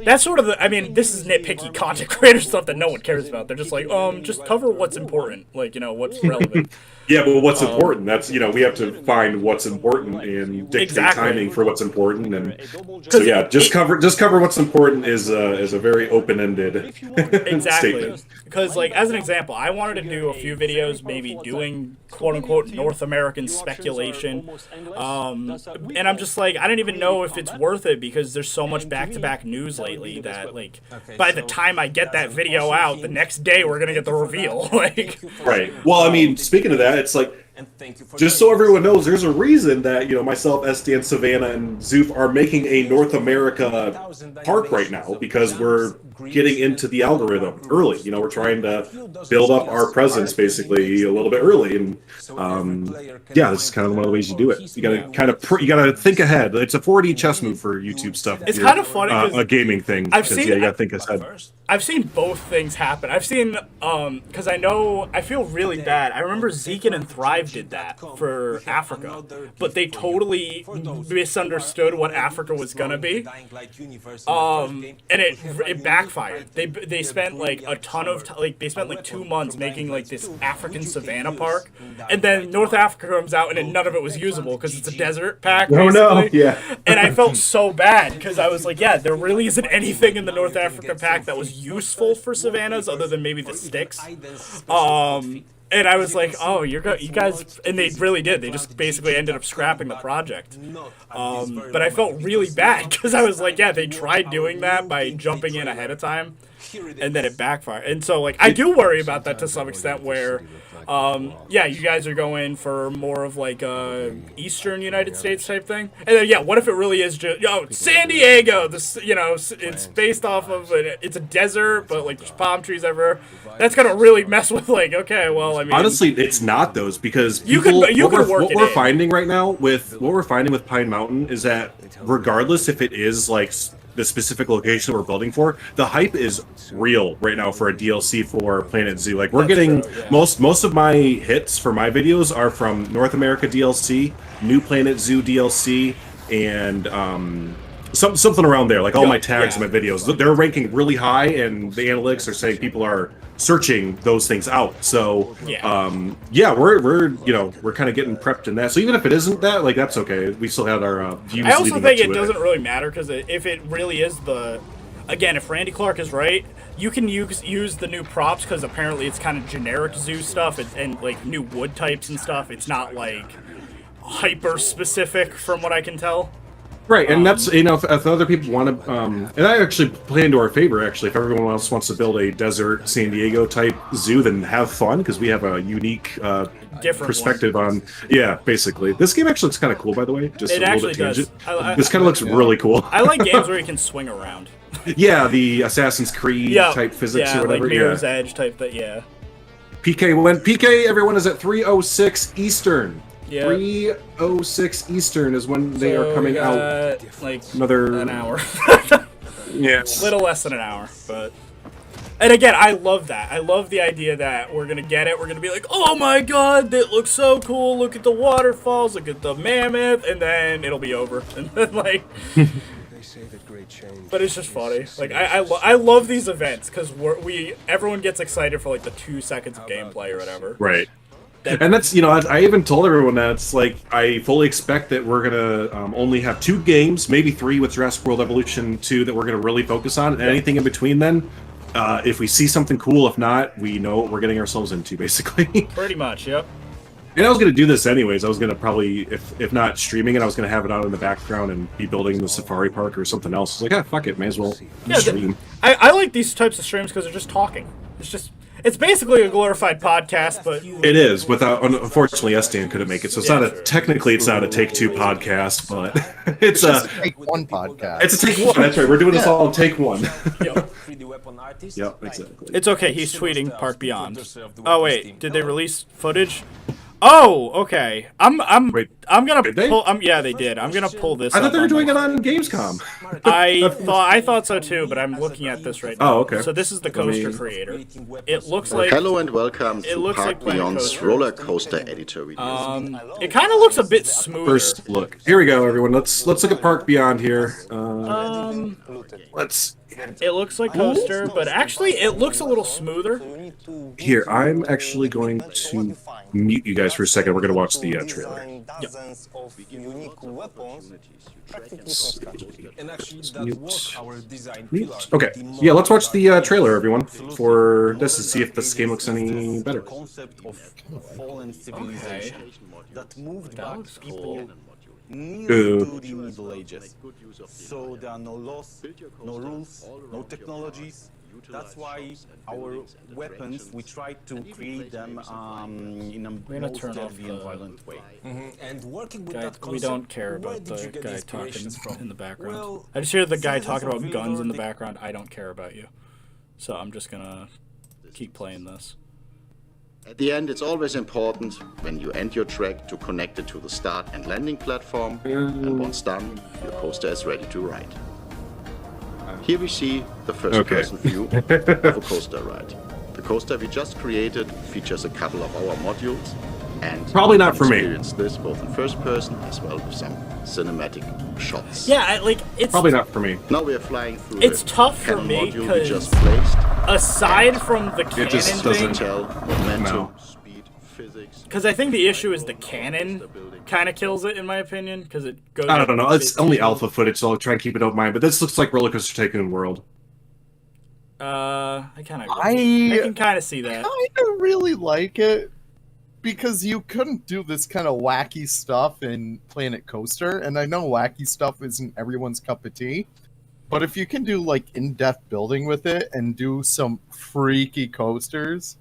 that's sort of the. I mean, this is nitpicky content creator stuff that no one cares about. They're just like, just cover what's important, like what's relevant. Yeah, but what's important? That's we have to find what's important and dictate timing for what's important, and so yeah, just cover what's important is a very open-ended statement. Because like as an example, I wanted to do a few videos, maybe doing quote unquote North American speculation, and I'm just like I don't even know if it's worth it because there's so much back-to-back news lately that like by the time I get that video out, the next day we're gonna get the reveal. Like right. Well, I mean, speaking of that, it's like, just so everyone knows, there's a reason that myself, SD, and Savannah, and Zoof are making a North America park right now because we're getting into the algorithm early. We're trying to build up our presence basically a little bit early, and yeah, this is kind of one of the ways you do it. You gotta think ahead. It's a 4D chess move for YouTube stuff. It's kind of funny. A gaming thing. You gotta think ahead. I've seen both things happen. I've seen, because I feel really bad. I remember Zekin and Thrive did that for Africa, but they totally misunderstood what Africa was gonna be, and it backfired. They spent like a ton of they spent like 2 months making like this African savanna park, and then North Africa comes out and none of it was usable because it's a desert pack. Oh no, yeah. And I felt so bad because I was like, yeah, there really isn't anything in the North Africa pack that was useful for savannas other than maybe the sticks. And I was like, oh, you guys, and they really did. They just basically ended up scrapping the project. But I felt really bad because I was like, yeah, they tried doing that by jumping in ahead of time, and then it backfired. And so, like, I do worry about that to some extent where, yeah, you guys are going for more of like a Eastern United States type thing. And then, yeah, what if it really is just, San Diego, this, it's based off of, it's a desert, but like there's palm trees everywhere. That's gonna really mess with like, okay, well, I mean, honestly, it's not those because what we're finding right now with Pine Mountain is that regardless if it is like the specific location we're building for, the hype is real right now for a DLC for Planet Zoo. Like we're getting most of my hits for my videos are from North America DLC, New Planet Zoo DLC, and something around there. Like all my tags in my videos, they're ranking really high, and the analytics are saying people are searching those things out. So we're kind of getting prepped in that. So even if it isn't that, like that's okay. We still had our views. I also think it doesn't really matter because if it really is if Randy Clark is right, you can use the new props because apparently it's kind of generic zoo stuff and like new wood types and stuff. It's not like hyper specific from what I can tell. Right, and that's, if other people want to, and I actually play into our favor, actually, if everyone else wants to build a desert San Diego type zoo, then have fun, because we have a unique different perspective on, basically. This game actually looks kind of cool, by the way. Just it a actually little bit does. This kind of looks really cool. I like games where you can swing around. Yeah, the Assassin's Creed type physics or whatever. Like Mirror's Edge type, PK, everyone is at 3:06 Eastern. Yeah. 3:06 Eastern is when they are coming out. Like another an hour. Yes. Little less than an hour, but. And again, I love that. I love the idea that we're gonna get it. We're gonna be like, oh my god, that looks so cool. Look at the waterfalls. Look at the mammoth, and then it'll be over. And then like. But it's just funny. Like I love these events because everyone gets excited for like the 2 seconds of gameplay or whatever. Right. And that's, I even told everyone that it's like, I fully expect that we're going to only have 2 games, maybe 3 with Jurassic World Evolution 2 that we're going to really focus on. And anything in between then, if we see something cool, if not, we know what we're getting ourselves into, basically. Pretty much, yep. And I was going to do this anyways. I was going to probably, if not streaming it, I was going to have it out in the background and be building the safari park or something else. I was like, fuck it, may as well stream. I like these types of streams because they're just talking. It's basically a glorified podcast, but it is. Without, unfortunately, SDN couldn't make it, so it's not a technically it's not a Take Two podcast, but it's a Take One podcast. It's a Take One. That's right. We're doing this all in Take One. Yep, exactly. It's okay. He's tweeting Park Beyond. Oh wait, did they release footage? Oh, okay. I'm I'm gonna Did they? pull. Yeah, they did. I'm gonna pull this. I thought up they were on doing my- it on Gamescom. I thought so too, but I'm looking at this right now. Oh, okay. So this is the Let me- coaster creator. It looks like Hello and welcome it to looks Park like Planet Beyond's Coaster. roller coaster editor videos. It kind of looks a bit smoother. First look. Here we go, everyone. Let's look at Park Beyond here. Let's. It looks like coaster, but actually it looks a little smoother. Here, I'm actually going to mute you guys for a second. We're going to watch the trailer. Mute. Okay. Yeah, let's watch the trailer, everyone, for this to see if this game looks any better. Okay. That looks cool. Good. the Middle Ages. So there are no laws, no rules, no technologies. That's why our weapons, we try to create them in a most deadly and violent way. And working with Guy, that concept, we don't care where about did you the get guy inspirations talking from? in the background. Well, I just hear the guy citizens talking of about guns in the Vildor, background. I don't care about you. So I'm just gonna keep playing this. At the end, it's always important when you end your track to connect it to the start and landing platform, and once done, your coaster is ready to ride. Here we see the first-person view of a coaster ride. The coaster we just created features a couple of our modules, and Probably not for me. experience this both in first person as well with some cinematic shots. Yeah, it's Probably not for me. Now we are flying through It's the tough for cannon me module we because just placed. aside from the cannon just thing, doesn't Tell momentum, No. speed, physics. because I think the issue is the cannon kind of kills it in my opinion because it goes. I don't know. a It's bit only too- alpha footage, so I'll try and keep it open mind. But this looks like Roller Coaster Tycoon World. I kind of. I can kind of see that. kind of really like it because you couldn't do this kind of wacky stuff in Planet Coaster, and I know wacky stuff isn't everyone's cup of tea, but if you can do like in-depth building with it and do some freaky coasters,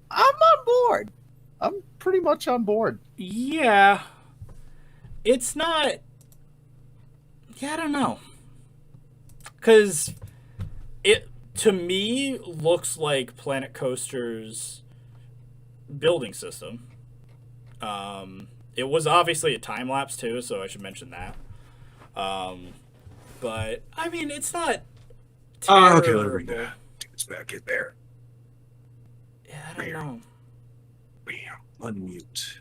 I'm on board. I'm pretty much on board. Yeah, it's not. Yeah, I don't know, because it to me looks like Planet Coaster's building system. It was obviously a time lapse too, so I should mention that. But I mean, it's not. Okay, let me terrible. bring that. It's back in there. Yeah, I don't know. Bam. Unmute.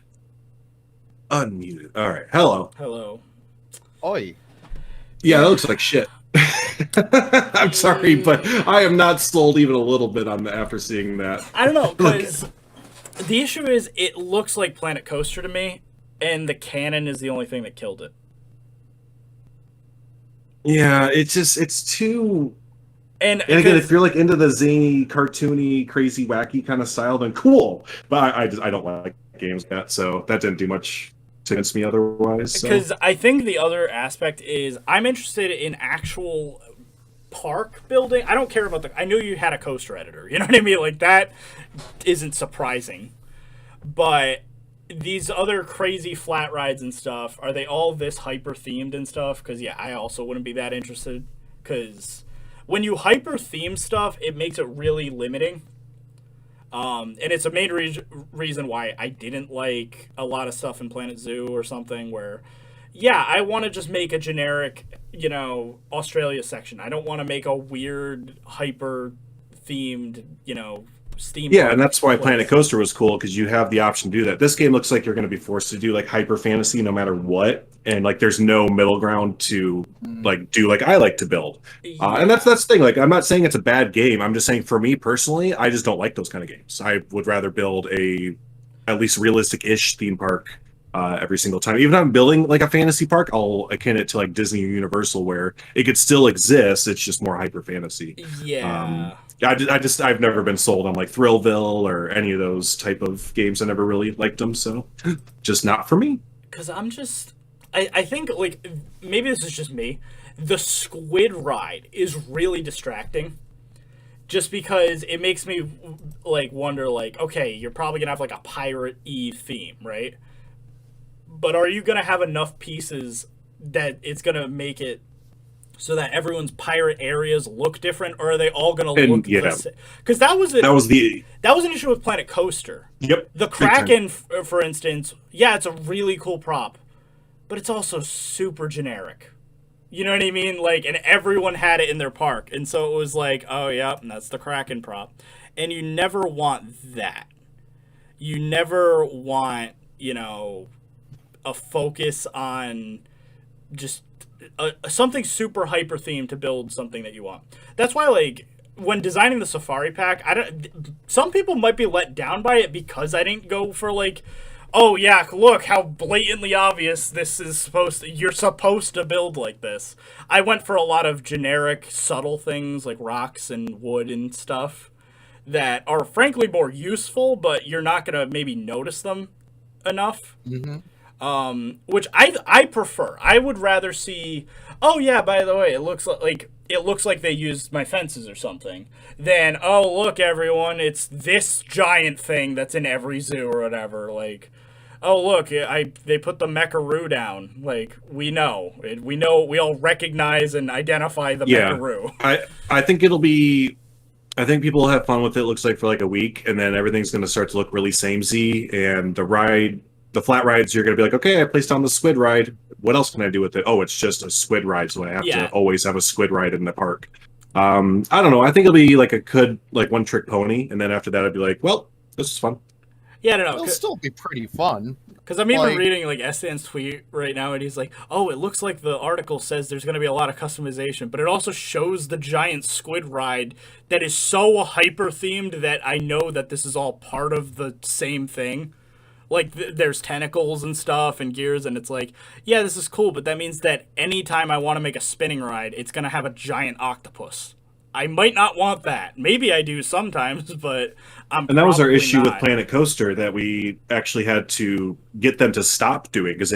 Unmuted. All right. Hello. Hello. Oi. Yeah, that looks like shit. I'm sorry, but I am not sold even a little bit on the after seeing that. I don't know, because the issue is it looks like Planet Coaster to me, and the cannon is the only thing that killed it. Yeah, it's too. And again, because- if you're like into the zany, cartoony, crazy, wacky kind of style, then cool. But I don't like games yet, so that didn't do much to convince me otherwise. So. Because I think the other aspect is I'm interested in actual park building. I don't care about the. I knew you had a coaster editor. You know what I mean? Like that isn't surprising. But these other crazy flat rides and stuff, are they all this hyper themed and stuff? Because yeah, I also wouldn't be that interested. Because when you hyper theme stuff, it makes it really limiting. And it's a main reason why I didn't like a lot of stuff in Planet Zoo or something where, yeah, I want to just make a generic, Australia section. I don't want to make a weird, hyper-themed, steam. Yeah, and that's why Planet Coaster was cool, because you have the option to do that. This game looks like you're going to be forced to do, like, hyper fantasy no matter what, and, like, there's no middle ground to, like, do like I like to build. And that's the thing. Like, I'm not saying it's a bad game. I'm just saying, for me personally, I just don't like those kind of games. I would rather build a at least realistic-ish theme park every single time. Even if I'm building, like, a fantasy park, I'll akin it to, like, Disney or Universal, where it could still exist, it's just more hyper fantasy. Yeah. I've never been sold on like Thrillville or any of those type of games. I never really liked them, so just not for me. Because I think, like, maybe this is just me. The squid ride is really distracting. Just because it makes me, like, wonder, like, okay, you're probably going to have, like, a pirate-y theme, right? But are you going to have enough pieces that it's going to make it so that everyone's pirate areas look different, or are they all going to look the same? Because that was an issue with Planet Coaster. Yep. The Kraken, for instance, yeah, it's a really cool prop, but it's also super generic. You know what I mean? Like, and everyone had it in their park. And so it was like, oh, yeah, and that's the Kraken prop. And you never want that. You never want, you know, a focus on just something super hyper themed to build something that you want. That's why, like, when designing the Safari Pack, some people might be let down by it because I didn't go for, like, oh yeah, look how blatantly obvious this is you're supposed to build like this. I went for a lot of generic, subtle things like rocks and wood and stuff that are frankly more useful, but you're not gonna maybe notice them enough. Which I prefer. I would rather see, oh yeah, by the way, it looks like they used my fences or something, than, oh look everyone, it's this giant thing that's in every zoo or whatever. Like, oh look, they put the Mecharoo down. Like, we all recognize and identify the Mecharoo. I think I think people will have fun with it. Looks like for like a week, and then everything's going to start to look really samey. And the flat rides, you're going to be like, okay, I placed on the squid ride. What else can I do with it? Oh, it's just a squid ride, so I have to always have a squid ride in the park. I don't know. I think it'll be like one trick pony, and then after that, I'd be like, well, this is fun. Yeah, I don't know. It'll still be pretty fun. Because I'm even reading like Estan's tweet right now, and he's like, oh, it looks like the article says there's going to be a lot of customization, but it also shows the giant squid ride that is so hyper-themed that I know that this is all part of the same thing. Like, there's tentacles and stuff and gears, and it's like, yeah, this is cool, but that means that anytime I want to make a spinning ride, it's going to have a giant octopus. I might not want that. Maybe I do sometimes, but And that was our issue with Planet Coaster, that we actually had to get them to stop doing, because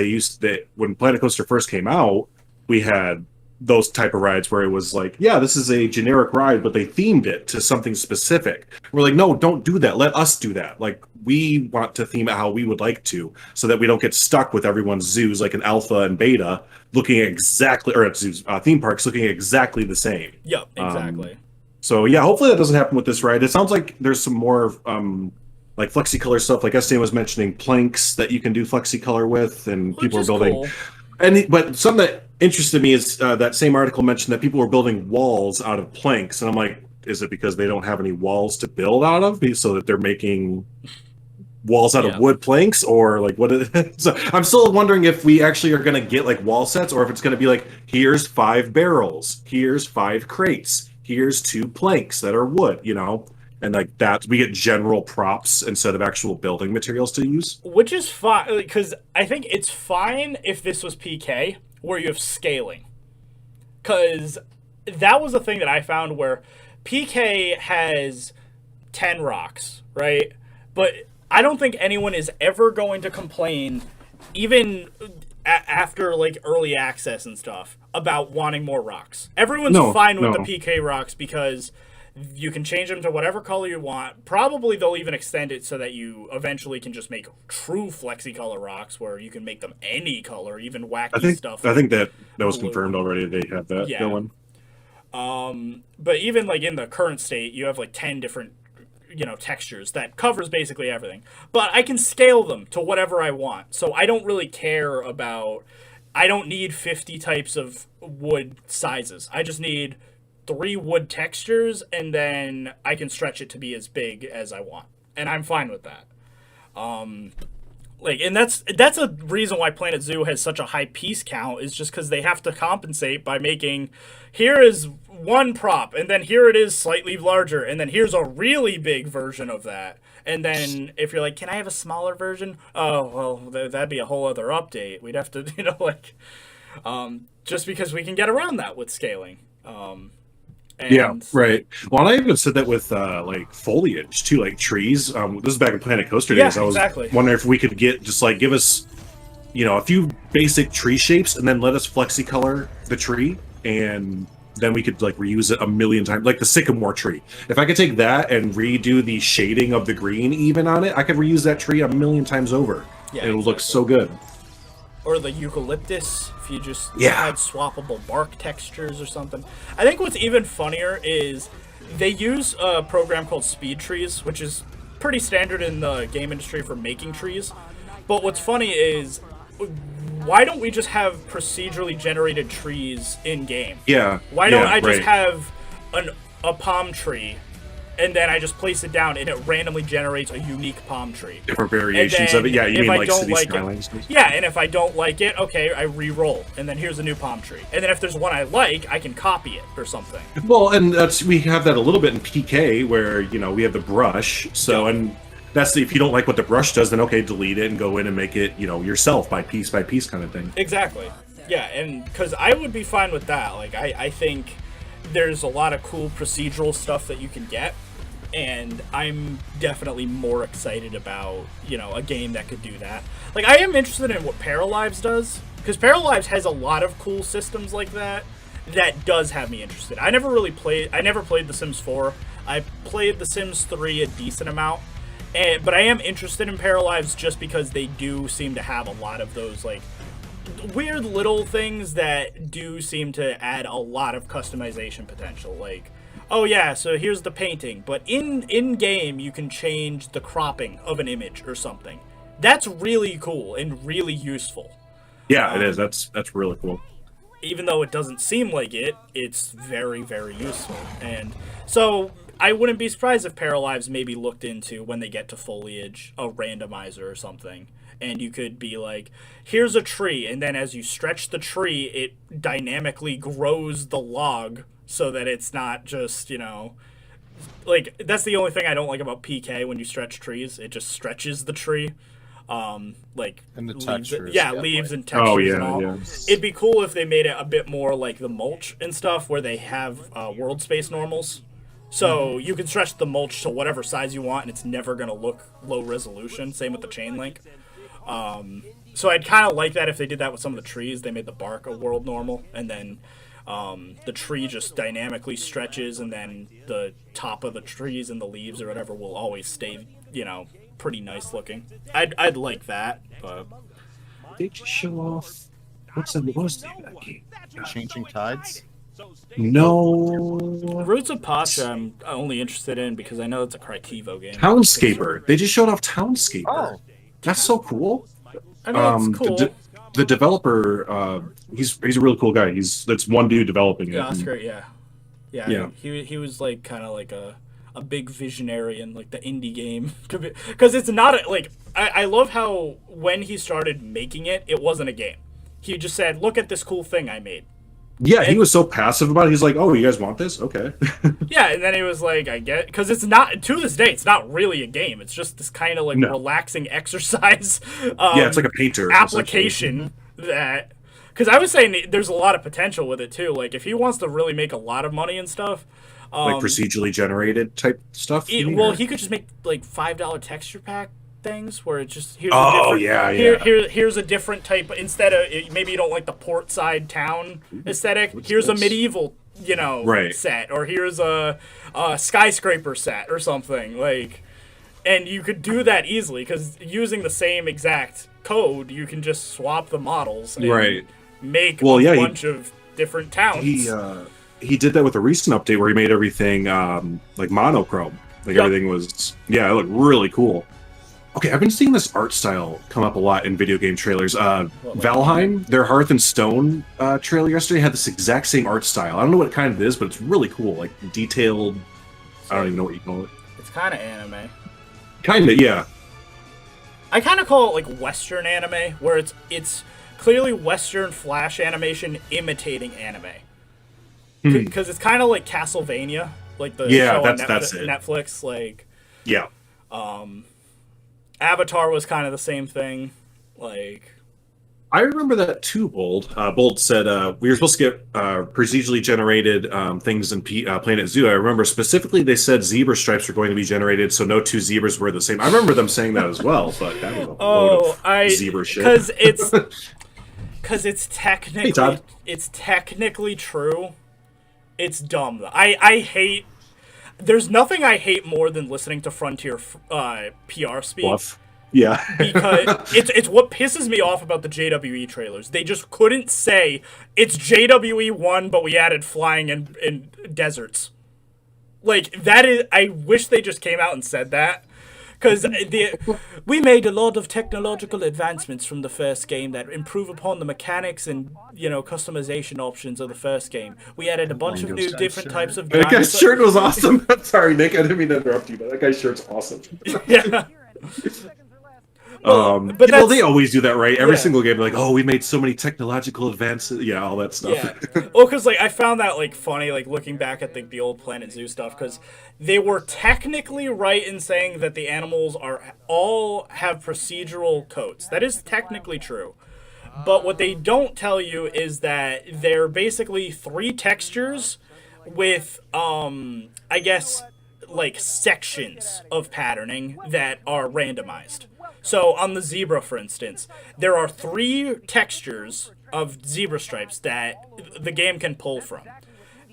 when Planet Coaster first came out, we had those type of rides where it was like, yeah, this is a generic ride, but they themed it to something specific. We're like, no, don't do that. Let us do that. Like, we want to theme it how we would like to, so that we don't get stuck with everyone's zoos, like an alpha and beta, looking exactly, or zoos, theme parks looking exactly the same. Yep, exactly. So yeah, hopefully that doesn't happen with this ride. It sounds like there's some more like FlexiColor stuff. Like Estan was mentioning, planks that you can do FlexiColor with, and people are building. Cool. But something that interested me is that same article mentioned that people were building walls out of planks, and I'm like, is it because they don't have any walls to build out of, so that they're making walls out of wood planks, or like what is it? So I'm still wondering if we actually are going to get like wall sets, or if it's going to be like, here's 5 barrels, here's 5 crates, here's 2 planks that are wood, you know, and like that we get general props instead of actual building materials to use. Which is fine, because I think it's fine if this was PK, where you have scaling. Because that was the thing that I found where PK has 10 rocks, right? But I don't think anyone is ever going to complain, even after like early access and stuff, about wanting more rocks. Everyone's fine with the PK rocks because you can change them to whatever color you want. Probably they'll even extend it so that you eventually can just make true FlexiColor rocks, where you can make them any color, even wacky stuff. I think that was confirmed already. They have that going. But even like in the current state, you have like 10 different, you know, textures that covers basically everything. But I can scale them to whatever I want. So I don't really care about, I don't need 50 types of wood sizes. I just need 3 wood textures, and then I can stretch it to be as big as I want. And I'm fine with that. And that's a reason why Planet Zoo has such a high piece count, is just because they have to compensate by making, here is one prop, and then here it is slightly larger, and then here's a really big version of that. And then if you're like, can I have a smaller version? Oh, well, that'd be a whole other update. We'd have to, you know, like, just because we can get around that with scaling. Yeah, right. Well, and I even said that with like foliage too, like trees. This is back in Planet Coaster days. I was wondering if we could give us, you know, a few basic tree shapes, and then let us FlexiColor the tree, and then we could like reuse it a million times, like the sycamore tree. If I could take that and redo the shading of the green even on it, I could reuse that tree a million times over. Yeah, it would look so good. Or the eucalyptus, if you just had swappable bark textures or something. I think what's even funnier is they use a program called Speed Trees, which is pretty standard in the game industry for making trees. But what's funny is why don't we just have procedurally generated trees in game? Yeah. Why don't I just right. have a palm tree, and then I just place it down, and it randomly generates a unique palm tree? Different variations of it. Yeah, you mean like City Skylines? Yeah, and if I don't like it, okay, I re-roll, and then here's a new palm tree. And then if there's one I like, I can copy it or something. Well, and we have that a little bit in PK, where we have the brush. So and that's if you don't like what the brush does, then okay, delete it and go in and make it yourself by piece kind of thing. Exactly. Yeah, and because I would be fine with that. Like I think there's a lot of cool procedural stuff that you can get, and I'm definitely more excited about a game that could do that. Like I am interested in what Paralives does, because Paralives has a lot of cool systems like that does have me interested. I never played The Sims 4. I played The Sims 3 a decent amount. But I am interested in Paralives just because they do seem to have a lot of those like weird little things that do seem to add a lot of customization potential. Like, oh yeah, so here's the painting, but in game you can change the cropping of an image or something. That's really cool and really useful. Yeah, it is. That's really cool. Even though it doesn't seem like it, it's very, very useful. And so I wouldn't be surprised if Paralives maybe looked into, when they get to foliage, a randomizer or something. And you could be like, here's a tree, and then as you stretch the tree, it dynamically grows the log so that it's not just, like, that's the only thing I don't like about PK when you stretch trees. It just stretches the tree. Like and the leaves, textures, leaves and textures and all. Yeah. It'd be cool if they made it a bit more like the mulch and stuff, where they have world space normals. So you can stretch the mulch to whatever size you want, and it's never going to look low resolution. Same with the chain link. So I'd kind of like that if they did that with some of the trees. They made the bark a world normal, and then the tree just dynamically stretches, and then the top of the trees and the leaves or whatever will always stay, pretty nice looking. I'd like that, but They just show off. What was the name of that game? Changing Tides? No. Roots of Pacha I'm only interested in because I know it's a Critivo game. Townscaper. They just showed off Townscaper. Oh. That's so cool. I mean, it's cool. The developer, he's a really cool guy. That's one dude developing it. Yeah, that's great. Yeah. He was like kind of like a big visionary in like the indie game, because it's not I love how when he started making it, it wasn't a game. He just said, "Look at this cool thing I made." Yeah, he was so passive about it. He's like, "Oh, you guys want this? Okay." Yeah, and then he was like, "I get," because it's not, to this day, it's not really a game. It's just this kind of like relaxing exercise. Yeah, it's like a painter application that. Because I was saying there's a lot of potential with it too. Like if he wants to really make a lot of money and stuff, like procedurally generated type stuff. He could just make like $5 texture pack things where it's just here's here's a different type. Instead of maybe you don't like the port side town aesthetic, here's a medieval set, or here's a skyscraper set or something like. And you could do that easily because using the same exact code, you can just swap the models and make a bunch of different towns. He did that with a recent update where he made everything like monochrome. Like everything was it looked really cool. Okay, I've been seeing this art style come up a lot in video game trailers. Valheim, their Hearth and Stone trailer yesterday had this exact same art style. I don't know what kind it is, but it's really cool. Like detailed. I don't even know what you call it. It's kind of anime. Kinda, yeah. I kind of call it like Western anime, where it's clearly Western flash animation imitating anime. Because it's kind of like Castlevania, like the show on Netflix. Like, Avatar was kind of the same thing. Like, I remember that too, Bold. Bold said we were supposed to get procedurally generated things in Planet Zoo. I remember specifically they said zebra stripes were going to be generated, so no two zebras were the same. I remember them saying that as well, but that was a load of zebra shit. Because it's technically true. It's dumb though. I hate. There's nothing I hate more than listening to Frontier PR speak. Bluff. Yeah. Because it's what pisses me off about the JWE trailers. They just couldn't say it's JWE 1, but we added flying in deserts. Like that is. I wish they just came out and said that. Because we made a lot of technological advancements from the first game that improve upon the mechanics and, you know, customization options of the first game. We added a bunch of new different types of That guy's shirt was awesome. I'm sorry, Nick. I didn't mean to interrupt you, but that guy's shirt's awesome. Yeah. But they always do that, right? Every single game, like, oh, we made so many technological advances. Yeah, all that stuff. Yeah. Well, because like I found that like funny, like looking back at the old Planet Zoo stuff, because they were technically right in saying that the animals all have procedural coats. That is technically true. But what they don't tell you is that they're basically 3 textures with, I guess, like sections of patterning that are randomized. So on the zebra, for instance, there are 3 textures of zebra stripes that the game can pull from.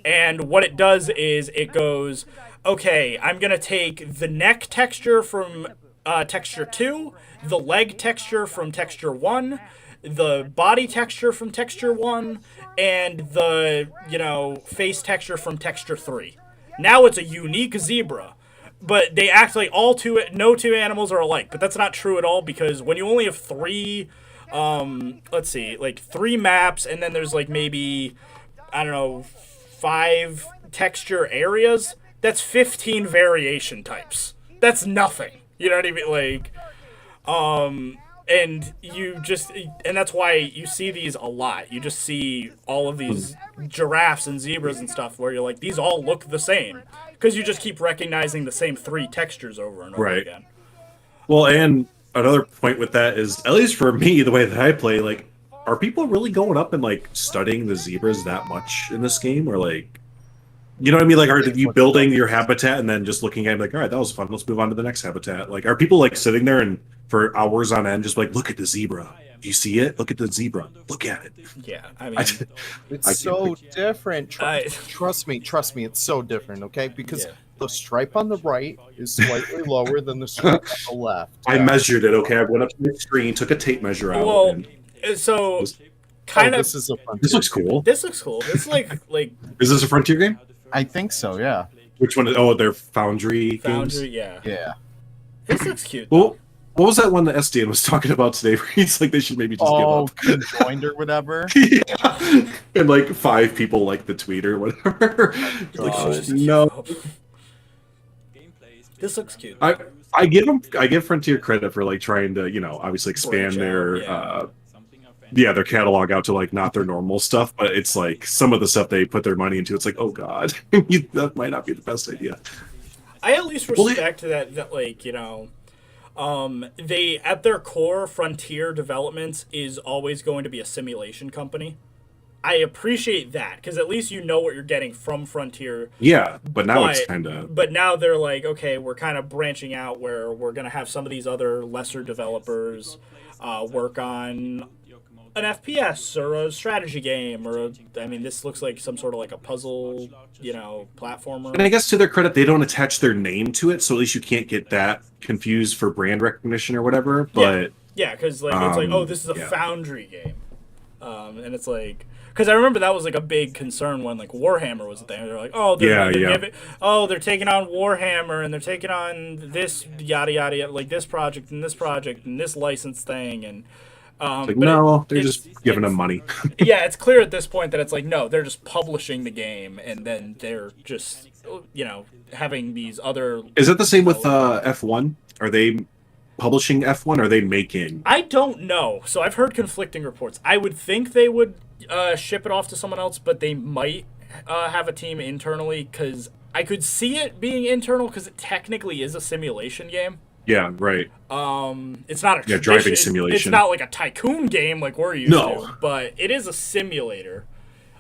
And what it does is it goes, okay, I'm going to take the neck texture from texture 2, the leg texture from texture 1, the body texture from texture 1, and the, you know, face texture from texture 3. Now it's a unique zebra. But they act like no 2 animals are alike. But that's not true at all, because when you only have 3, let's see, like 3 maps, and then there's like maybe, I don't know, 5 texture areas, that's 15 variation types. That's nothing. You know what I mean? Like, and that's why you see these a lot. You just see all of these giraffes and zebras and stuff where you're like, these all look the same. Because you just keep recognizing the same 3 textures over and over again. Well, and another point with that is, at least for me, the way that I play, like, are people really going up and, like, studying the zebras that much in this game? Or, like, you know what I mean? Like, are you building your habitat and then just looking at it like, all right, that was fun, let's move on to the next habitat? Like, are people, like, sitting there and for hours on end just like, look at the zebra? Do you see it? Look at the zebra. Look at it. Yeah, I mean, it's so different. Trust me, it's so different, okay? Because the stripe on the right is slightly lower than the stripe on the left. I measured it, okay? I went up to the screen, took a tape measure out. Well, so kind of. This looks cool. This looks cool. This like. Is this a Frontier game? I think so, yeah. Which one? Oh, they're Foundry games? Foundry, yeah. Yeah. This looks cute. Well, what was that one that SDN was talking about today? Where he's like, they should maybe just give up. Conjoined or whatever. Yeah. And like 5 people like the tweet or whatever. Like, no. This looks cute. I give Frontier credit for like trying to, you know, obviously expand their their catalog out to like not their normal stuff, but it's like some of the stuff they put their money into, it's like, oh god, that might not be the best idea. I at least respect that like, you know, they, at their core, Frontier Developments is always going to be a simulation company. I appreciate that, because at least you know what you're getting from Frontier. Yeah, but now it's kind of... But now they're like, okay, we're kind of branching out where we're going to have some of these other lesser developers work on an FPS or a strategy game, or I mean, this looks like some sort of like a puzzle, you know, platformer. And I guess to their credit, they don't attach their name to it, so at least you can't get that confused for brand recognition or whatever. But yeah, because like it's like, oh, this is a Foundry game, and it's like, because I remember that was like a big concern when like Warhammer was there. They're like, oh, they're taking on Warhammer and they're taking on this yada yada, like this project and this license thing and. Like, no, they're just giving them money. Yeah, it's clear at this point that it's like, no, they're just publishing the game, and then they're just, you know, having these other... Is it the same with F1? Are they publishing F1, or are they making... I don't know. So I've heard conflicting reports. I would think they would ship it off to someone else, but they might have a team internally, because I could see it being internal, because it technically is a simulation game. Yeah, right. It's not a driving simulation. It's not like a tycoon game like we're used to, but it is a simulator.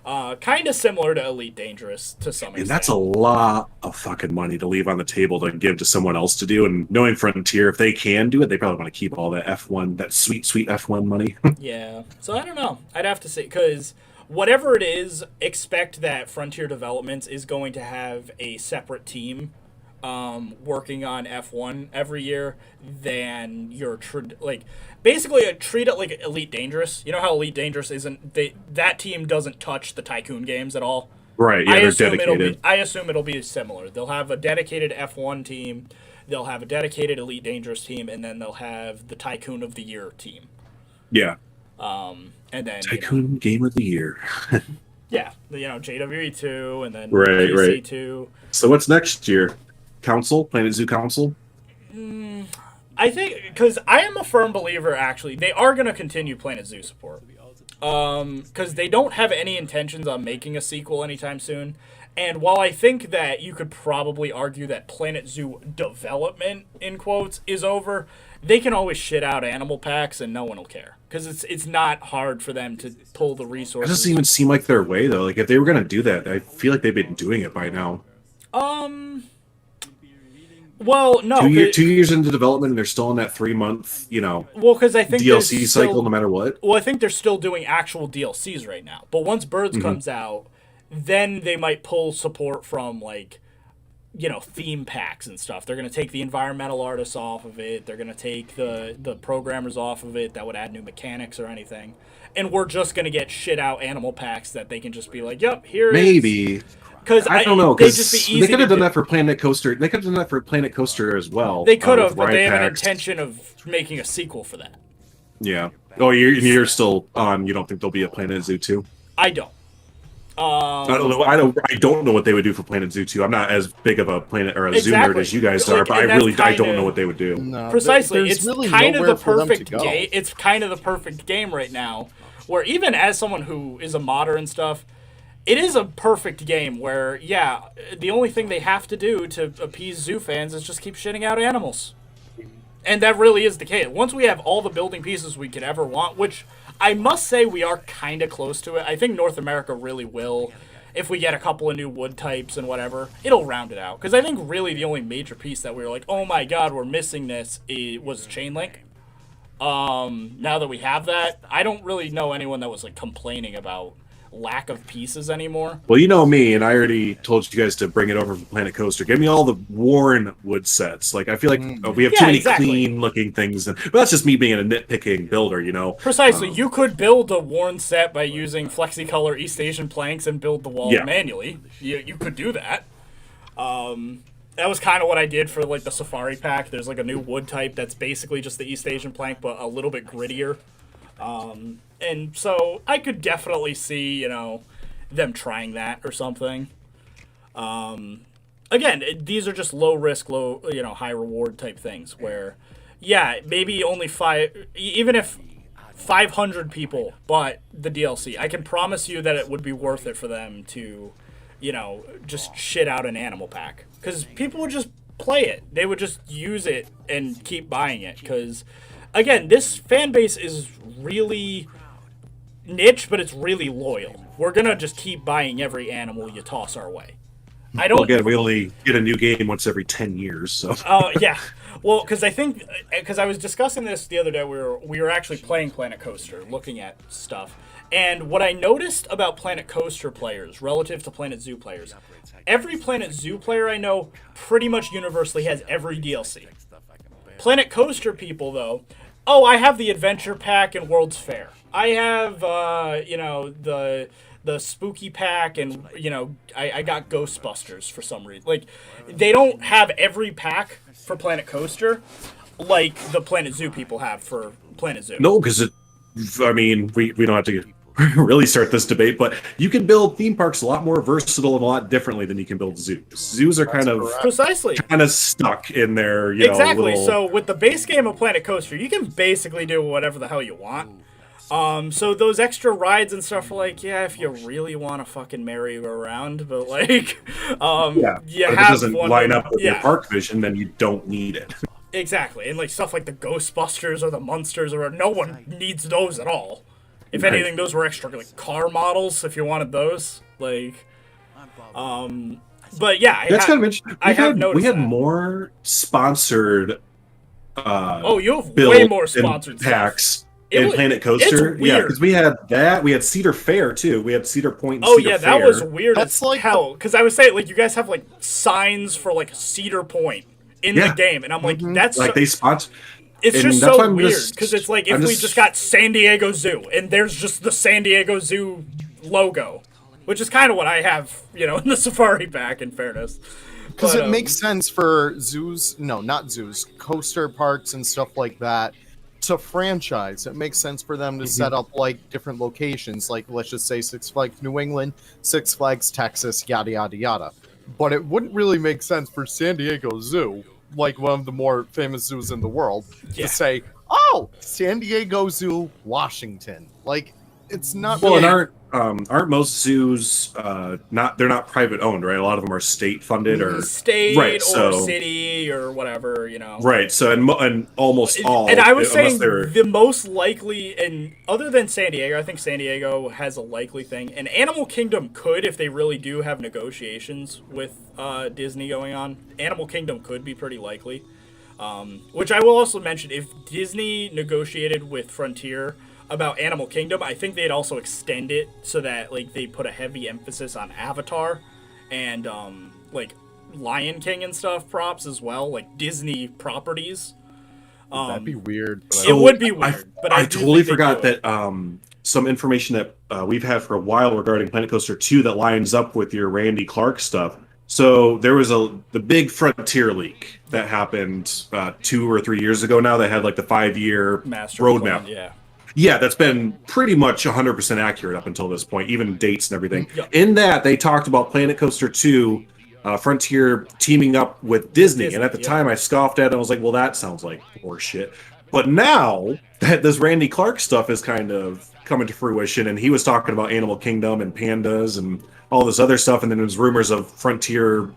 Kind of similar to Elite Dangerous to some extent. And that's a lot of fucking money to leave on the table to give to someone else to do. And knowing Frontier, if they can do it, they probably want to keep all that F1, that sweet, sweet F1 money. Yeah. So I don't know. I'd have to say, because whatever it is, expect that Frontier Developments is going to have a separate team working on F1 every year than your basically treat it like Elite Dangerous. You know how Elite Dangerous isn't, that team doesn't touch the tycoon games at all. Right, yeah, they're dedicated. I assume it'll be similar. They'll have a dedicated F1 team, they'll have a dedicated Elite Dangerous team, and then they'll have the Tycoon of the Year team. Yeah. And then Tycoon Game of the Year. yeah, JWE2 and then right. PC2. So what's next year? Planet Zoo Council? I think, because I am a firm believer, actually, they are going to continue Planet Zoo support. Because they don't have any intentions on making a sequel anytime soon. And while I think that you could probably argue that Planet Zoo development, in quotes, is over, they can always shit out animal packs and no one will care. Because it's not hard for them to pull the resources. It doesn't even seem like their way, though. Like, if they were going to do that, I feel like they've been doing it by now. Well, no. 2 years into development, and they're still in that 3-month, well, because I think DLC cycle, no matter what. Well, I think they're still doing actual DLCs right now. But once Birds comes out, then they might pull support from, like, theme packs and stuff. They're going to take the environmental artists off of it. They're going to take the programmers off of it that would add new mechanics or anything. And we're just going to get shit out animal packs that they can just be like, yep, here Maybe. Because I don't know, because they could have done that for Planet Coaster. They could have done that for Planet Coaster as well. They could have, but they have an intention of making a sequel for that. Yeah. Oh, you're still on. You don't think there'll be a Planet Zoo 2? I don't. I don't know. I don't know what they would do for Planet Zoo 2. I'm not as big of a planet or a zoo nerd as you guys are, but I don't know what they would do. No, Precisely, it's really kind of the perfect game. It's kind of the perfect game right now, where even as someone who is a modder and stuff, it is a perfect game where, yeah, the only thing they have to do to appease zoo fans is just keep shitting out animals. And that really is the case. Once we have all the building pieces we could ever want, which I must say we are kind of close to it. I think North America really will. If we get a couple of new wood types and whatever, it'll round it out. Because I think really the only major piece that we were like, oh my god, we're missing this, was Chain Link. Now that we have that, I don't really know anyone that was like complaining about lack of pieces anymore. Well, you know me, and I already told you guys to bring it over from Planet Coaster. Give me all the worn wood sets. Like, I feel like we have too many clean-looking things. But that's just me being a nitpicking builder, Precisely. You could build a worn set by using FlexiColor East Asian planks and build the wall manually. You could do that. That was kind of what I did for, like, the Safari Pack. There's, like, a new wood type that's basically just the East Asian plank, but a little bit grittier. And so I could definitely see, them trying that or something. Again, these are just low risk, high reward type things where, yeah, maybe only even if 500 people bought the DLC, I can promise you that it would be worth it for them to, just shit out an animal pack. Because people would just play it. They would just use it and keep buying it. Because, again, this fan base is really niche, but it's really loyal. We're gonna just keep buying every animal you toss our way. Well, again, we only get a new game once every 10 years, so. Yeah. Well, because I was discussing this the other day. We were actually playing Planet Coaster, looking at stuff, and what I noticed about Planet Coaster players relative to Planet Zoo players, every Planet Zoo player I know pretty much universally has every DLC. Planet Coaster people, though, I have the Adventure Pack and World's Fair. I have, the Spooky Pack, and, I got Ghostbusters for some reason. Like, they don't have every pack for Planet Coaster like the Planet Zoo people have for Planet Zoo. No, because we don't have to really start this debate, but you can build theme parks a lot more versatile and a lot differently than you can build zoos. Zoos are kind of stuck in their exactly. So with the base game of Planet Coaster, you can basically do whatever the hell you want. So those extra rides and stuff are like, yeah, if you really want to fucking merry-go-round, but like, if it doesn't line up with your park vision, then you don't need it. Exactly, and like stuff like the Ghostbusters or the Munsters, or no one needs those at all. If anything, those were extra like car models if you wanted those. Like, but yeah, that's kind of interesting. We had that. more sponsored. You have way more sponsored packs. In Planet Coaster, because we had that. We had Cedar Fair too. We had Cedar Point. And Cedar Fair. That was weird. That's like hell. Because I was saying, like, you guys have like signs for like Cedar Point in the game, and I'm like, that's like they sponsor. It's just so weird because it's like if we just got San Diego Zoo and there's just the San Diego Zoo logo, which is kind of what I have, in the Safari pack, in fairness. Because it makes sense for zoos, no, not zoos, coaster parks and stuff like that to franchise. It makes sense for them to set up like different locations, like let's just say Six Flags New England, Six Flags Texas, yada yada yada. But it wouldn't really make sense for San Diego Zoo, like one of the more famous zoos in the world, to say, "Oh, San Diego Zoo, Washington." Like, it's not. Well, really... and aren't most zoos they're not private owned, right? A lot of them are state funded or state right, or city or whatever, Right. So and almost all. And I was saying they're... the most likely, and other than San Diego, I think San Diego has a likely thing, and Animal Kingdom could, if they really do have negotiations with Disney going on. Animal Kingdom could be pretty likely. Which I will also mention, if Disney negotiated with Frontier about Animal Kingdom, I think they'd also extend it so that like they put a heavy emphasis on Avatar and like Lion King and stuff props as well, like Disney properties. That'd be weird. It would be weird, but I totally forgot that some information that we've had for a while regarding Planet Coaster 2 that lines up with your Randy Clark stuff. So there was the big Frontier leak that happened 2 or 3 years ago now that had like the 5-year roadmap. Plan, Yeah, that's been pretty much 100% accurate up until this point, even dates and everything. Yep. In that, they talked about Planet Coaster 2, Frontier teaming up with Disney. And at the time, I scoffed at it and I was like, well, that sounds like horseshit. But now that this Randy Clark stuff is kind of coming to fruition, and he was talking about Animal Kingdom and pandas and all this other stuff, and then there's rumors of Frontier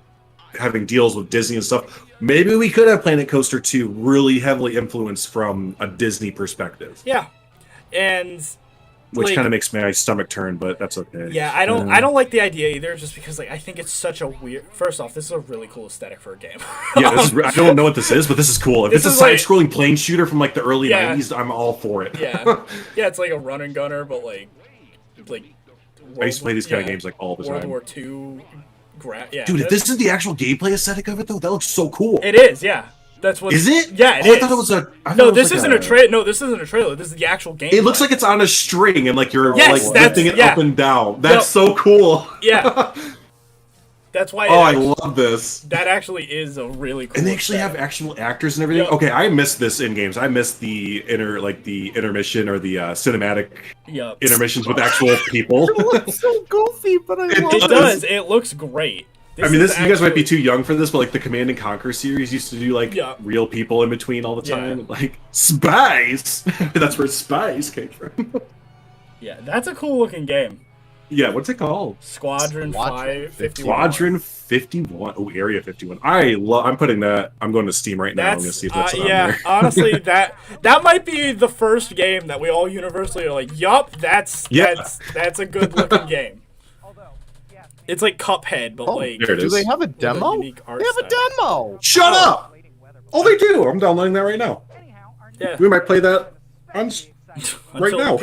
having deals with Disney and stuff. Maybe we could have Planet Coaster 2 really heavily influenced from a Disney perspective. Yeah. And which like, kind of makes my stomach turn, but that's okay. Yeah, I don't like the idea either, just because like I think it's such a weird. First off, this is a really cool aesthetic for a game. Yeah, I don't know what this is, but this is cool. If it's a side-scrolling plane shooter from like the early '90s, I'm all for it. Yeah, it's like a run and gunner, but like I used to play these kind of games like all the time. World War II. Dude, if this is the actual gameplay aesthetic of it, though, that looks so cool. It is, yeah. That's what. Is it? Yeah, it is. is. I thought it was a. No, this isn't a trailer. No, this isn't a trailer. This is the actual game. It looks like it's on a string and like you're yes, like lifting it up and down. That's so cool. Yeah. That's why. I love this. That actually is a really cool. And they actually have actual actors and everything. Yep. Okay, I missed this in games. I missed the intermission or the cinematic intermissions with actual people. It looks so goofy, but I love it. It does. It looks great. You guys might be too young for this, but like the Command and Conquer series used to do like real people in between all the time, like spies. That's where spies came from. Yeah, that's a cool looking game. Yeah, what's it called? Squadron 51. Squadron 51. Oh, Area 51. I'm putting that. I'm going to Steam right now. I'm going to see if that's on there. Honestly, that might be the first game that we all universally are like, yup, that's a good looking game. It's like Cuphead, but like. There it is. Do they have a demo? They have a demo. Shut up! Oh, they do. I'm downloading that right now. Yeah. We might play that on right now.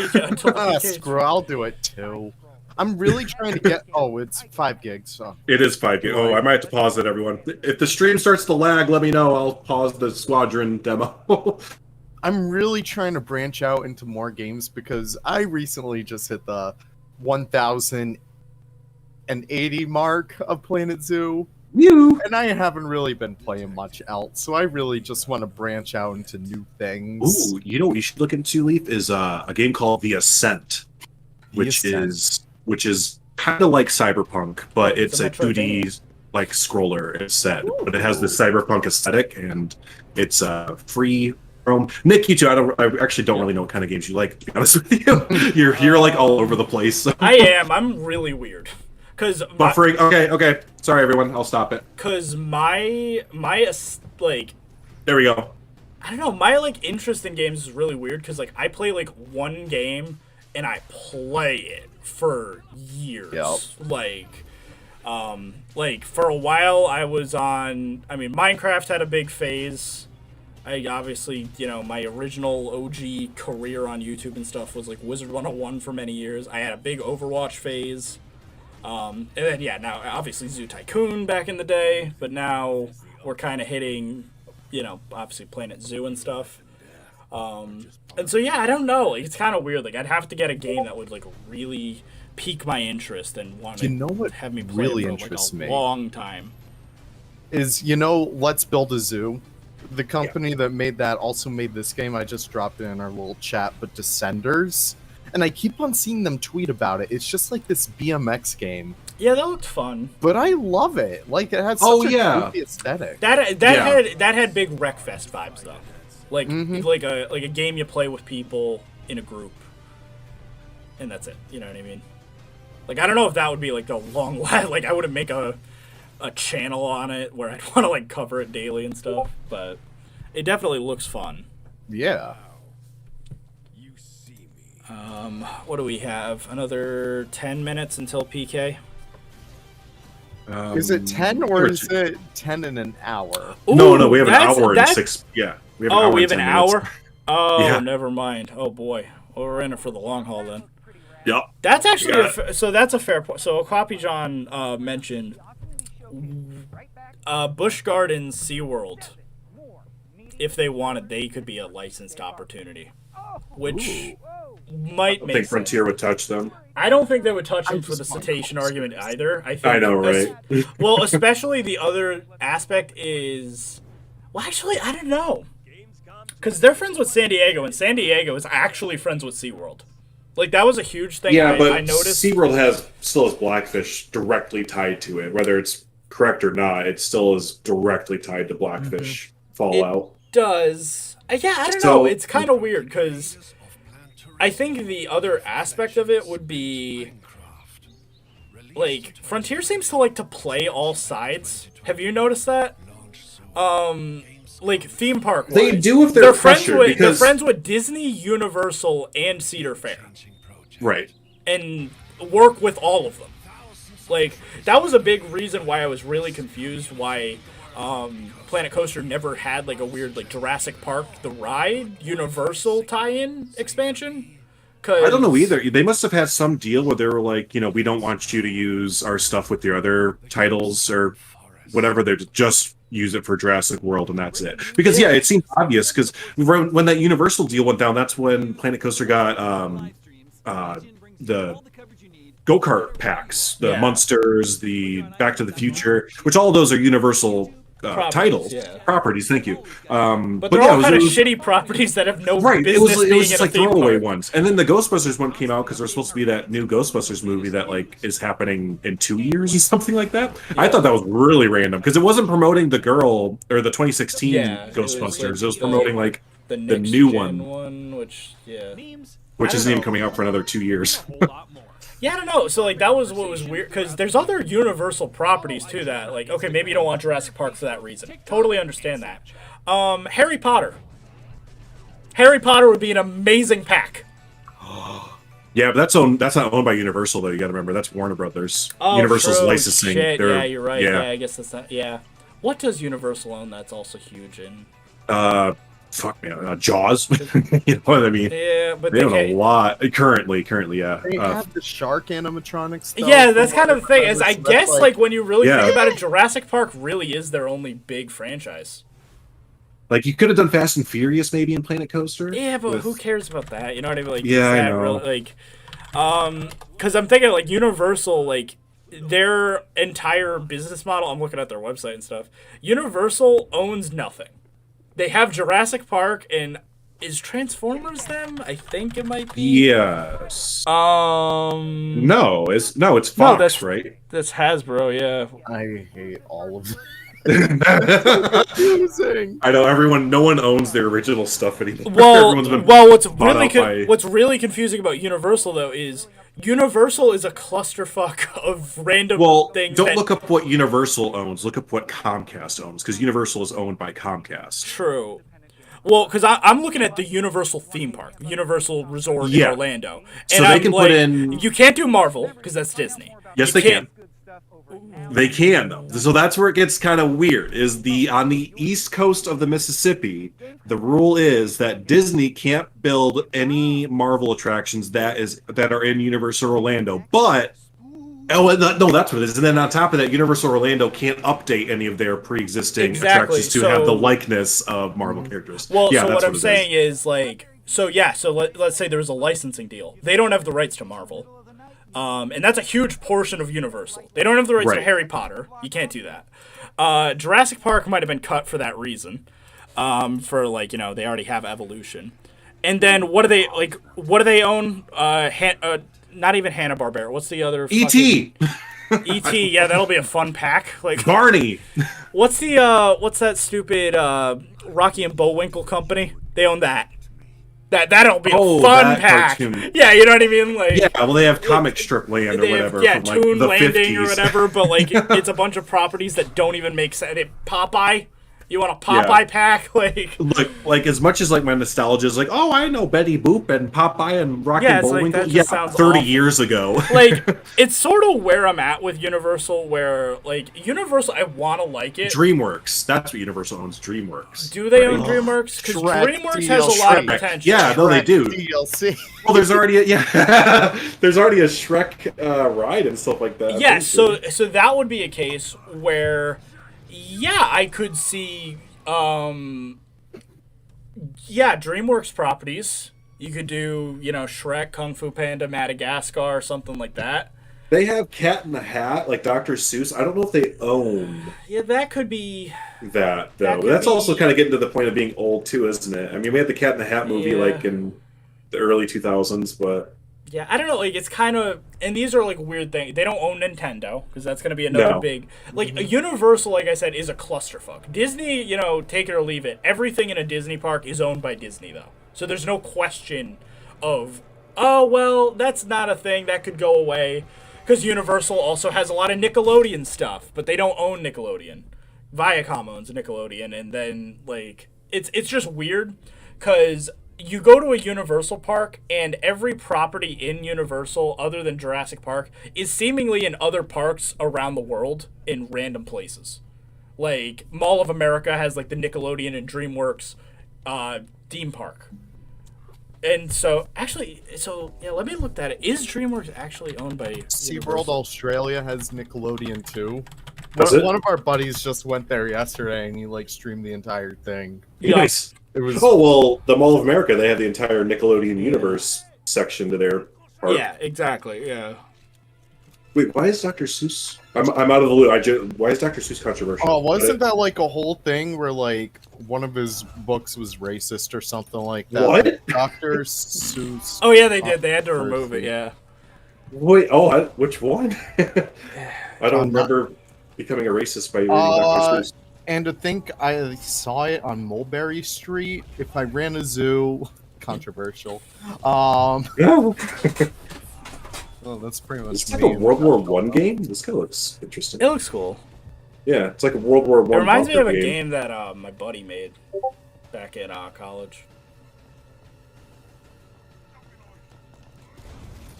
Screw, I'll do it too. I'm really trying to get. Oh, it's 5 gigs. So. It is 5 gigs. Oh, I might have to pause it, everyone. If the stream starts to lag, let me know. I'll pause the Squadron demo. I'm really trying to branch out into more games because I recently just hit the 1,080 mark of Planet Zoo. And I haven't really been playing much else, so I really just want to branch out into new things. Ooh, you know what you should look into, Leaf, is a game called The Ascent, which is kind of like Cyberpunk, but it's a 2D like scroller. It's set, but it has the cyberpunk aesthetic, and it's free. Nick, you too. I actually don't really know what kind of games you like. To be honest with you, you're like all over the place. So. I am. I'm really weird. Cause buffering. Okay. Sorry, everyone. I'll stop it. Cause my like. There we go. I don't know. My like interest in games is really weird because like I play like one game and I play it for years. Yep. Like for a while I was on. I mean, Minecraft had a big phase. I obviously, my original OG career on YouTube and stuff was like Wizard 101 for many years. I had a big Overwatch phase. And then, now obviously Zoo Tycoon back in the day, but now we're kind of hitting, obviously Planet Zoo and stuff. And so, I don't know. Like, it's kind of weird. Like, I'd have to get a game that would, like, really pique my interest and want You know what to have me play really it for interests like a me? long time. Is, Let's Build a Zoo. The company that made that also made this game. I just dropped it in our little chat, but Descenders. And I keep on seeing them tweet about it. It's just like this BMX game. Yeah, that looked fun. But I love it. Like, it has such a goofy aesthetic. That had big Wreckfest vibes though. Like like a game you play with people in a group. And that's it. You know what I mean? Like, I don't know if that would be like the long like I wouldn't make a channel on it where I'd want to like cover it daily and stuff, but it definitely looks fun. Yeah. What do we have? Another 10 minutes until PK? Is it 10 or is it 10 in an hour? No, we have an hour and 6. Yeah. We have an hour? Oh, yeah. Never mind. Oh, boy. Well, we're in it for the long haul then. Yep. That's actually so that's a fair point. So Aquapi John mentioned Busch Gardens SeaWorld. If they wanted, they could be a licensed opportunity, which might make I think Frontier would touch them. I don't think they would touch them for the cetacean argument either. I think. I know, right? Well, especially the other aspect is, well, actually, I don't know, because they're friends with San Diego, and San Diego is actually friends with SeaWorld. Like, that was a huge thing. Yeah, but I noticed SeaWorld still has Blackfish directly tied to it, whether it's correct or not. It still is directly tied to Blackfish Fallout. It does. Yeah, I don't know. It's kind of weird because I think the other aspect of it would be like Frontier seems to like to play all sides. Have you noticed that? Like theme park. They do if they're they're friends with Disney, Universal, and Cedar Fair. Right. And work with all of them. Like, that was a big reason why I was really confused why Planet Coaster never had like a weird like Jurassic Park the ride Universal tie-in expansion. I don't know either. They must have had some deal where they were like, we don't want you to use our stuff with your other titles or whatever. They're just use it for Jurassic World and that's it. Because it seemed obvious because when that Universal deal went down, that's when Planet Coaster got the go-kart packs, the Munsters, the Back to the Future, which all of those are Universal titles, properties. Thank you. But they're all kind of shitty properties that have no business It was being just in like a theme throwaway park. ones. And then the Ghostbusters one came out because there's supposed to be that new Ghostbusters movie that like is happening in 2 years or something like that. I thought that was really random because it wasn't promoting the girl or the 2016 Ghostbusters. It was promoting like the new one, which isn't even coming out for another 2 years. Yeah, I don't know. So, like, that was what was weird, because there's other Universal properties, too, that, like, okay, maybe you don't want Jurassic Park for that reason. Totally understand that. Harry Potter. Harry Potter would be an amazing pack. Yeah, but that's not owned by Universal, though. You gotta remember, that's Warner Brothers. Oh, Universal's true. licensing. Shit. Yeah, you're right. Yeah, I guess that's not... Yeah. What does Universal own that's also huge in... Fuck man, Jaws. You know what I mean? Yeah, but they own a lot currently. Yeah, they have the shark animatronics stuff. Yeah, that's kind of the thing. Is I guess like when you really Yeah. think about it, Jurassic Park really is their only big franchise. Like you could have done Fast and Furious maybe in Planet Coaster. Yeah, but who cares about that? You know what I mean? Like, Yeah, is I that know. really, like, because I'm thinking like Universal, like their entire business model. I'm looking at their website and stuff. Universal owns nothing. They have Jurassic Park, and is Transformers them? I think it might be. Yes. No, it's Fox, right? That's Hasbro. Yeah. I hate all of them. I know no one owns their original stuff anymore. What's really confusing about Universal though is Universal is a clusterfuck of random things. Don't look up what Universal owns. Look up what Comcast owns, because Universal is owned by Comcast. True. Well, because I'm looking at the Universal theme park, Universal Resort in Orlando, and so they can put in. You can't do Marvel because that's Disney. Yes, they can. They can though. So that's where it gets kind of weird. On the east coast of the Mississippi, the rule is that Disney can't build any Marvel attractions that are in Universal Orlando. But no, that's what it is. And then on top of that, Universal Orlando can't update any of their pre-existing attractions to have the likeness of Marvel characters. Well, so what I'm saying is like, let's say there's a licensing deal. They don't have the rights to Marvel. And that's a huge portion of Universal. They don't have the rights to Harry Potter. You can't do that. Jurassic Park might have been cut for that reason. For like, you know, they already have Evolution. And then what do they like? What do they own? Not even Hanna-Barbera. What's the other? E.T. E.T. Yeah, that'll be a fun pack. Like Barney. What's that stupid Rocky and Bullwinkle company? They own that. That'll be a fun pack. Cartoon. Yeah, you know what I mean? Like, yeah, well, they have Comic Strip Land or whatever. Yeah, from, like, Toon the Landing 50s. or whatever. But like, it's a bunch of properties that don't even make sense. Popeye. You want a Popeye pack? Like as much as like my nostalgia is like, oh, I know Betty Boop and Popeye and Rocky and Bullwinkle. Like, sounds 30 awful. years ago. Like, it's sort of where I'm at with Universal, where like Universal, I want to like it. DreamWorks. That's what Universal owns. DreamWorks. Do they own DreamWorks? Because DreamWorks has a lot of potential. Yeah, no, they do. DLC. Well, there's already there's already a Shrek ride and stuff like that. Yeah, so that would be a case where. Yeah, I could see, DreamWorks properties. You could do, you know, Shrek, Kung Fu Panda, Madagascar, something like that. They have Cat in the Hat, like Dr. Seuss. I don't know if they own. Yeah, that could be. That, though. That's also kind of getting to the point of being old, too, isn't it? I mean, we had the Cat in the Hat movie, like, in the early 2000s, but... Yeah, I don't know, like, it's kind of... And these are, like, weird things. They don't own Nintendo, because that's going to be another big... Like, a Universal, like I said, is a clusterfuck. Disney, you know, take it or leave it. Everything in a Disney park is owned by Disney, though. So there's no question of, oh, well, that's not a thing. That could go away. Because Universal also has a lot of Nickelodeon stuff, but they don't own Nickelodeon. Viacom owns Nickelodeon, and then, like... It's just weird, because... You go to a Universal park, and every property in Universal, other than Jurassic Park, is seemingly in other parks around the world in random places. Like, Mall of America has, like, the Nickelodeon and DreamWorks theme park. And so, actually, let me look at it. Is DreamWorks actually owned by SeaWorld Australia has Nickelodeon, too. One of our buddies just went there yesterday, and he, like, streamed the entire thing. Nice. It was... Oh, well, the Mall of America, they have the entire Nickelodeon Universe section to their park. Yeah, exactly, yeah. Wait, why is Dr. Seuss... I'm out of the loop. Why is Dr. Seuss controversial? Oh, wasn't that, like, a whole thing where, like, one of his books was racist or something like that? What? Like, Dr. Seuss... Oh, yeah, they did. They had to remove it, yeah. Wait, which one? I don't remember becoming a racist by reading Dr. Seuss. And to think I saw it on Mulberry Street. If I ran a zoo, controversial. Oh, that's pretty much. It's like a World War One game. This guy looks interesting. It looks cool. Yeah, it's like a World War One. It reminds me of a game that my buddy made back in college.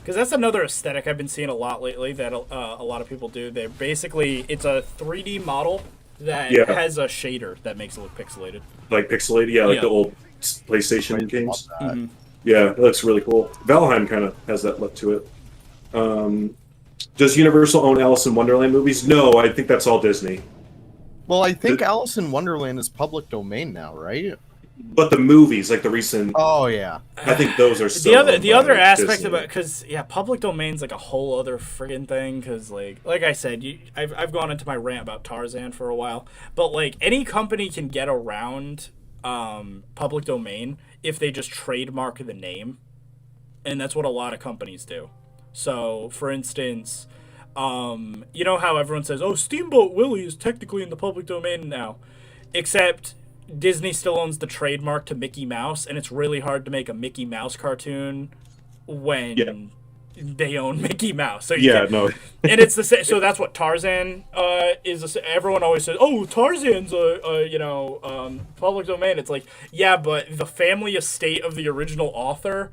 Because that's another aesthetic I've been seeing a lot lately that a lot of people do. They're basically, it's a 3D model that has a shader that makes it look pixelated. Like pixelated, like the old PlayStation games. Mm-hmm. Yeah, it looks really cool. Valheim kind of has that look to it. Does Universal own Alice in Wonderland movies? No, I think that's all Disney. Well, I think Alice in Wonderland is public domain now, right? But the movies, like the recent... Oh, yeah. I think those are still... The other aspect of it, because, public domain's like a whole other friggin' thing, because, like I said, I've gone into my rant about Tarzan for a while, but, like, any company can get around public domain if they just trademark the name, and that's what a lot of companies do. So, for instance, you know how everyone says, oh, Steamboat Willie is technically in the public domain now, except... Disney still owns the trademark to Mickey Mouse, and it's really hard to make a Mickey Mouse cartoon when they own Mickey Mouse. So and it's the same. So that's what Tarzan is. Everyone always says, "Oh, Tarzan's public domain." It's like, yeah, but the family estate of the original author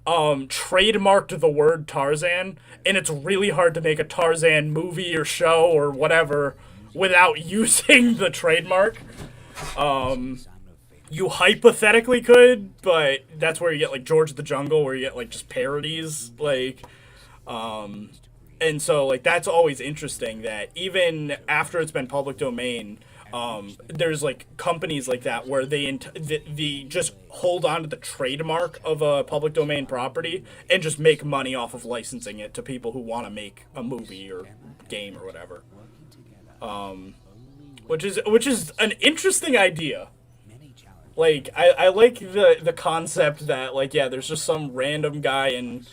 trademarked the word Tarzan, and it's really hard to make a Tarzan movie or show or whatever without using the trademark. You hypothetically could, but that's where you get like George of the Jungle, where you get like just parodies, like, and so like that's always interesting that even after it's been public domain, there's like companies like that where they just hold on to the trademark of a public domain property and just make money off of licensing it to people who want to make a movie or game or whatever. Which is an interesting idea. Like I like the concept that like there's just some random guy in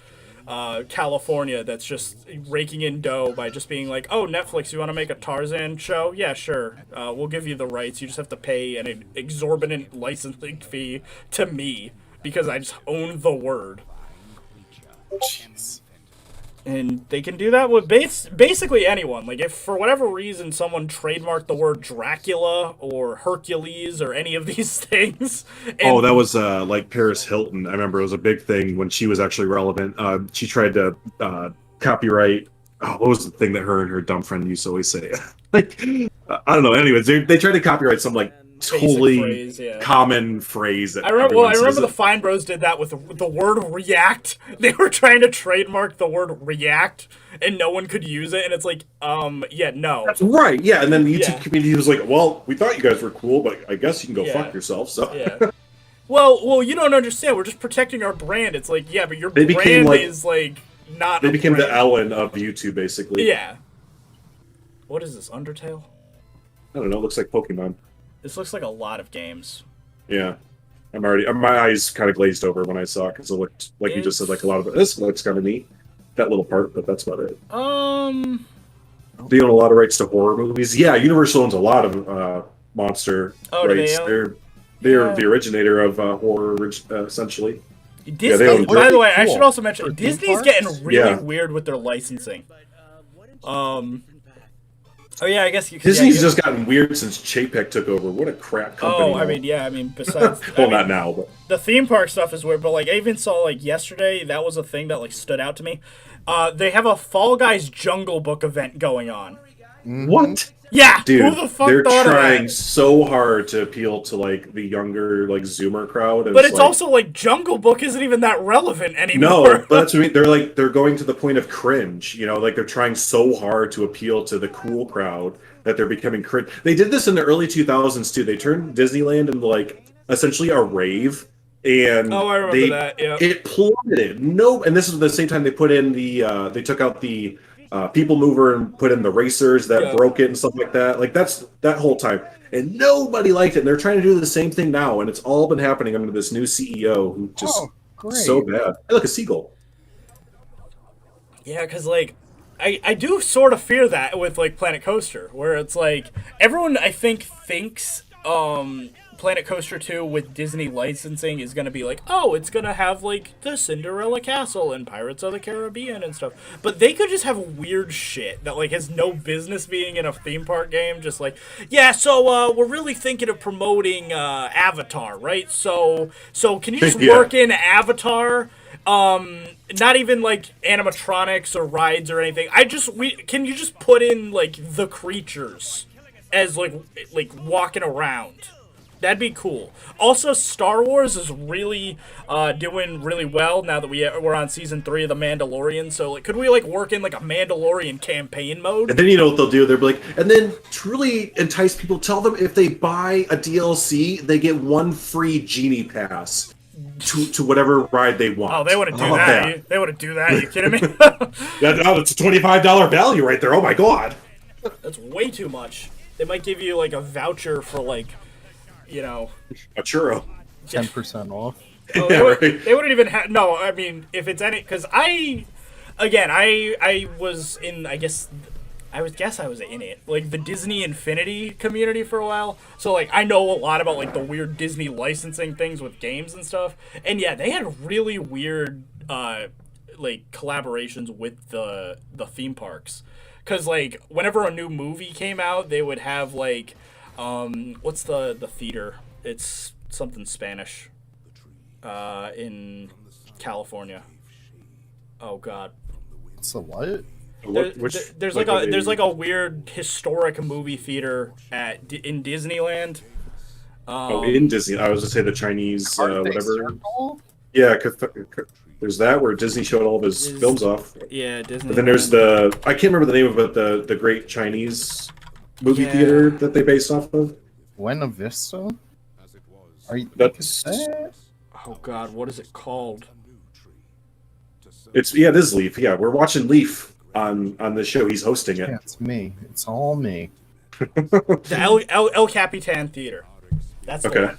California that's just raking in dough by just being like, oh, Netflix, you want to make a Tarzan show? Yeah, sure. We'll give you the rights. You just have to pay an exorbitant licensing fee to me because I just own the word. Jeez. And they can do that with basically anyone. Like, if for whatever reason someone trademarked the word Dracula or Hercules or any of these things. Oh, that was like Paris Hilton. I remember it was a big thing when she was actually relevant. She tried to copyright. Oh, what was the thing that her and her dumb friend used to always say? Like, I don't know. Anyways, they tried to copyright some like totally phrase, common phrase. That I remember the Fine Bros did that with the word react. They were trying to trademark the word react, and no one could use it. And it's like, no. That's right, yeah. And then the YouTube community was like, well, we thought you guys were cool, but I guess you can go fuck yourself. So. Yeah. Well, you don't understand. We're just protecting our brand. It's like, but your brand is like not. They became the Ellen of YouTube, basically. Yeah. What is this, Undertale? I don't know. It looks like Pokemon. This looks like a lot of games. Yeah. My eyes kind of glazed over when I saw it because it looked, like you just said, like a lot of it. This looks kind of neat. That little part, but that's about it. They own a lot of rights to horror movies. Yeah, Universal owns a lot of monster rights. They're the originator of horror, essentially. Disney, by the way, I should also mention, Disney's getting really weird with their licensing. Oh yeah, I guess Disney's just gotten weird since Chapek took over. What a crap company! Oh, I mean, besides well, not now, but the theme park stuff is weird. But like, I even saw like yesterday, that was a thing that like stood out to me. They have a Fall Guys Jungle Book event going on. What? Yeah, dude, who the fuck they're thought trying of that? so hard to appeal to like the younger like Zoomer crowd. And but it's also like Jungle Book isn't even that relevant anymore. No, but that's what I mean. They're going to the point of cringe. You know, like they're trying so hard to appeal to the cool crowd that they're becoming cringe. They did this in the early 2000s too. They turned Disneyland into like essentially a rave. And I remember that. Yeah, it plummeted. And this is the same time they put in the they took out the People Mover and put in the racers that broke it and stuff like that. Like that's that whole time, and nobody liked it. And they're trying to do the same thing now, and it's all been happening under this new CEO who just so bad. Hey, look, a seagull. Yeah, because like I do sort of fear that with like Planet Coaster, where it's like everyone I think thinks Planet Coaster 2 with Disney licensing is going to be like, oh, it's going to have, like, the Cinderella Castle and Pirates of the Caribbean and stuff. But they could just have weird shit that, like, has no business being in a theme park game. Just like, yeah, so we're really thinking of promoting Avatar, right? So can you just work in Avatar? Not even, like, animatronics or rides or anything. Can you just put in, like, the creatures as, like walking around? That'd be cool. Also, Star Wars is really doing really well now that we're on season 3 of The Mandalorian. So, like, could we like work in like a Mandalorian campaign mode? And then you know what they'll do? They'll be like, and then to really entice people, tell them if they buy a DLC, they get 1 free genie pass to whatever ride they want. Oh, they wouldn't do that. They wouldn't do that. Are you kidding me? That's a $25 value right there. Oh my god. That's way too much. They might give you like a voucher for like, you know, a churro, 10% off. Oh, they wouldn't even have. No, I mean, if it's any, because I was in. I was in it, like the Disney Infinity community for a while. So like I know a lot about like the weird Disney licensing things with games and stuff. And yeah, they had really weird like collaborations with the theme parks. Cause like whenever a new movie came out, they would have like. What's the theater? It's something Spanish. In California. Oh God. So what? There's like a weird historic movie theater in Disneyland. In Disney, I was gonna say the Chinese whatever. Yeah, there's that where Disney showed all of his films off. Yeah, Disney. But then there's I can't remember the name of it, the Great Chinese movie theater that they based off of. Buena Vista? Are you That's Oh God, what is it called? it is Leaf. Yeah, we're watching Leaf on the show. He's hosting it. Yeah, it's me. It's all me. The El Capitan Theater. That's the okay. one.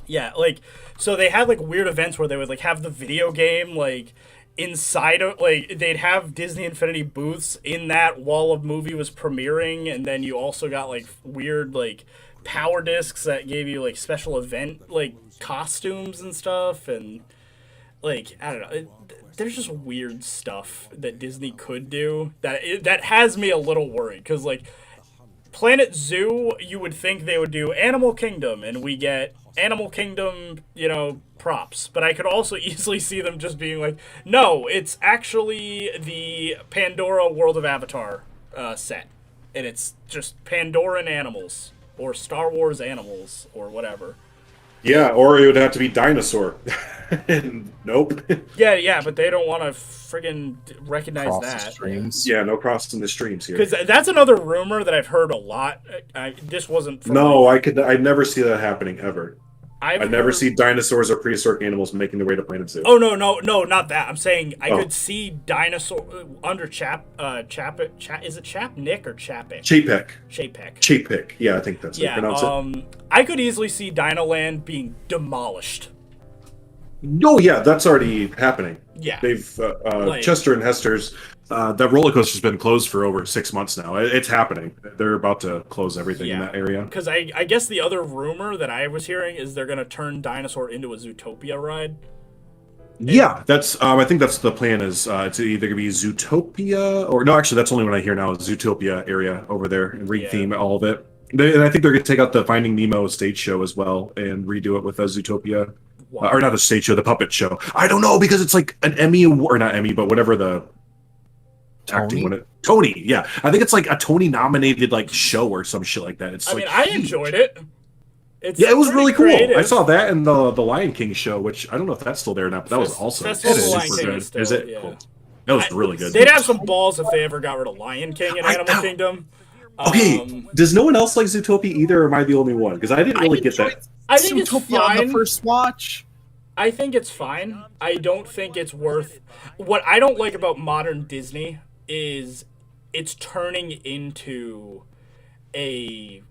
Yeah, like, so they had like weird events where they would like have the video game like inside of, like, they'd have Disney Infinity booths in that while a movie was premiering, and then you also got like weird like power discs that gave you like special event like costumes and stuff, and like, I don't know, there's just weird stuff that Disney could do that has me a little worried, because like Planet Zoo, you would think they would do Animal Kingdom, and we get Animal Kingdom, you know, props. But I could also easily see them just being like, no, it's actually the Pandora World of Avatar set. And it's just Pandoran animals, or Star Wars animals, or whatever. Yeah, or it would have to be dinosaur. Nope. Yeah, but they don't want to friggin' recognize Cross that. the streams. Yeah, no crossing the streams here. Because that's another rumor that I've heard a lot. This wasn't from No, I'd never see that happening ever. I'd never heard... see dinosaurs or prehistoric animals making their way to Planet Zoo. Oh no, not that. I'm saying I could see dinosaur under is it Chapnik or Chapek? Chapek. Chapek. Yeah, I think that's how you pronounce it. I could easily see Dinoland being demolished. Oh yeah, that's already happening. Yeah. They've Chester and Hester's that roller coaster's been closed for over 6 months now. It's happening. They're about to close everything in that area. Because I guess the other rumor that I was hearing is they're gonna turn Dinosaur into a Zootopia ride. Yeah, that's I think that's the plan. Is it's either gonna be Zootopia or no, actually that's only what I hear now is Zootopia area over there and retheme all of it. And I think they're gonna take out the Finding Nemo stage show as well and redo it with a Zootopia. Wow. Or not a stage show, the puppet show. I don't know, because it's like an Emmy award, or not Emmy, but whatever the Tony, yeah. I think it's like a Tony nominated like show or some shit like that. It's I mean, I enjoyed it. It was really cool. creative. I saw that in the Lion King show, which I don't know if that's still there or not, but that was also super good. Still, is it? Yeah. Cool. That was really good. They'd have some balls if they ever got rid of Lion King in Animal Kingdom. Okay, does no one else like Zootopia either, or am I the only one? Because I didn't really get that. I think it's Zootopia fine. on the first watch. I think it's fine. I don't think it's worth... What I don't like about modern Disney is it's turning into a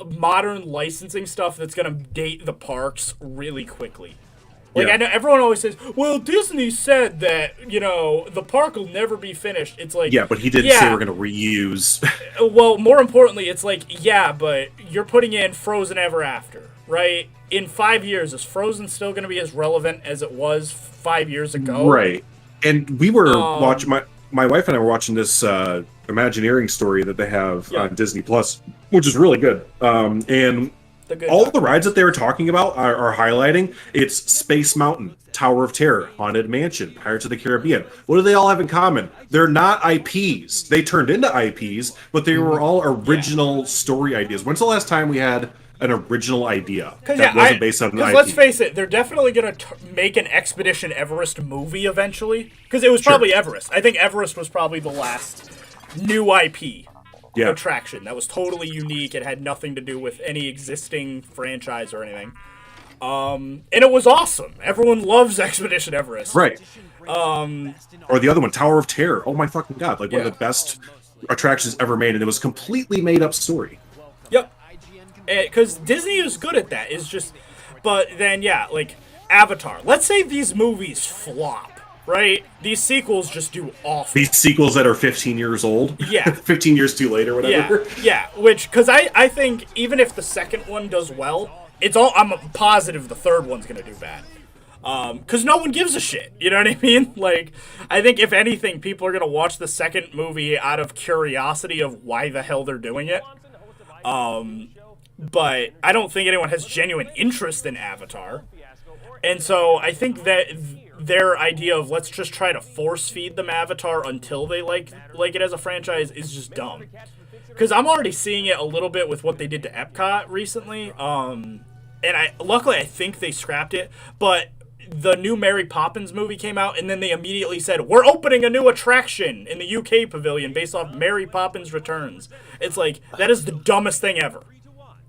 modern licensing stuff that's going to date the parks really quickly. Like, I know everyone always says, well, Disney said that, you know, the park will never be finished. It's like... Yeah, but he didn't say we're going to reuse. Well, more importantly, it's like, yeah, but you're putting in Frozen Ever After, right? In 5 years, is Frozen still going to be as relevant as it was 5 years ago? Right. And we were watching... My wife and I were watching this Imagineering story that they have on Disney Plus, which is really good. And all of the rides that they were talking about are highlighting. It's Space Mountain, Tower of Terror, Haunted Mansion, Pirates of the Caribbean. What do they all have in common? They're not IPs. They turned into IPs, but they were all original story ideas. When's the last time we had an original idea that wasn't based on an IP? Let's face it, they're definitely going to make an Expedition Everest movie eventually. Because it was probably Everest. I think Everest was probably the last new IP attraction that was totally unique. It had nothing to do with any existing franchise or anything. And it was awesome. Everyone loves Expedition Everest. Right. Or the other one, Tower of Terror. Oh my fucking god. Like one of the best attractions ever made. And it was a completely made up story. Yep. Because Disney is good at that. It's just... But then, like Avatar. Let's say these movies flop. Right? These sequels just do awful. These sequels that are 15 years old? Yeah. 15 years too late or whatever? Yeah. Which, because I think even if the second one does well, I'm positive the third one's going to do bad. Because no one gives a shit. You know what I mean? Like, I think if anything, people are going to watch the second movie out of curiosity of why the hell they're doing it. But I don't think anyone has genuine interest in Avatar. And so I think that their idea of let's just try to force feed them Avatar until they like it as a franchise is just dumb. Because I'm already seeing it a little bit with what they did to Epcot recently. And luckily I think they scrapped it. But the new Mary Poppins movie came out, and then they immediately said, we're opening a new attraction in the UK pavilion based off Mary Poppins Returns. It's like, that is the dumbest thing ever.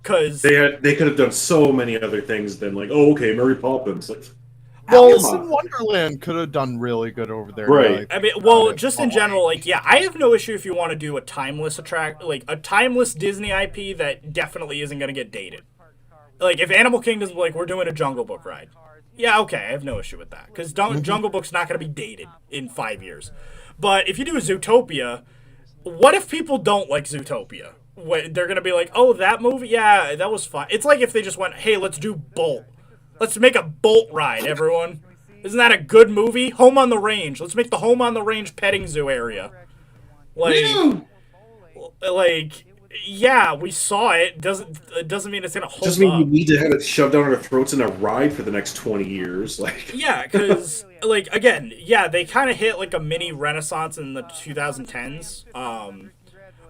Because they could have done so many other things than like, oh, okay, Mary Poppins. Like, Alice in Wonderland could have done really good over there. Right. I mean, well, just in general, like, yeah, I have no issue if you want to do a timeless a timeless Disney IP that definitely isn't going to get dated. Like, if Animal Kingdom's like, we're doing a Jungle Book ride. Yeah, okay, I have no issue with that. Because Jungle Book's not going to be dated in 5 years. But if you do a Zootopia, what if people don't like Zootopia? They're going to be like, oh, that movie? Yeah, that was fun. It's like if they just went, hey, let's do Bolt. Let's make a Bolt ride, everyone. Isn't that a good movie? Home on the Range. Let's make the Home on the Range petting zoo area. Like, yeah, we saw it. It doesn't mean it's gonna hold up. Doesn't mean you need to have it shoved down our throats in a ride for the next 20 years. Like, yeah, because like again, yeah, they kind of hit like a mini renaissance in the 2010s.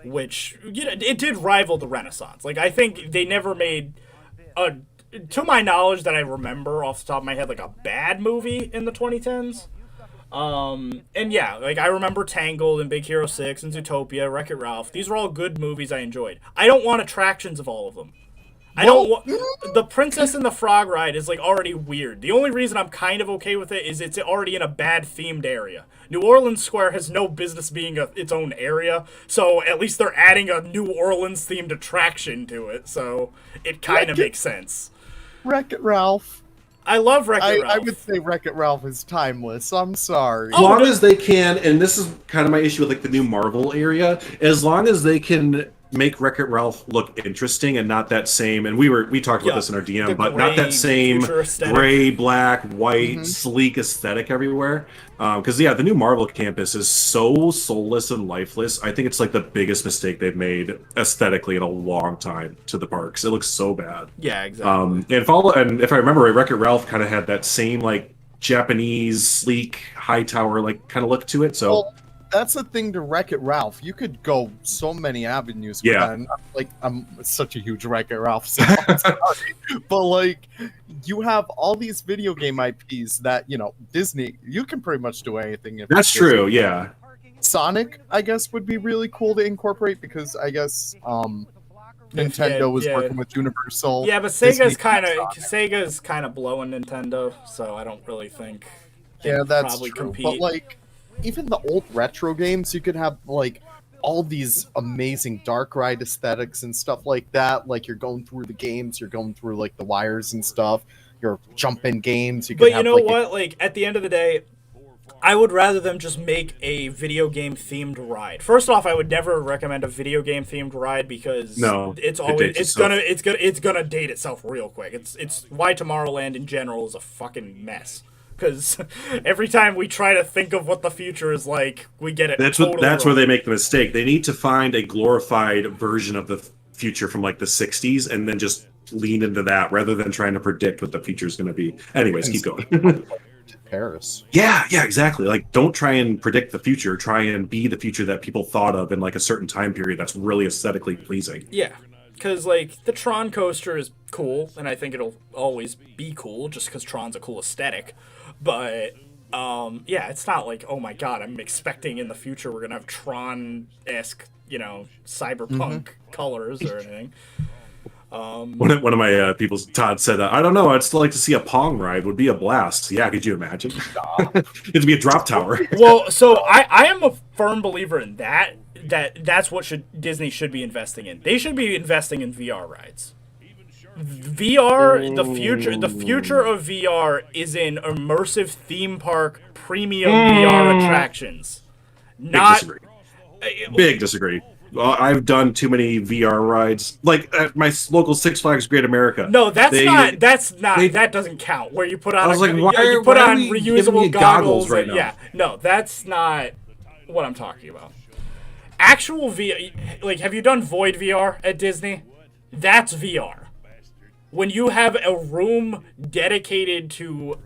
Which, you know, it did rival the Renaissance. Like, I think they never made to my knowledge that I remember off the top of my head, like a bad movie in the 2010s. And yeah, like I remember Tangled and Big Hero 6 and Zootopia, Wreck-It Ralph. These were all good movies I enjoyed. I don't want attractions of all of them. I don't want the Princess and the Frog ride is like already weird. The only reason I'm kind of okay with it is it's already in a bad themed area. New Orleans Square has no business being its own area, so at least they're adding a New Orleans themed attraction to it, so it kind of makes sense. Wreck-It Ralph. I love Wreck-It Ralph. I would say Wreck-It Ralph is timeless. I'm sorry. As long as they can, and this is kind of my issue with like the new Marvel area, as long as they can make Wreck-It Ralph look interesting and not that same, and we talked about this in our DM, but not that same gray, black, white, sleek aesthetic everywhere. Because yeah, the new Marvel campus is so soulless and lifeless. I think it's like the biggest mistake they've made aesthetically in a long time to the parks. It looks so bad. Yeah, exactly. And if I remember right, Wreck-It Ralph kind of had that same like Japanese sleek high tower like kind of look to it. So. Well, that's the thing to Wreck-It Ralph. You could go so many avenues. Yeah. I'm such a huge Wreck-It Ralph fan. But like, you have all these video game IPs that, you know, Disney, you can pretty much do anything. That's true, yeah. Sonic, I guess, would be really cool to incorporate because I guess Nintendo was working with Universal. Yeah, but Sega's kind of blowing Nintendo, so I don't really think they that's probably true. compete. But like, even the old retro games, you could have like all these amazing dark ride aesthetics and stuff like that. Like you're going through the games, you're going through like the wires and stuff. You're jumping games. But you know what? Like at the end of the day, I would rather them just make a video game themed ride. First off, I would never recommend a video game themed ride because it's gonna date itself real quick. It's why Tomorrowland in general is a fucking mess. Because every time we try to think of what the future is like, we get it. That's where they make the mistake. They need to find a glorified version of the future from like the 60s and then just lean into that rather than trying to predict what the future is going to be. Anyways, keep going. Paris. Yeah, exactly. Like, don't try and predict the future. Try and be the future that people thought of in like a certain time period that's really aesthetically pleasing. Yeah, because like the Tron coaster is cool, and I think it'll always be cool just because Tron's a cool aesthetic. But yeah, it's not like, oh my god, I'm expecting in the future we're gonna have Tron-esque, you know, cyberpunk colors or anything. One of my people, Todd, said, I don't know, I'd still like to see a Pong ride. Would be a blast. Yeah, could you imagine? It'd be a drop tower. Well, so I am a firm believer in that's what Disney should be investing in. They should be investing in VR rides. VR, the future of VR is in immersive theme park premium VR attractions. Big disagree. I've done too many VR rides, like at my local Six Flags Great America. No, that doesn't count. Where you put on reusable goggles right now? Yeah, no, that's not what I'm talking about. Actual VR, like, have you done Void VR at Disney? That's VR. When you have a room dedicated to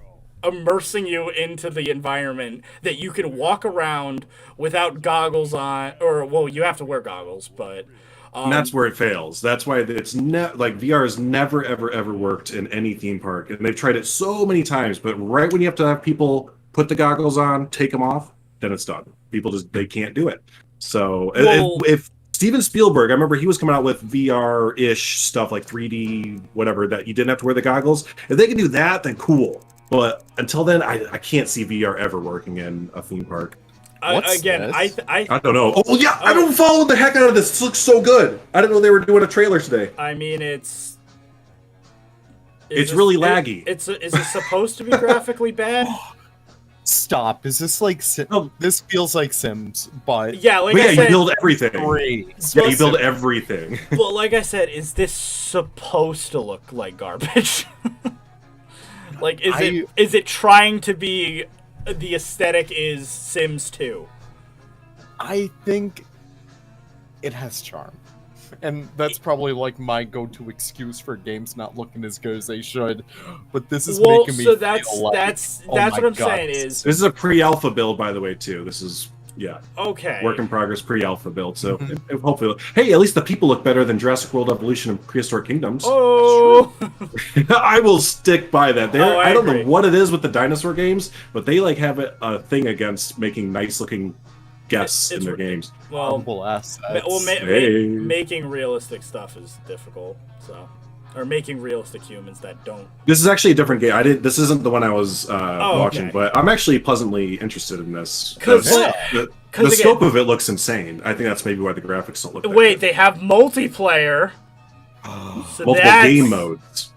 immersing you into the environment that you can walk around without goggles on, or, well, you have to wear goggles, but And that's where it fails. That's why it's like VR has never ever worked in any theme park, and they've tried it so many times. But right when you have to have people put the goggles on, take them off, then it's done. People they can't do it. So if Steven Spielberg, I remember he was coming out with VR-ish stuff like 3D whatever that you didn't have to wear the goggles. If they can do that, then cool. But until then, I can't see VR ever working in a theme park. I don't know. Oh yeah, I've been following the heck out of this. This looks so good. I didn't know they were doing a trailer today. I mean, it's really laggy. Is it supposed to be graphically bad? Stop. Is this like this feels like Sims, but yeah, like I said, you build everything. Yeah, you build everything. But like I said, is this supposed to look like garbage? Like, is it trying to be the aesthetic is Sims 2? I think it has charm. And that's probably like my go-to excuse for games not looking as good as they should. But this is making me that's what I'm saying is this is a pre-alpha build, by the way, too. This is okay. Work in progress pre-alpha build. So hopefully, hey, at least the people look better than Jurassic World Evolution and Prehistoric Kingdoms. Oh, I will stick by that. I don't agree. know what it is with the dinosaur games, but they like have a thing against making nice-looking guests in their games. Well, making realistic stuff is difficult. So, or making realistic humans that don't. This is actually a different game. This isn't the one I was watching, okay. but I'm actually pleasantly interested in this. Because the scope of it looks insane. I think that's maybe why the graphics don't look. Wait, they have multiplayer. So multiple game modes.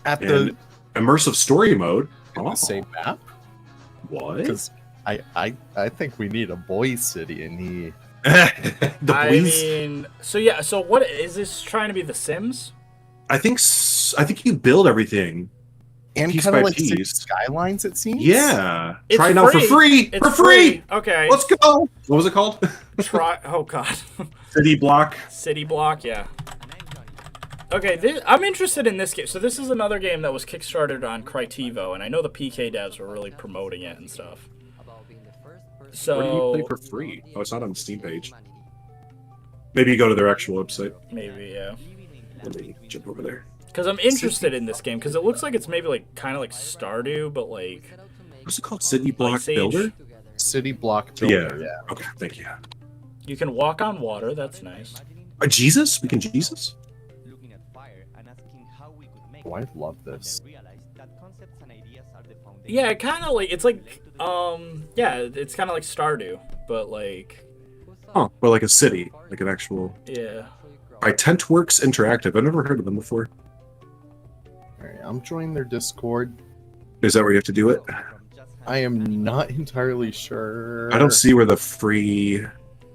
At the immersive story mode. The same map. What? Because I think we need a boys city in here. I mean, so what is this trying to be? The Sims? I think you build everything. And piece kind of by like piece. Skylines, it seems. Yeah, It's try it out for free. It's for free. Okay, let's go. What was it called? Oh god. City Block. City Block. Yeah. Okay, I'm interested in this game. So this is another game that was kickstarted on Crytevo, and I know the PK devs were really promoting it and stuff. So where do you play for free? Oh, it's not on the Steam page. Maybe you go to their actual website. Maybe, yeah. Let me jump over there. Because I'm interested in this game, because it looks like it's maybe like kind of like Stardew, but like... What's it called? City Block Builder? City Block Builder, yeah. Okay, thank you. You can walk on water, that's nice. Jesus? We can Jesus? Oh, I love this. Yeah, kind of like, it's like, yeah, it's kind of like Stardew, but like... Oh, well, like a city, like an actual... Yeah. By Tentworks Interactive. I've never heard of them before. Alright, I'm joining their Discord. Is that where you have to do it? I am not entirely sure. I don't see where the free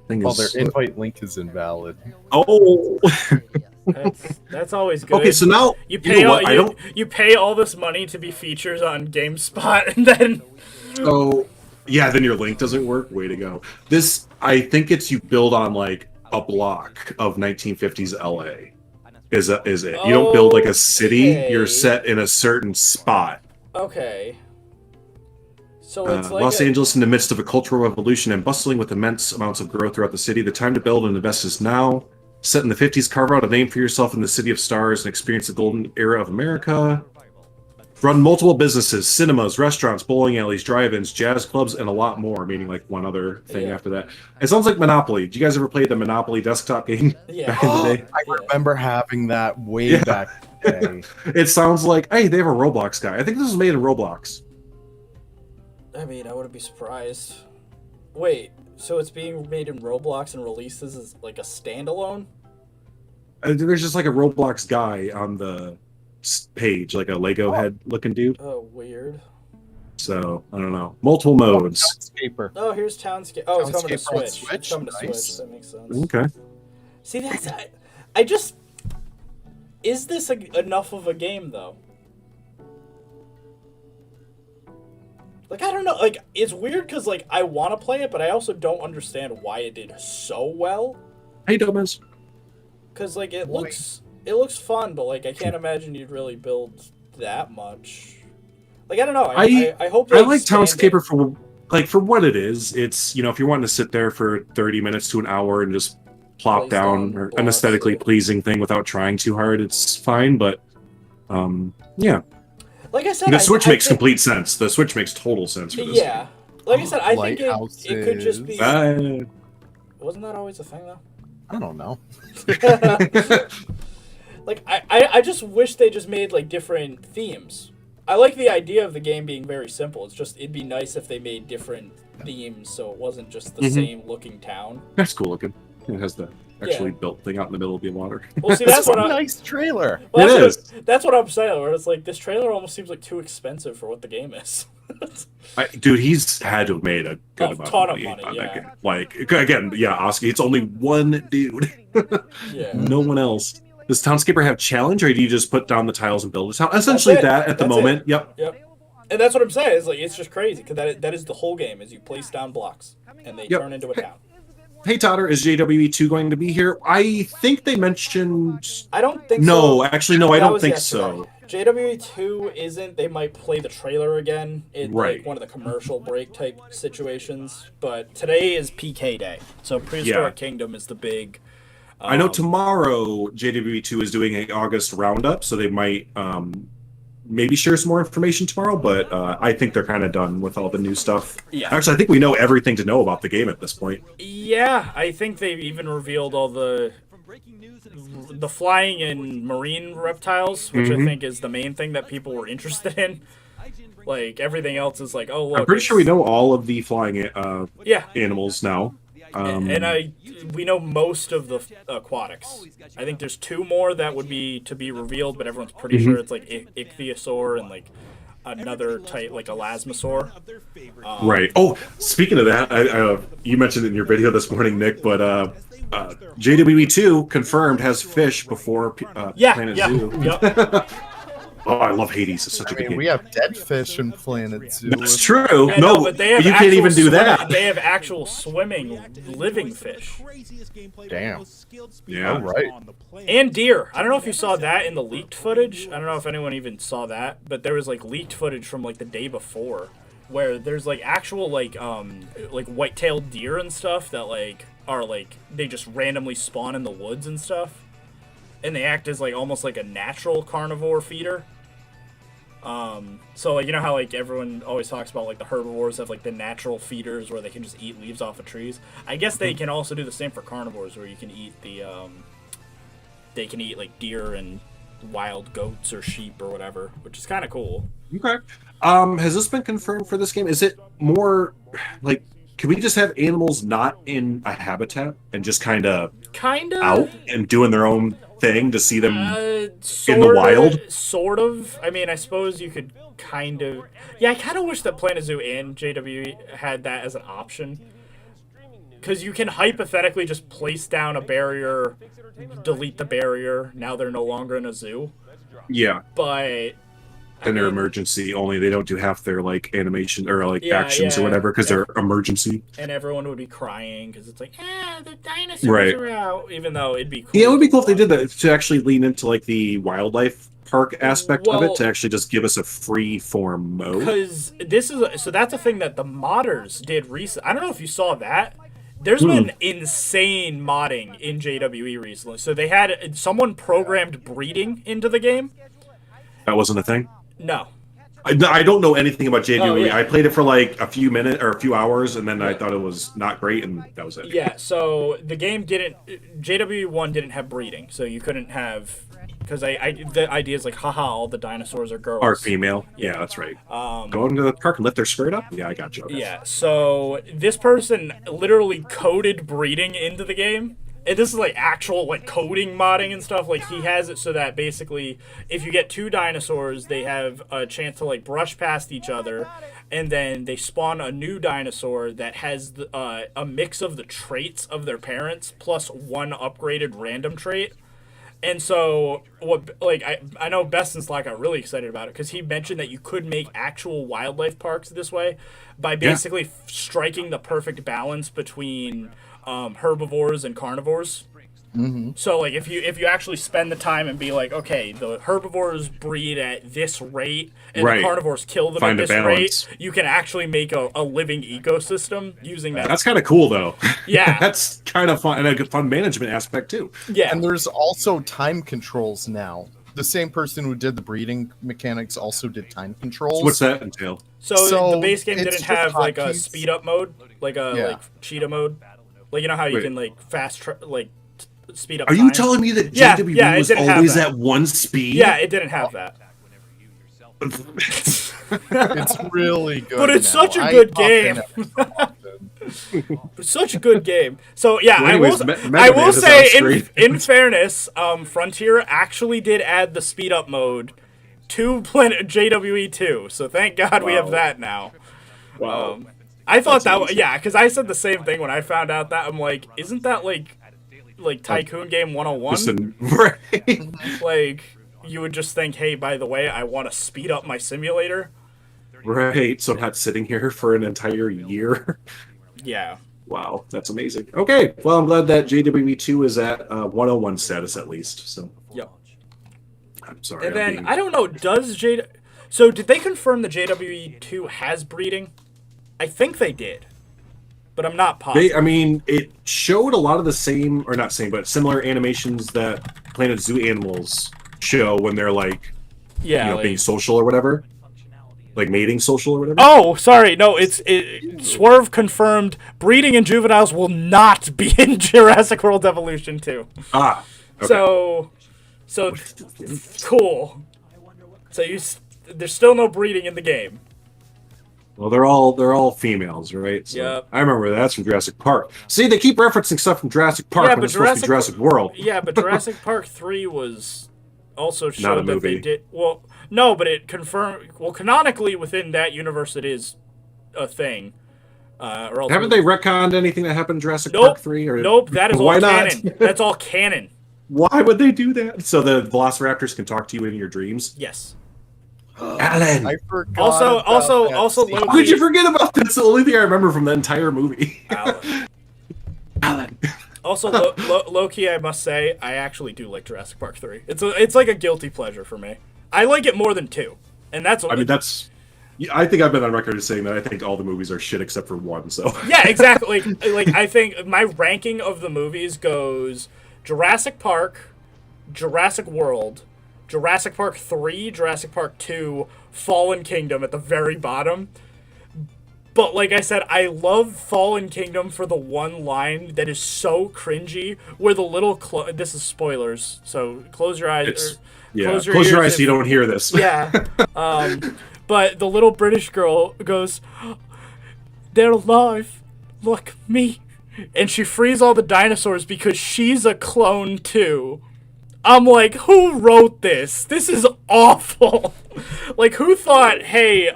thing is. Well, their invite link is invalid. Oh! That's always good. Okay, so now you pay you pay all this money to be features on GameSpot, and then yeah, then your link doesn't work. Way to go! This I think it's you build on like a block of 1950s LA. Is it? You don't build like a city. You're set in a certain spot. Okay. So it's like Los Angeles in the midst of a cultural revolution and bustling with immense amounts of growth throughout the city. The time to build and invest is now. Set in the 50s, carve out a name for yourself in the City of Stars and experience the golden era of America. Run multiple businesses, cinemas, restaurants, bowling alleys, drive-ins, jazz clubs, and a lot more, meaning like one other thing after that. It sounds like Monopoly. Did you guys ever play the Monopoly desktop game back in the day? I remember having that way back in the day. It sounds like, hey, they have a Roblox guy. I think this was made in Roblox. I mean, I wouldn't be surprised. Wait, so it's being made in Roblox and releases as like a standalone? There's just like a Roblox guy on the page, like a Lego head looking dude. Oh, weird. So, I don't know. Multiple modes. Oh, here's Townscape. Oh, it's coming to Townscape on Switch. Switch? It's coming to Nice. Switch. That makes sense. Okay. See, that's... I just... Is this enough of a game, though? Like, I don't know. Like, it's weird because, like, I want to play it, but I also don't understand why it did so well. Hey, Domas. Because, like, it looks fun, but, like, I can't imagine you'd really build that much. Like, I don't know. I hope I like Townscaper for what it is. It's, you know, if you're wanting to sit there for 30 minutes to an hour and just plop Placed down on or an blocks, aesthetically yeah. pleasing thing without trying too hard, it's fine. But yeah, Like I said, the Switch I makes think- complete sense. The Switch makes total sense for this. Yeah. Like I said, I think it could just be. Lighthouses. Wasn't that always a thing though? I don't know. Like I just wish they just made like different themes. I like the idea of the game being very simple. It's just it'd be nice if they made different themes so it wasn't just the same looking town. That's cool looking. It has the actually Yeah. built thing out in the middle of the water. Well, see, that's what I, Nice trailer. well, It that's is. That's what I'm saying. Where it's like this trailer almost seems like too expensive for what the game is. Dude, he's had to have made a good A amount ton of of money, money, on yeah. that game. Like again, yeah, Oski, it's only one dude. Yeah. No one else. Does Townscaper have challenge, or do you just put down the tiles and build a town? Essentially, That's it. that at the That's moment. it. Yep. Yep. And that's what I'm saying. Is like it's just crazy because that is the whole game. Is you place down blocks and they Yep. turn into a town. Hey Totter, is JWE2 going to be here? I think they mentioned. I don't think No, so. actually, no, I That don't was think yesterday. so. JWE2 isn't. They might play the trailer again in Right. like one of the commercial break type situations. But today is PK day, so Prehistoric Kingdom is the big. I know tomorrow JWE2 is doing an August roundup, so they might maybe share some more information tomorrow. But I think they're kind of done with all the new stuff. Yeah. Actually, I think we know everything to know about the game at this point. Yeah, I think they've even revealed all the flying and marine reptiles, which I think is the main thing that people were interested in. Like everything else is like, oh look. I'm pretty sure we know all of the flying Yeah. animals now. And we know most of the aquatics. I think there's two more that would be to be revealed, but everyone's pretty sure it's like ichthyosaur and like another type, like elasmosaur. Right. Oh, speaking of that, you mentioned it in your video this morning, Nick, but JWE2 confirmed has fish before Planet Zoo. Yep. Oh, I love Hades. It's such a good game. We have dead fish in Planet Zoo. That's true. Yeah, no, but they have you can't even do that. They have actual swimming, living fish. Damn. Yeah. All right. And deer. I don't know if you saw that in the leaked footage. I don't know if anyone even saw that, but there was like leaked footage from like the day before where there's like actual like white-tailed deer and stuff that like are like they just randomly spawn in the woods and stuff. And they act as like almost like a natural carnivore feeder. So like you know how like everyone always talks about like the herbivores have like the natural feeders where they can just eat leaves off of trees. I guess they can also do the same for carnivores where you can eat the they can eat like deer and wild goats or sheep or whatever, which is kind of cool. Okay. Has this been confirmed for this game? Is it more like can we just have animals not in a habitat and just kind of out and doing their own thing to see them in the wild? Sort of. I mean, I suppose you could kind of. Yeah, I kind of wish that Planet Zoo and JWE had that as an option. Because you can hypothetically just place down a barrier, delete the barrier. Now they're no longer in a zoo. Yeah. But. And they're emergency only. They don't do half their like animation or like actions or whatever because they're emergency. And everyone would be crying because it's like, the dinosaurs are out. Even though it'd be cool. Yeah, it would be cool if they did that to actually lean into like the wildlife park aspect of it to actually just give us a free form mode. Because that's a thing that the modders did recently. I don't know if you saw that. There's been insane modding in JWE recently. So they had someone programmed breeding into the game. That wasn't a thing? No. I don't know anything about JWE. Oh, yeah. I played it for like a few minutes or a few hours, and then I thought it was not great, and that was it. Yeah, so the game JWE1 didn't have breeding, so you couldn't have, because the idea is like, haha, all the dinosaurs are girls. Or female. Yeah, that's right. Go into the park and lift their skirt up? Yeah, I got you. Yeah, so this person literally coded breeding into the game. And this is like actual like coding modding and stuff. Like he has it so that basically if you get two dinosaurs, they have a chance to like brush past each other, and then they spawn a new dinosaur that has a mix of the traits of their parents plus one upgraded random trait. And so I know Best in Slack got really excited about it because he mentioned that you could make actual wildlife parks this way by basically striking the perfect balance between herbivores and carnivores. So like if you actually spend the time and be like, okay, the herbivores breed at this rate and the carnivores kill them at this rate, you can actually make a living ecosystem using that. That's kind of cool though. Yeah. That's kind of fun, and a good fun management aspect too. Yeah. And there's also time controls now. The same person who did the breeding mechanics also did time controls. What's that entail? So the base game didn't have like a speed up mode, like a like cheetah mode. Like you know how you can like speed up. Are you telling me that JWE was always at one speed? Yeah, it didn't have that. It's really good. But it's such a good game. It's such a good game. So yeah, well, I will say in fairness, Frontier actually did add the speed up mode to Planet JWE 2. So thank God we have that now. Wow. I thought that because I said the same thing when I found out that. I'm like, isn't that like Tycoon Game 101? Right. Like you would just think, hey, by the way, I want to speed up my simulator. Right. So I'm not sitting here for an entire year. Yeah. Wow, that's amazing. Okay, well, I'm glad that JWE 2 is at 101 status at least. So. Yep. I'm sorry. And then I don't know. So did they confirm the JWE 2 has breeding? I think they did, but I'm not positive. I mean, it showed a lot of the same, or not same, but similar animations that Planet Zoo animals show when they're like, being social or whatever, like mating social or whatever. Oh, sorry, no, Swerve confirmed breeding and juveniles will not be in Jurassic World Evolution 2. Ah, okay. So cool. So there's still no breeding in the game. Well, they're all females, right? So yep. I remember that's from Jurassic Park. See, they keep referencing stuff from Jurassic Park when it's supposed to be Jurassic World. Yeah, but Jurassic Park 3 was also showed that movie. they did. Well, no, but it confirmed. Well, canonically within that universe, it is a thing. Or else haven't they retconned anything that happened in Jurassic Nope. Park 3? Or nope, that is all why canon. not? That's all canon. Why would they do that? So the Velociraptors can talk to you in your dreams? Yes. Alan. I forgot. Also, how could you forget about that? It's the only thing I remember from the entire movie. Alan. Also, low-key, I must say, I actually do like Jurassic Park 3. It's like a guilty pleasure for me. I like it more than 2, and that's. I mean, that's. I think I've been on record as saying that I think all the movies are shit except for 1. So. Yeah, exactly. like I think my ranking of the movies goes Jurassic Park, Jurassic World, Jurassic Park 3, Jurassic Park 2, Fallen Kingdom at the very bottom. But like I said, I love Fallen Kingdom for the one line that is so cringy, where the little this is spoilers, so close your eyes. Close your eyes so you don't hear this. Yeah. But the little British girl goes, "They're alive, like me," and she frees all the dinosaurs because she's a clone too. I'm like, who wrote this? This is awful. Like, who thought, hey,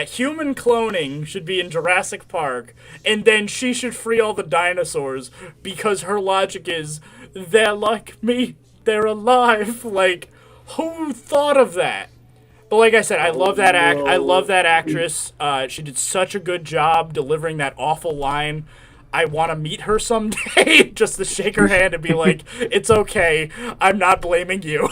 human cloning should be in Jurassic Park, and then she should free all the dinosaurs because her logic is, they're like me, they're alive. Like, who thought of that? But like I said, I love that I love that actress. She did such a good job delivering that awful line. I want to meet her someday, just to shake her hand and be like, it's okay, I'm not blaming you.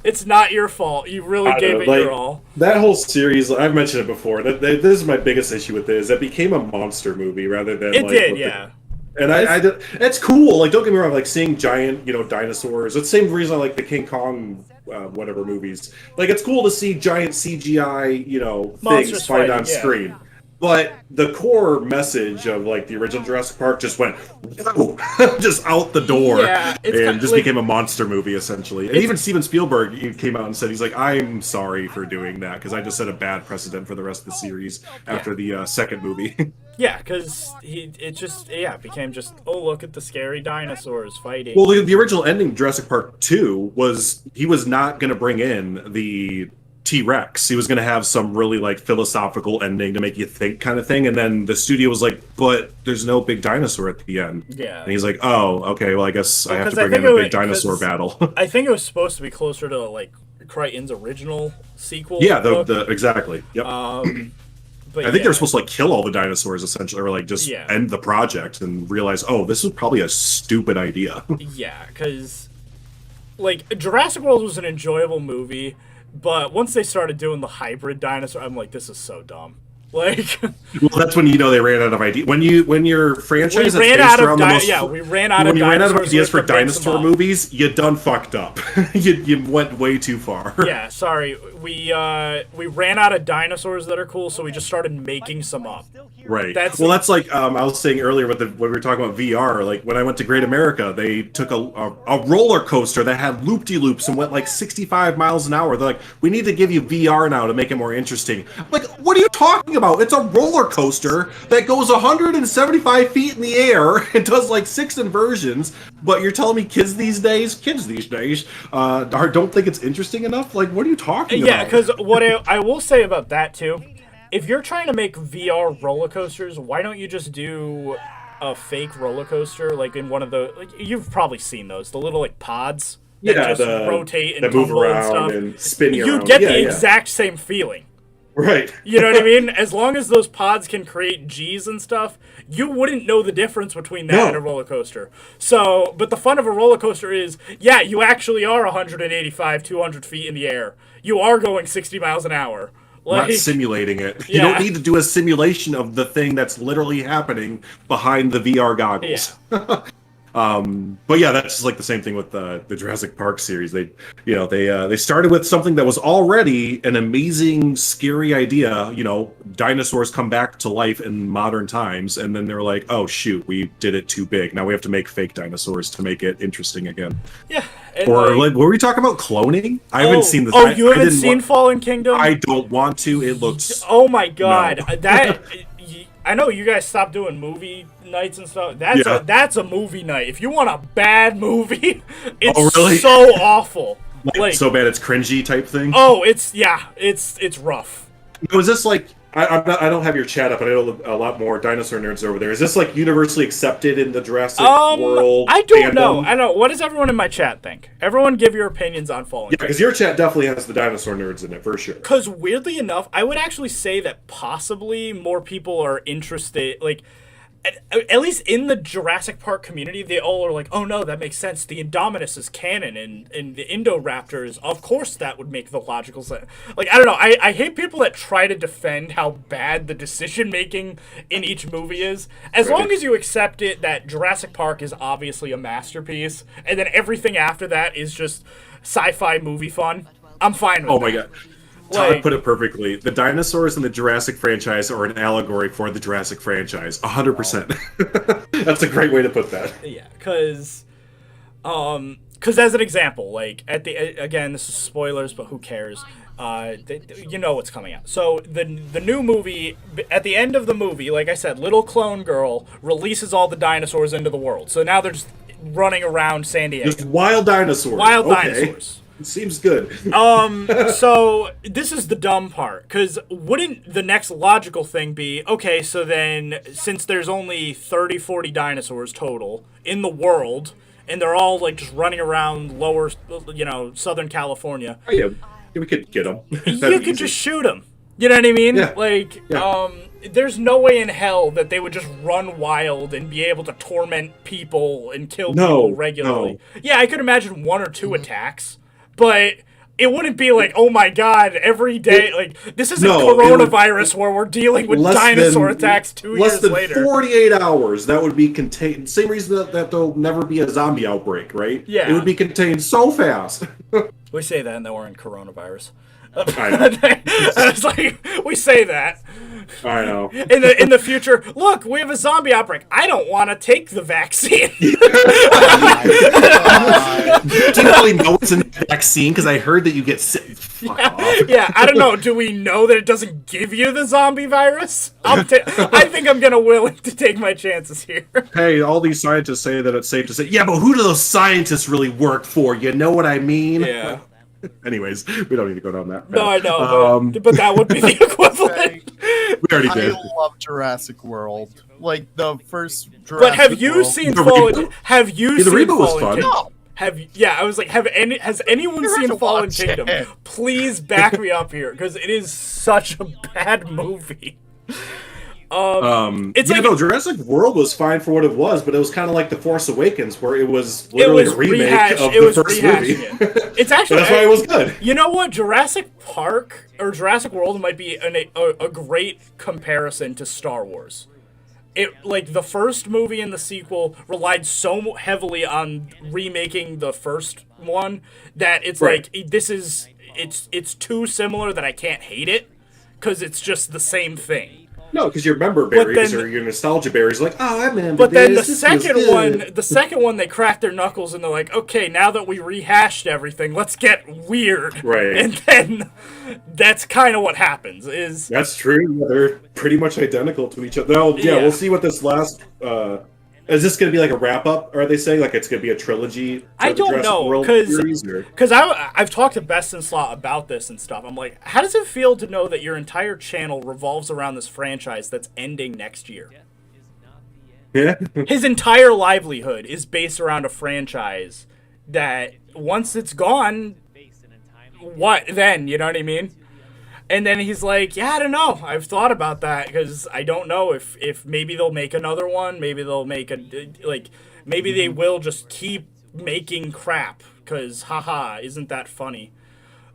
It's not your fault. You really gave it your all. That whole series, I've mentioned it before, this is my biggest issue with this. It became a monster movie rather than It did, yeah. And it's cool. Like, don't get me wrong. Like seeing giant, dinosaurs. It's the same reason I like the King Kong, whatever movies. Like, it's cool to see giant CGI, things fight on screen. But the core message of like the original Jurassic Park just went just out the door, and just became a monster movie essentially. And even Steven Spielberg came out and said he's like, "I'm sorry for doing that because I just set a bad precedent for the rest of the series after the second movie." Yeah, because it became just, oh, look at the scary dinosaurs fighting. Well, the original ending of Jurassic Park 2 was he was not going to bring in the T-Rex. He was going to have some really like philosophical ending to make you think kind of thing, and then the studio was like, but there's no big dinosaur at the end. Yeah. And he's like, oh, okay, well I guess I have to bring in a big dinosaur battle. I think it was supposed to be closer to like Crichton's original sequel. Yeah, exactly. Yep. I think they're supposed to like kill all the dinosaurs essentially, or like just end the project and realize, oh, this was probably a stupid idea. Yeah, because like Jurassic World was an enjoyable movie, but once they started doing the hybrid dinosaur, I'm like, this is so dumb. Like, well, that's when you know they ran out of ideas. When your franchise we ran out of ideas for dinosaur movies, you done fucked up. you went way too far. Yeah, sorry. We ran out of dinosaurs that are cool, so we just started making some up. Right. That's like I was saying earlier when we were talking about VR. Like when I went to Great America, they took a roller coaster that had loop-de-loops and went like 65 miles an hour. They're like, we need to give you VR now to make it more interesting. I'm like, what are you talking about? It's a roller coaster that goes 175 feet in the air and does like 6 inversions. But you're telling me kids these days don't think it's interesting enough? Like, what are you talking about? Yeah, because what I will say about that too, if you're trying to make VR roller coasters, why don't you just do a fake roller coaster like in one of the you've probably seen those, the little like pods that just rotate and tumble and stuff. And spin you You'd get the exact same feeling. Right. You know what I mean? As long as those pods can create G's and stuff, you wouldn't know the difference between that and a roller coaster. So, but the fun of a roller coaster is, yeah, you actually are 185, 200 feet in the air. You are going 60 miles an hour. Not simulating it. You don't need to do a simulation of the thing that's literally happening behind the VR goggles. Yeah. But yeah, that's like the same thing with the Jurassic Park series. They started with something that was already an amazing, scary idea. You know, dinosaurs come back to life in modern times, and then they're like, "Oh shoot, we did it too big. Now we have to make fake dinosaurs to make it interesting again." Yeah. Or like, were we talking about cloning? I haven't seen this. Oh, you haven't seen Fallen Kingdom? I don't want to. It looks. Oh my god, that. I know you guys stopped doing movie nights and stuff. That's a movie night. If you want a bad movie, it's so awful. Like so bad it's cringy type thing. Oh, it's rough. Was this like I don't have your chat up, and I know a lot more dinosaur nerds over there. Is this like universally accepted in the Jurassic World? I don't know. I don't know. What does everyone in my chat think? Everyone give your opinions on Fallen. Yeah, because your chat definitely has the dinosaur nerds in it for sure. Because weirdly enough, I would actually say that possibly more people are interested, like, at least in the Jurassic Park community, they all are like, oh no, that makes sense. The Indominus is canon, and the Indoraptors, of course that would make the logical sense. Like, I don't know, I hate people that try to defend how bad the decision-making in each movie is. As long as you accept it that Jurassic Park is obviously a masterpiece, and then everything after that is just sci-fi movie fun, I'm fine with that. Oh my god. Todd put it perfectly. The dinosaurs in the Jurassic franchise are an allegory for the Jurassic franchise. 100%. That's a great way to put that. Yeah, because as an example, like again, this is spoilers, but who cares? You know what's coming out. So the new movie, at the end of the movie, like I said, little clone girl releases all the dinosaurs into the world. So now they're just running around San Diego. Just wild dinosaurs. Dinosaurs. Seems good. So this is the dumb part, because wouldn't the next logical thing be, okay, so then since there's only 30, 40 dinosaurs total in the world, and they're all like just running around lower, Southern California. Oh, yeah, we could get them. You could just shoot them. You know what I mean? Yeah. Like, there's no way in hell that they would just run wild and be able to torment people and kill people regularly. No. Yeah, I could imagine 1 or 2 attacks. But it wouldn't be like, oh my god, every day. This isn't coronavirus where we're dealing with dinosaur attacks 2 years later. Less than 48 hours, that would be contained. Same reason that there'll never be a zombie outbreak, right? Yeah. It would be contained so fast. We say that and then we're in coronavirus. I know. It's like, we say that. I know. In the future, look, we have a zombie outbreak. I don't want to take the vaccine. Do you really know it's a vaccine? Because I heard that you get sick. Yeah, I don't know. Do we know that it doesn't give you the zombie virus? I think I'm willing to take my chances here. Hey, all these scientists say that it's safe to say. Yeah, but who do those scientists really work for? You know what I mean? Yeah. Anyways, we don't need to go down that. No, I know, but that would be the equivalent. We already did. I love Jurassic World. Like the first Jurassic But have you seen Fallen? Have you seen Fallen Kingdom? No. I was like, has anyone seen Fallen Kingdom? Please back me up here, because it is such a bad movie. It's like, no, Jurassic World was fine for what it was, but it was kind of like The Force Awakens, where it was literally a remake of the first movie. It's actually that's why it was good. You know what? Jurassic Park or Jurassic World might be a great comparison to Star Wars. It, like, the first movie and the sequel relied so heavily on remaking the first one that it's like it's too similar that I can't hate it because it's just the same thing. No, because your member berries or your nostalgia berries, like, oh, I remember. But then this. the second one, they crack their knuckles and they're like, okay, now that we rehashed everything, let's get weird. Right. And then that's kind of what happens. That's true. They're pretty much identical to each other. Now, we'll see what this last. Is this going to be like a wrap up? Or are they saying like it's going to be a trilogy? I don't know, because I've talked to Best in Slot about this and stuff. I'm like, how does it feel to know that your entire channel revolves around this franchise that's ending next year? Yeah. His entire livelihood is based around a franchise that once it's gone, what then? You know what I mean? And then he's like, yeah, I don't know. I've thought about that because I don't know if maybe they'll make another one. Maybe they'll make maybe they will just keep making crap because, haha, isn't that funny?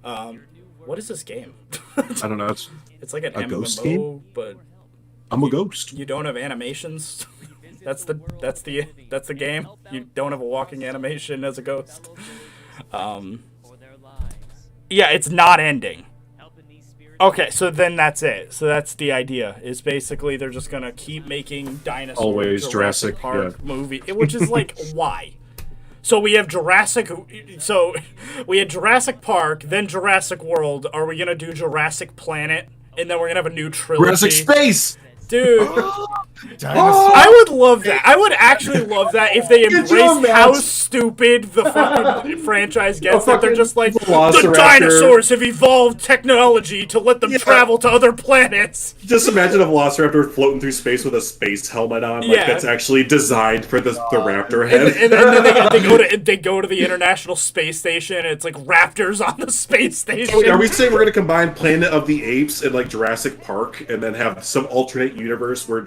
What is this game? I don't know. It's like an a MMO, ghost game? but I'm a ghost. You don't have animations. That's the game. You don't have a walking animation as a ghost. Yeah, it's not ending. Okay, so then that's it. So that's the idea. Is basically they're just gonna keep making dinosaur always Jurassic Park movie, which is like why? So we have Jurassic. So we had Jurassic Park, then Jurassic World. Are we gonna do Jurassic Planet, and then we're gonna have a new trilogy? Jurassic Space. Dude, I would love that. I would actually love that if they embrace how stupid the fucking franchise gets. That they're just like, the dinosaurs have evolved technology to let them travel to other planets. Just imagine a Velociraptor floating through space with a space helmet on, like that's actually designed for the raptor head. And then they go to the International Space Station, and it's like raptors on the space station. Are we saying we're going to combine Planet of the Apes and like Jurassic Park, and then have some alternate universe where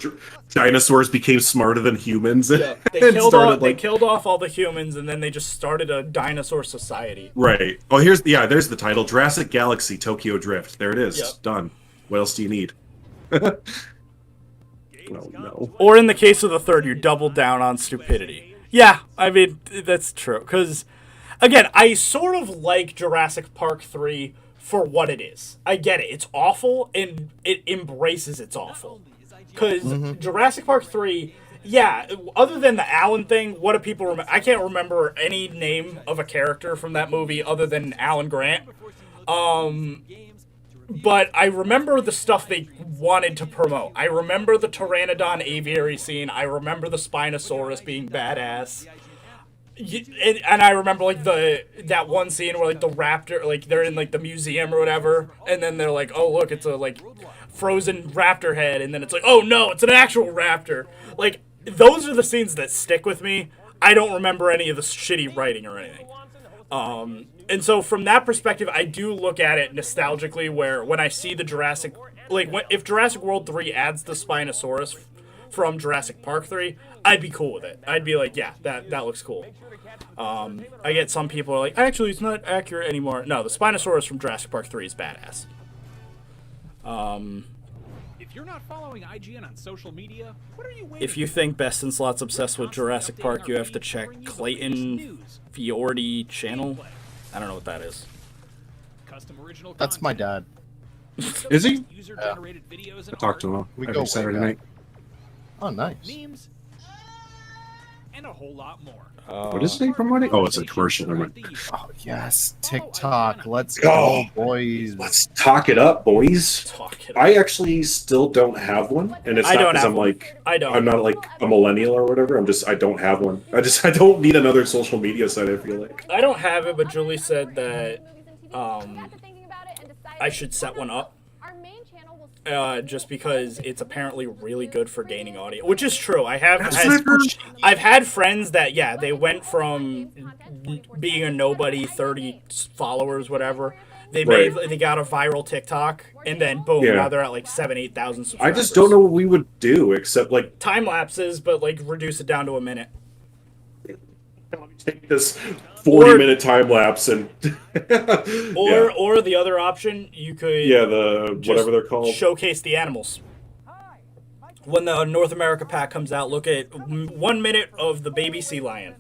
dinosaurs became smarter than humans? Yeah, they killed off all the humans, and then they just started a dinosaur society. Right. Oh, there's the title: Jurassic Galaxy Tokyo Drift. There it is. Yep. Done. What else do you need? Oh no. Or in the case of the third, you double down on stupidity. Yeah, I mean, that's true. Because, again, I sort of like Jurassic Park 3 for what it is. I get it. It's awful, and it embraces it's awful. Because Jurassic Park 3, other than the Alan thing, what do people remember? I can't remember any name of a character from that movie other than Alan Grant. But I remember the stuff they wanted to promote. I remember the Pteranodon aviary scene. I remember the Spinosaurus being badass. And I remember like that one scene where like the raptor, like they're in like the museum or whatever, and then they're like, oh look, it's a like frozen raptor head, and then it's like, oh no, it's an actual raptor. Like those are the scenes that stick with me. I don't remember any of the shitty writing or anything. And so from that perspective, I do look at it nostalgically, where when I see the Jurassic, like if Jurassic World 3 adds the Spinosaurus from Jurassic Park 3, I'd be cool with it. I'd be like, yeah, that looks cool. I get some people are like, actually, it's not accurate anymore. No, the Spinosaurus from Jurassic Park 3 is badass. If you're not following IGN on social media, what are you waiting? If you think Best in Slot's obsessed with Jurassic Park, you have to check Clayton Fiordi channel. I don't know what that is. That's my dad. Is he? Yeah. I talked to him every Saturday night. Oh, nice. Memes, and a whole lot more. What is he promoting? Oh, it's a commercial. Oh, yes. TikTok. Let's go, boys. Let's talk it up, boys. I actually still don't have one. And it's not because I'm not like a millennial or whatever. I don't have one. I don't need another social media site, I feel like. I don't have it, but Julie said that I should set one up. just because it's apparently really good for gaining audio, which is true. I've had friends that they went from being a nobody, 30 followers, whatever. They got a viral TikTok, and then boom, now they're at like 7,000-8,000 subscribers. I just don't know what we would do except like time lapses, but like reduce it down to a minute. Let me take this 40-minute time lapse and or the other option, you could whatever they're called, showcase the animals. When the North America pack comes out, look at 1 minute of the baby sea lion.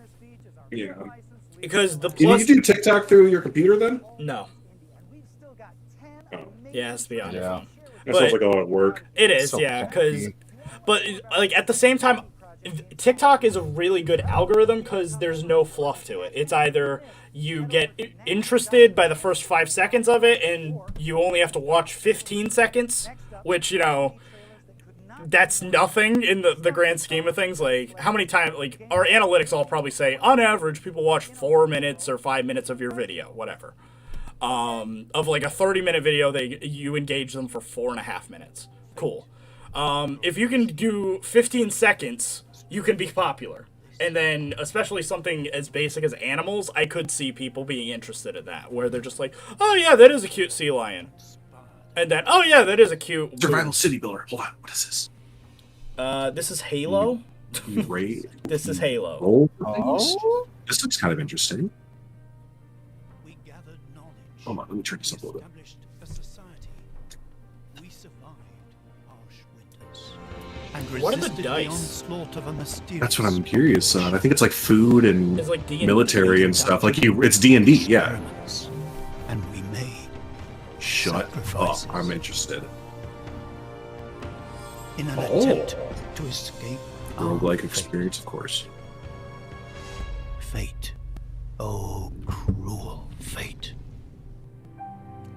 Yeah. Because the Can you do TikTok through your computer then? No. Yeah, it has to be on your phone. That sounds like a lot of work. It is, but like at the same time, TikTok is a really good algorithm because there's no fluff to it. It's either you get interested by the first 5 seconds of it, and you only have to watch 15 seconds, which that's nothing in the grand scheme of things. Like, how many times, like, our analytics all probably say, on average, people watch 4 minutes or 5 minutes of your video, whatever. Of like a 30-minute video, you engage them for 4.5 minutes. Cool. If you can do 15 seconds, you can be popular. And then, especially something as basic as animals, I could see people being interested in that, where they're just like, oh yeah, that is a cute sea lion. And then, oh yeah, that is a cute... Survival City Builder. Hold on, what is this? This is Halo? This is Halo. Oh. This looks kind of interesting. Hold on, let me turn this up a little bit. What are the dice? That's what I'm curious on. I think it's like food and military and stuff. Like it's D&D, yeah. And we made Shut up, I'm interested. In an attempt to escape roguelike experience, of course. Fate. Oh, cruel fate.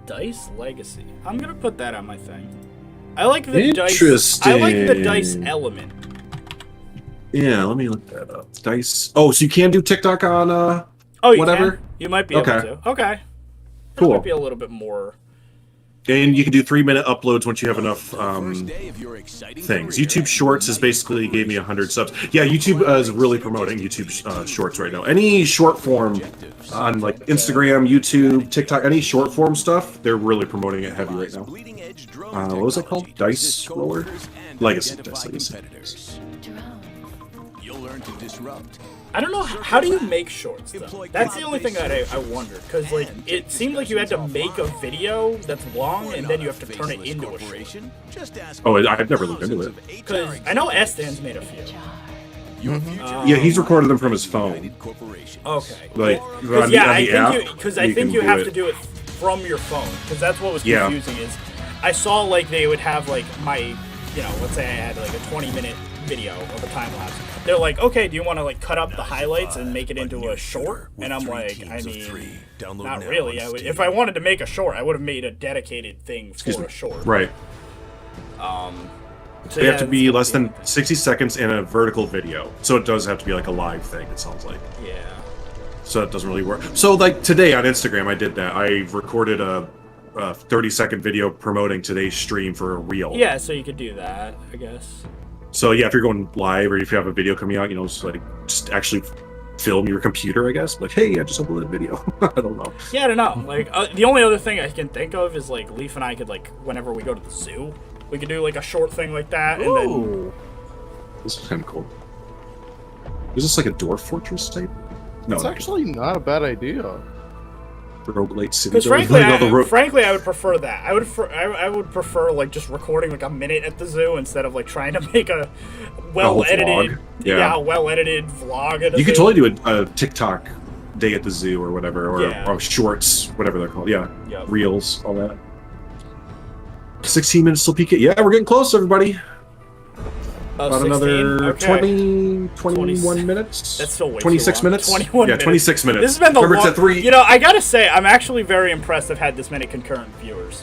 Dice Legacy. I'm gonna put that on my thing. I like the dice. I like the dice element. Yeah, let me look that up. Dice. Oh, so you can do TikTok on whatever? Can? You might be able to. Okay. Cool. That might be a little bit more. And you can do 3-minute uploads once you have enough things. YouTube Shorts is basically gave me 100 subs. Yeah, YouTube is really promoting YouTube Shorts right now. Any short form on like Instagram, YouTube, TikTok, any short form stuff, they're really promoting it heavy right now. What was it called? Dice Roller? Legacy. Dice Legacy. You'll learn to disrupt. I don't know, how do you make shorts, though? That's the only thing that I wondered, because, like, it seemed like you had to make a video that's long, and then you have to turn it into a short. Oh, I've never looked into it. Because I know Estan's made a few. Yeah, he's recorded them from his phone. Okay. Like, I think you have to do it from your phone, because that's what was confusing is, I saw, like, they would have, like, my, let's say I had, like, a 20-minute video of a time-lapse. They're like, okay, do you want to like cut up the highlights and make it into a short? And I'm like, I mean, not really. If I wanted to make a short, I would have made a dedicated thing for a short. Right. They have to be less than 60 seconds in a vertical video. So it does have to be like a live thing, it sounds like. Yeah. So it doesn't really work. So like today on Instagram, I did that. I recorded a 30-second video promoting today's stream for a reel. Yeah, so you could do that, I guess. So yeah, if you're going live or if you have a video coming out, just actually film your computer, I guess. Like, hey, I just uploaded a video. I don't know. Yeah, I don't know. Like, the only other thing I can think of is like Leaf and I could like, whenever we go to the zoo, we could do like a short thing like that. Ooh. And then this is kind of cool. Is this like a dwarf fortress type? No, it's actually not a bad idea. Roguelite city. Because frankly, I would prefer that. I would prefer like just recording like a minute at the zoo instead of like trying to make a well-edited, well-edited vlog. At a you could zoo. totally do a TikTok day at the zoo or whatever, or shorts, whatever they're called. Yeah, reels, all that. 16 minutes till PK. Yeah, we're getting close, everybody. About 16? another Okay. 21 minutes. That's still way 26 too long. minutes. 21 minutes. 26 minutes. This has been the Remember, it's at 3. I gotta say, I'm actually very impressed I've had this many concurrent viewers.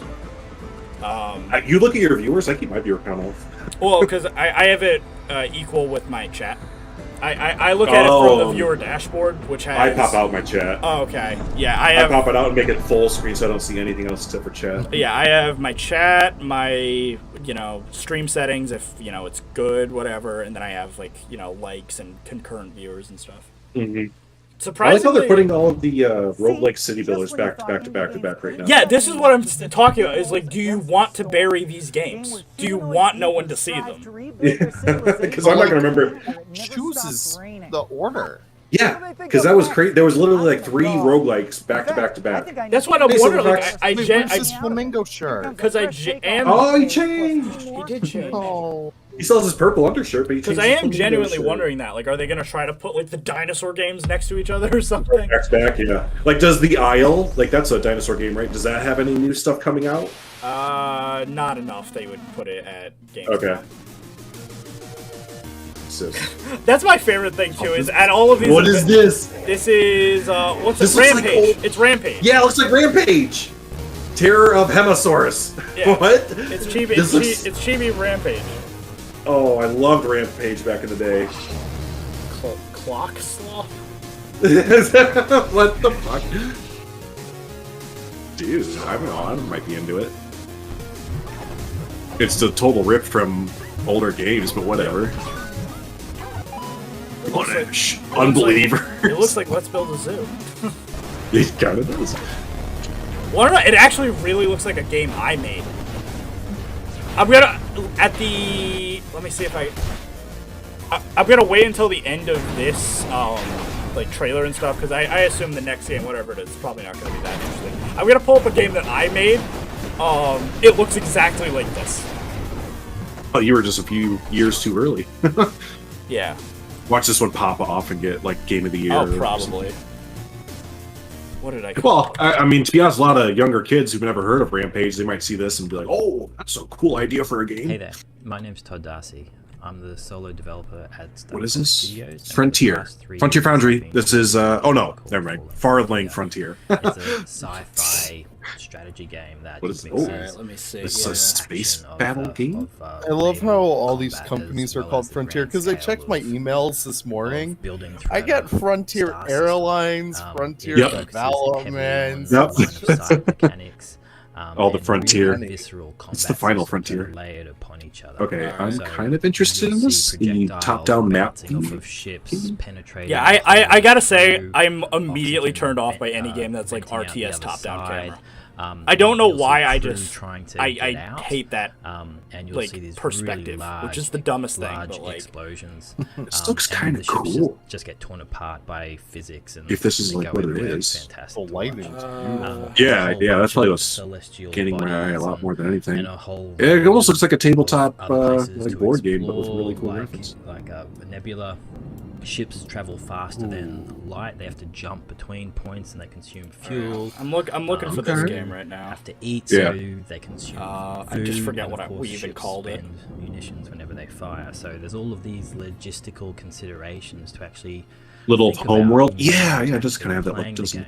You look at your viewers, I keep my viewer count off. Well, because I have it equal with my chat. I look at it from the viewer dashboard, which has... I pop out my chat. Oh, okay. Yeah, I pop it out and make it full screen so I don't see anything else except for chat. Yeah, I have my chat, my, stream settings, if, it's good, whatever, and then I have, like, likes and concurrent viewers and stuff. Mm-hmm. Surprisingly, I like how they're putting all of the roguelike city builders back to back right now. Yeah, this is what I'm talking about. Is like, do you want to bury these games? Do you want no one to see them? Because I'm not going to remember. Chooses the order. Yeah, because that was crazy. There was literally like 3 roguelikes back to back. That's what I'm wondering. Like, I flamingo shirt. Because I am. Oh, he changed. He did change. Oh. He still has his purple undershirt, but he changed. Because I am genuinely wondering that. Like, are they going to try to put like the dinosaur games next to each other or something? Back to back, yeah. Like, does the Isle, like that's a dinosaur game, right? Does that have any new stuff coming out? Not enough. They would put it at Gamescom. Okay. That's my favorite thing too. Is at all of these. What is this? This is what's this it? Rampage. Like it's Rampage. Yeah, it looks like Rampage. Terror of Hemosaurus. Yeah. What? It's Chibi. It's Chibi Rampage. Oh, I loved Rampage back in the day. Clock Sloth? What the fuck? Dude, I don't know. I might be into it. It's the total rip from older games, but whatever. Unbeliever. It looks like Let's Build a Zoo. It kind of does. Well, it actually really looks like a game I made. I'm gonna let me see if I'm gonna wait until the end of this like trailer and stuff, because I assume the next game, whatever it is probably not gonna be that interesting. I'm gonna pull up a game that I made. It looks exactly like this. Oh, you were just a few years too early. Yeah. Watch this one pop off and get like Game of the Year. Oh, probably. What did I call Well, I mean, to be honest, a lot of younger kids who've never heard of Rampage, they might see this and be like, oh, that's a cool idea for a game. Hey there, my name's Todd Darcy. I'm the solo developer at What is this? Studios. Frontier. Frontier Foundry. This is, oh no, never mind. Farthing Frontier. It's a sci-fi strategy game that what is it? Let me see. This is a space battle game? I love how all these companies are called Frontier, because I checked my emails this morning. I get Frontier Airlines, Frontier Development. Yep. All the Frontier. It's the final Frontier. Okay, I'm kind of interested in this. The top-down map. Yeah, I gotta say, I'm immediately turned off by any game that's like RTS top-down camera. I don't know why. I hate that like perspective, which is the dumbest thing. But like, explosions. This looks kind of cool. Just get torn apart by physics, and if this is like what it is, fantastic. yeah, that's probably what's getting my eye a lot more than anything. It almost looks like a tabletop like board game, but with really cool graphics. Like a nebula. Ships travel faster than light. They have to jump between points, and they consume fuel. I'm looking for this game right now. Have to eat, so they consume food. I just forget what we even called it. Munitions whenever they fire. So there's all of these logistical considerations to actually little home world. Yeah, just kind of have that look, doesn't it?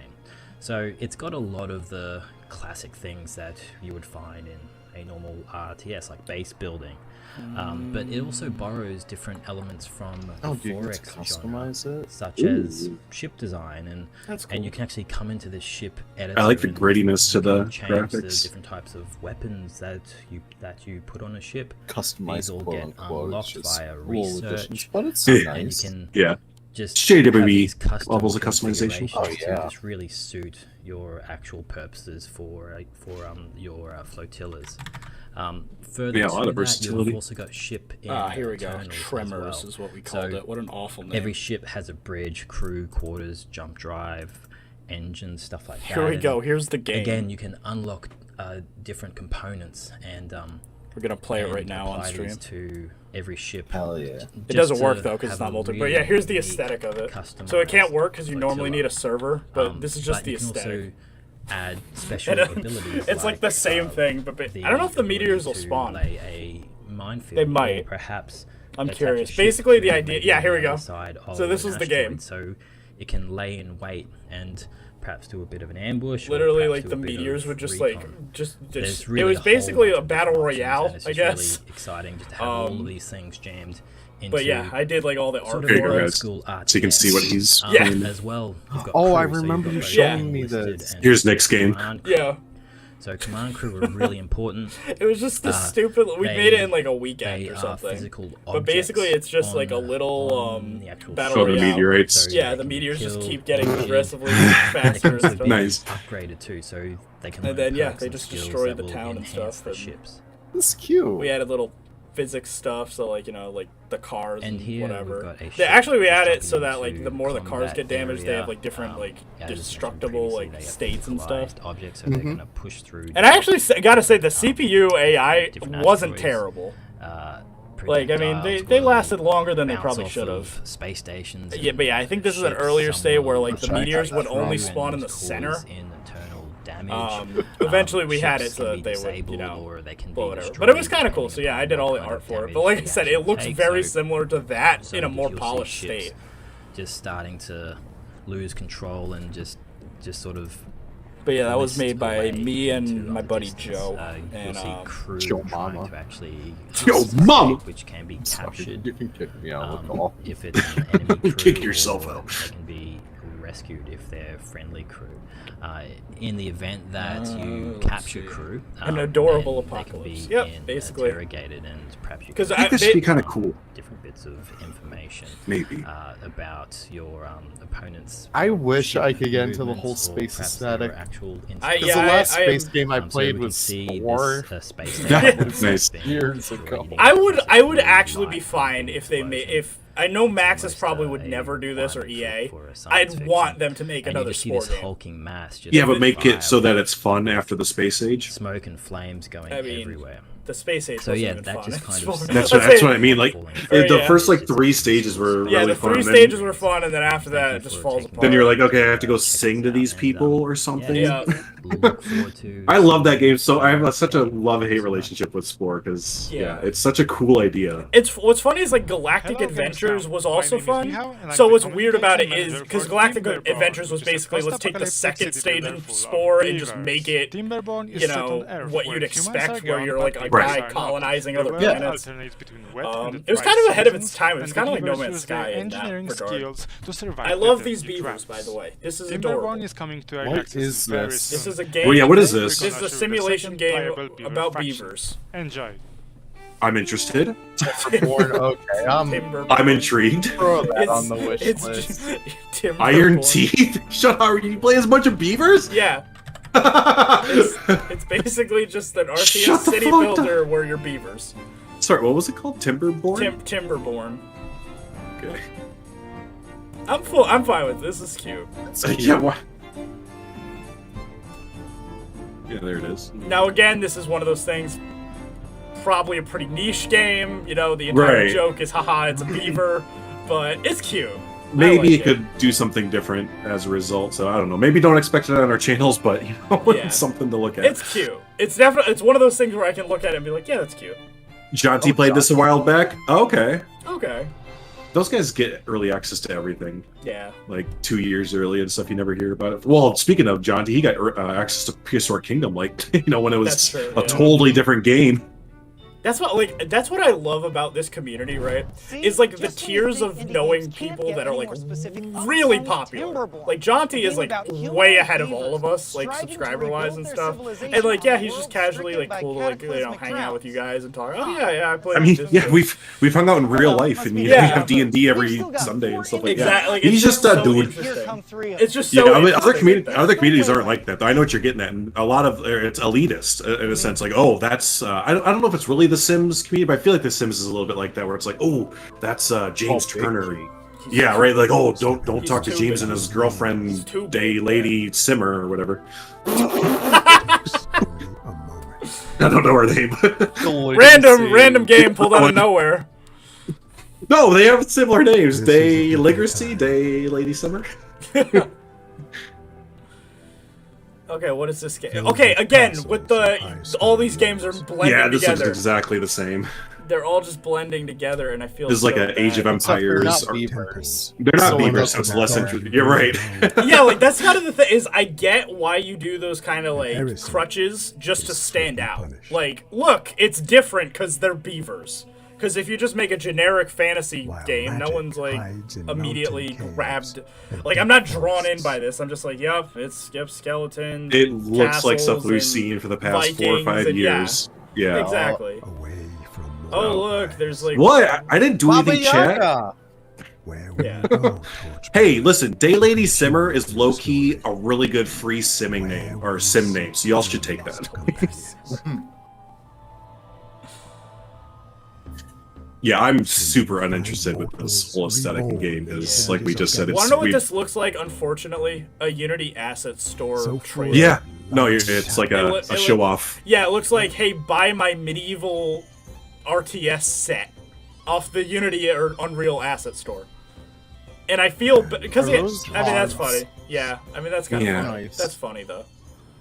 So it's got a lot of the classic things that you would find in a normal RTS, like base building. But it also borrows different elements from the 4X genre, such as ship design, and you can actually come into this ship editor. I like the grittiness to the change graphics. The different types of weapons that you put on a ship. Customized, these all get unlocked via research, but it's so nice. And you can just JWE levels of customization. To just really suit your actual purposes for your flotillas. Further a lot to of that, versatility. you've also got ship here we go. Tremors is what we called it. What an awful name. Every ship has a bridge, crew, quarters, jump drive, engines, stuff like that. Here we go. Here's the game. Again, you can unlock different components, and we're gonna play it right now on stream. To every ship. Hell yeah! It doesn't work though because it's not multiplayer. But yeah, here's the aesthetic of it. So it can't work because you normally need a server, but this is just the aesthetic. Add special abilities. It's like the same thing, but I don't know if the meteors will spawn. A minefield. They might. Perhaps. I'm curious. Basically, the idea. Yeah, here we go. So this is the game. So it can lay in wait and perhaps do a bit of an ambush. Literally, like the meteors would just it was basically a battle royale, I guess. Really exciting just to have all of these things jammed into But yeah, I did like all the art sort for of Here you go, it. old guys. school art. So you can see what he's Yeah. playing. As well. You've got Oh, I crew, so you've remember got you both showing me enlisted this. and Here's Nick's game. command crew. Yeah. So command crew were really important. It was just this stupid. We made it in like a weekend they or are something. physical But basically, it's just like a on- little on the actual battle Oh, the royale. meteorites. So Yeah, they the can meteors just kill, keep getting wounded, progressively and they faster can and also stuff. be Nice. upgraded too, so they can And learn then, yeah, perks they and just skills destroyed that the will town and enhance stuff, the and- ships. That's cute. We added little physics stuff, so like like the cars and, And here we've whatever. got a Yeah, ship actually, we that's added jumping so that like into the more the cars combat get damaged, they have area. like different like Yeah, as mentioned destructible previously, like they have states and stuff. localized objects, so they're gonna push through. And I actually gotta say the CPU AI different wasn't asteroids, terrible. uh, Like I mean, they projectiles lasted longer than they bounce probably off should of have. space stations. Yeah, but yeah, I think this is an ships, earlier some state where will like the Which I meteors got would that only through spawn in and the cause center. internal damage. Eventually we had it ships so can that be they would, you disabled know, or they can blow be whatever. destroyed But it was kind of cool, depending so yeah, I upon did all what the kind art of for it. damage But like I the said, it actual looks takes, very so similar to that so in a if more you'll see polished ships state. just starting to lose control and just sort of. But yeah, that was list made by away me and into my the buddy distance. Joe. You'll And see crew Joe trying Mama. to actually Joe escape, Mama! which can be Sorry, captured. you can kick me out. Look off. If it's an enemy crew, Kick yourself or out. They can be rescued if they're friendly crew. In the event that you let's capture see. crew, An adorable then they can apocalypse. be Yep, basically. interrogated and perhaps you 'Cause can I- I think this should be kind of cool. different bits of information Maybe. about your opponent's. I wish ship I could get into the movements whole or space perhaps their aesthetic. actual I- Because yeah, the last I space am- game I so played we can was see 4. this, space That station was nice. being Years destroyed ago. in I would possibly actually be live fine if they made explosion. if I know Maxis Almost, probably would a never do this or requirement EA. for a science I'd fiction. want them to make And another you just see sport this game. hulking mass just Yeah, but make it so fire that it's fun after the space age. smoke and flames going I mean, everywhere. The space age So wasn't yeah, even that fun. just It's kind fun. of That's Let's what say- I mean. Like Or, the yeah. first like 3 stages were Yeah, really the fun. 3 and then- stages were fun, and then after that, it just falls apart. Then you're like, okay, I have to go sing to these people or something. Yeah. Look forward to. I love that game. So I have such a love-hate relationship with Spore because Yeah. it's such a cool idea. It's what's funny is like Galactic Hello, Adventures Gamescom. was My also name is fun. Mihao, and I'm So the what's weird about it communication is manager because for Galactic Timberborn, Adventures was which is a basically let's take the post-apocalyptic second city stage builder in full of Spore and just beavers. make it, Timberborn is you set know, on Earth, what where you'd humans expect, are where gone, you're like but a beavers guy are not. colonizing The other world planets. alternates between wet and the It was dry kind of ahead of its seasons, time. It's and kind of the like No beavers Man's use their Sky in that engineering regard. skills to survive I love the these dirty beavers, traps. by the way. This is Timberborn adorable. is coming to What Access is very this? soon. This is a game. Well, yeah, what is We're this? This gonna is a show the simulation second game playable beaver about faction. beavers. Enjoy. I'm interested. Timberborn, okay, Timberborn. I'm intrigued. throw that on the wish it's list. just Timberborn. Iron Teeth? Shut up. You play as a bunch of beavers? Yeah. It's basically just an RTS Shut the city fuck builder where you're beavers. Sorry, what was it called? Timberborn? Timberborn. Okay. I'm fine with this. This is cute. Yeah, why? Yeah, there it is. Now again, this is one of those things. Probably a pretty niche game. You know, the entire Right. joke is haha, it's a beaver, but it's cute. Maybe like it could do something different as a result, so I don't know. Maybe don't expect it on our channels, but you know, Yeah. it's something to look at. It's cute. It's definitely one of those things where I can look at it and be like, yeah, that's cute. Jonty played this a while back. Okay. Okay. Those guys get early access to everything. Yeah. Like 2 years early and stuff. You never hear about it. Well, speaking of Jonty, he got access to Prehistoric Kingdom, like when it was That's true, a yeah. totally different game. That's what I love about this community, right? Is like the tiers of knowing people that are like really popular. Like Jonty is like way ahead of all of us, like subscriber-wise and stuff. And like, yeah, he's just casually like cool to like hang out with you guys and talk. Oh yeah, I play. I mean, this, yeah, this. we've hung out in real life, and we have D&D every Sunday and stuff like Exactly. that. He's just a dude. It's just so. Yeah, I mean, other interesting. communities aren't like that. I know what you're getting at, and a lot of it's elitist in a sense. Like, oh, that's I don't know if it's really the Sims community, but I feel like the Sims is a little bit like that, where it's like, oh, that's James Turner. Yeah, right. Like, oh, don't talk to James and his girlfriend, lady Simmer or whatever. I don't know her name. Random game pulled out of nowhere. No, they have similar names. Day Legacy, Day Lady Simmer. Okay, what is this game? Okay, again, with all these games are blending Yeah, this together. looks exactly the same. They're all just blending together, and I feel This is like so an Age of bad. Empires. Except they're not beavers. They're not So beavers, so it's less interesting. You're right. Yeah, like that's kind of the thing is I get why you do those kind of like crutches just to stand out. Like, look, it's different because they're beavers. Because if you just make a generic fantasy game, no one's like immediately grabbed. Like, I'm not drawn in by this. I'm just like, yep, it's skeletons. It looks like stuff castles, we've and seen for the past 4 or Vikings 5 and- years. Yeah. Exactly. Oh, look, there's like. What? I didn't do anything, chat. Yeah. Hey, listen, Daylady Simmer is low-key a really good free simming name, or sim name, so y'all should take that. Yeah, I'm super uninterested with this whole aesthetic in game, because, like we just said, it's... Want to know what this looks like, unfortunately? A Unity asset store trailer. Yeah. No, it's like a show-off. Yeah, it looks like, hey, buy my medieval RTS set off the Unity or Unreal asset store. And I feel, because I mean, that's funny. Yeah, I mean, that's kind of funny. Nice. That's funny, though.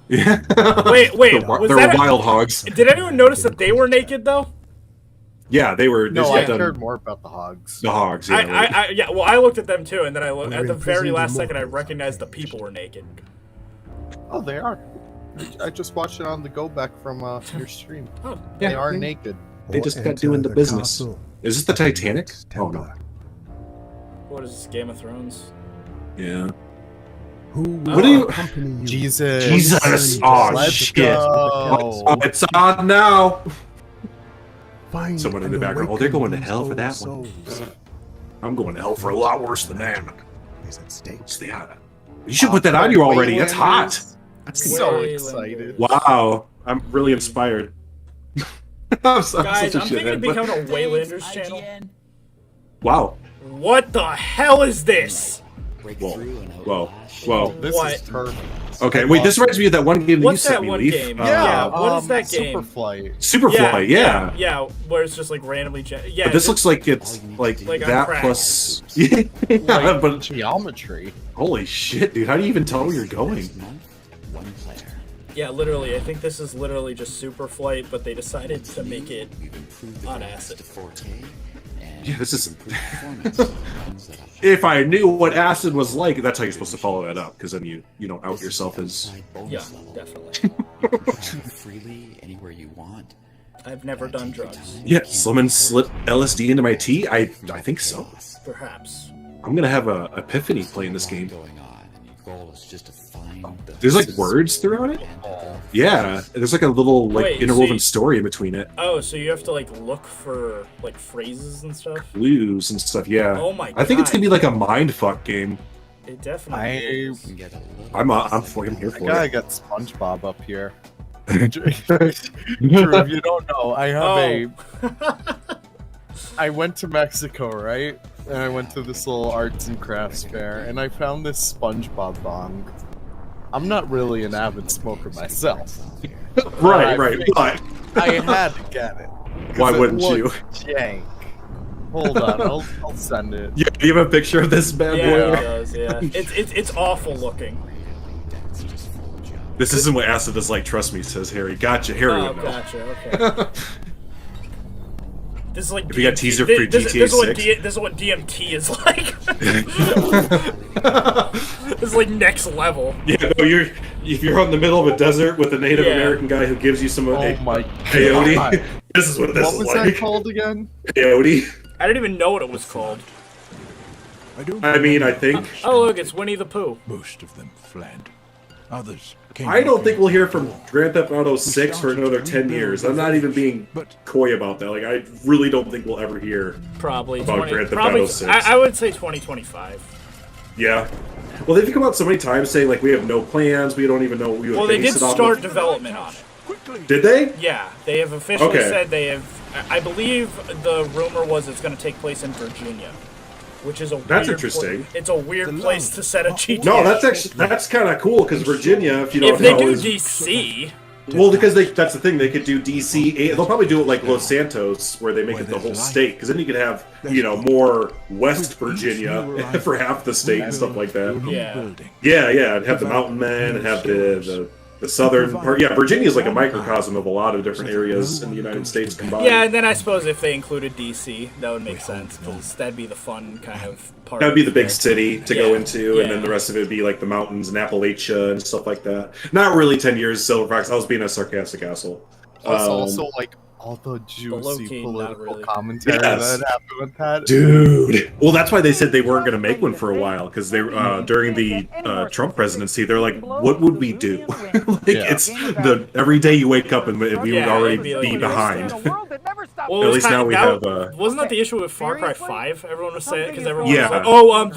Yeah. Wait, They're was that wild hogs. Did anyone notice that they were naked, though? Yeah, they were. No, I cared more about the hogs. The hogs, yeah. Yeah, well, I looked at them too, and then I looked at the very last second, I recognized the people were naked. Oh, they are. I just watched it on the go back from your stream. Oh, they are naked. They just got doing the business. Is this the Titanic? Oh, no. What is this, Game of Thrones? Yeah. What are you? Jesus. Jesus. Oh, Let's shit. go. It's on now. Someone in the background. Oh, they're going to hell for that one. I'm going to hell for a lot worse than that. You should put that on you already. That's hot. That's so excited. Wow. I'm really inspired. Guys, I'm thinking of becoming a Waylanders channel. Wow. What the hell is this? Whoa. This is perfect. Okay, wait, this reminds me of that one game that What's you sent that me, one Leaf. game? Yeah, what is that game? Superflight. Yeah, Yeah, where it's just like randomly. Yeah. But this looks like it's like that crack. plus. Yeah, but geometry. Holy shit, dude! How do you even tell where you're going? Yeah, literally. I think this is literally just Superflight, but they decided to make it on acid. Yeah, this is. If I knew what acid was like, that's how you're supposed to follow that up, because then you don't out yourself as. Yeah, definitely. Freely anywhere you want. I've never done drugs. Yeah, someone slipped LSD into my tea. I think so. Perhaps. I'm gonna have a epiphany playing this game. Goal is just to find There's like words throughout it. Yeah, there's like a little like Wait, interwoven story in between it. Oh, so you have to like look for like phrases and stuff? Clues and stuff. Yeah. Oh my I think it's God. gonna be like a mind fuck game. It definitely is. I'm fucking here for I it. got SpongeBob up here. Drew, if you don't know, I have I went to Mexico, right? And I went to this little arts and crafts fair, and I found this SpongeBob bong. I'm not really an avid smoker myself. Right, but I had to get it. Why wouldn't you? Jank. Hold on, I'll send it. Yeah, do you have a picture of this bad Yeah, boy? it does. Yeah, it's awful looking. This isn't what acid is like. Trust me, says Harry. Gotcha, Harry. Oh, would know. gotcha. Okay. This is like If we got teaser for GTA 6. This is what DMT is like. This is like next level. Yeah, no, if you're out in the middle of a desert with a Native American guy who gives you some peyote, God. this is what this What is was like. that called again? Peyote. I didn't even know what it was called. I mean, I think. Oh look, it's Winnie the Pooh. Most of them fled. Others came. I don't think we'll hear from Grand Theft Auto 6 for another 10 years. I'm not even being coy about that. Like, I really don't think we'll ever hear Probably about Grand Theft probably. Auto 6. I would say 2025. Yeah. Well, they've come out so many times saying, like, we have no plans, we don't even know what we would Well, they base did it off start of. development on it. Did they? Yeah, they have officially Okay. said they have. I believe the rumor was it's going to take place in Virginia, which is a That's weird interesting. It's a weird place to set a GTA. No, that's kind of cool, because Virginia, if you don't If they know, do is... DC. Well, because that's the thing, they could do DC, they'll probably do it like Los Santos, where they make it the whole state, because then you could have, more West Virginia for half the state and stuff like that. Yeah. And have the mountain men, and have the southern part. Yeah, Virginia is like a microcosm of a lot of different areas in the United States combined. Yeah, and then I suppose if they included DC, that would make sense, because that'd be the fun kind of part. That would be the big city to go Yeah, into, and then the rest of it would be like the mountains and Appalachia and stuff like that. Not really 10 years Silver Fox. I was being a sarcastic asshole. Also, like all the juicy low-key, not political really. commentary Yes. that happened with that. Dude. Well, that's why they said they weren't going to make one for a while, because they during the Trump presidency, they're like, what would we do? It's every day you wake up and we would already be behind. Well, at least now we have. Wasn't that the issue with Far Cry 5? Everyone was saying because everyone Yeah. was like, "Oh,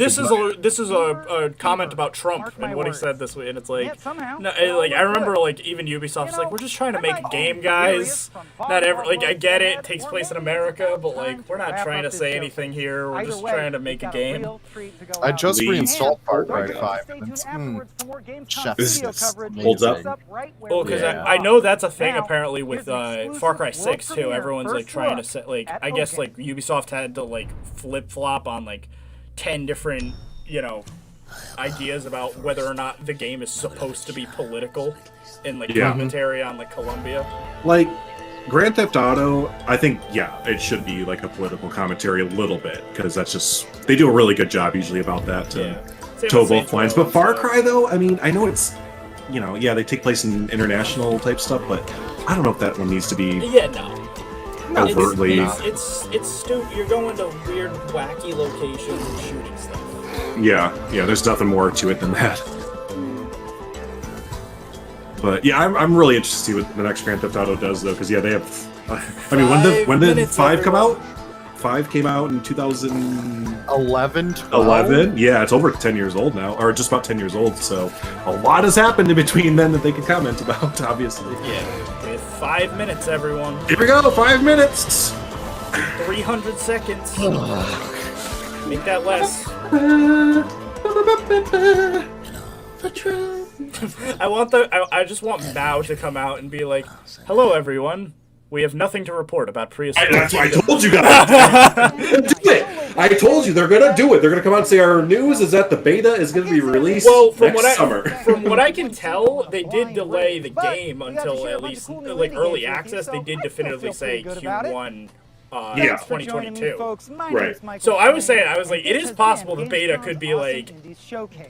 this is a comment about Trump and what he said this week," and it's like, no, like I remember like even Ubisoft's like, "We're just trying to make a game, guys. Not ever like I get it takes place in America, but like we're not trying to say anything here. We're just trying to make a game." I just reinstalled Far Cry 5, and it's chef's holds up. Well, because I know that's a thing apparently with Far Cry 6 too. Everyone's like trying to set like I guess like Ubisoft had to like flip flop on like 10 different ideas about whether or not the game is supposed to be political and like commentary on like Colombia. Like Grand Theft Auto, I think it should be like a political commentary a little bit, because that's just they do a really good job usually about that to toe both lines. But Far Cry though, I mean, I know it's they take place in international type stuff, but I don't know if that one needs to be overtly. It's stupid. You're going to weird, wacky locations and shooting stuff. Yeah, there's nothing more to it than that. But yeah, I'm really interested to see what the next Grand Theft Auto does though, because they have. I mean, when did 5 come out? 5 came out in 2011. 11. Yeah, it's over 10 years old now, or just about 10 years old. So a lot has happened in between then that they can comment about, obviously. Yeah, we have 5 minutes, everyone. Here we go, 5 minutes. 300 seconds. Make that less. I just want Mao to come out and be like, "Hello, everyone. We have nothing to report about prehistoric." That's why I told you guys. Do it. I told you they're gonna do it. They're gonna come out and say our news is that the beta is gonna be released next summer. From what I can tell, they did delay the game until at least like early access. They did definitively say Q1. 2022. Right. So I was saying, it is possible the beta could be like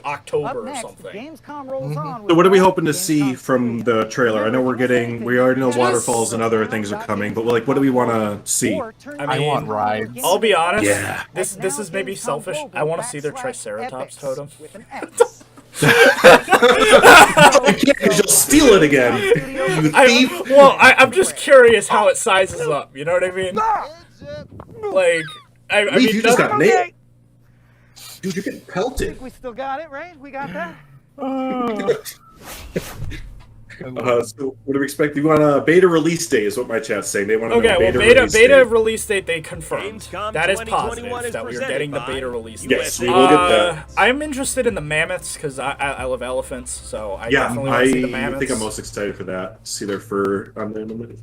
October or something. So what are we hoping to see from the trailer? I know we already know waterfalls and other things are coming, but like, what do we want to see? I want rides. I'll be honest. Yeah. This is maybe selfish. I want to see their Triceratops totem. You'll steal it again. You thief. I'm just curious how it sizes up. You know what I mean? Like, I mean, you just got nailed. Dude, you're getting pelted. I think we still got it, right? We got that? So what do we expect? We want a beta release date is what my chat's saying. They want to know beta release date they confirmed. That is positive that we are getting the beta release date. Yes, we will get that. I'm interested in the mammoths because I love elephants, so I definitely want to see the mammoths. I think I'm most excited for that. See their fur on there in a minute.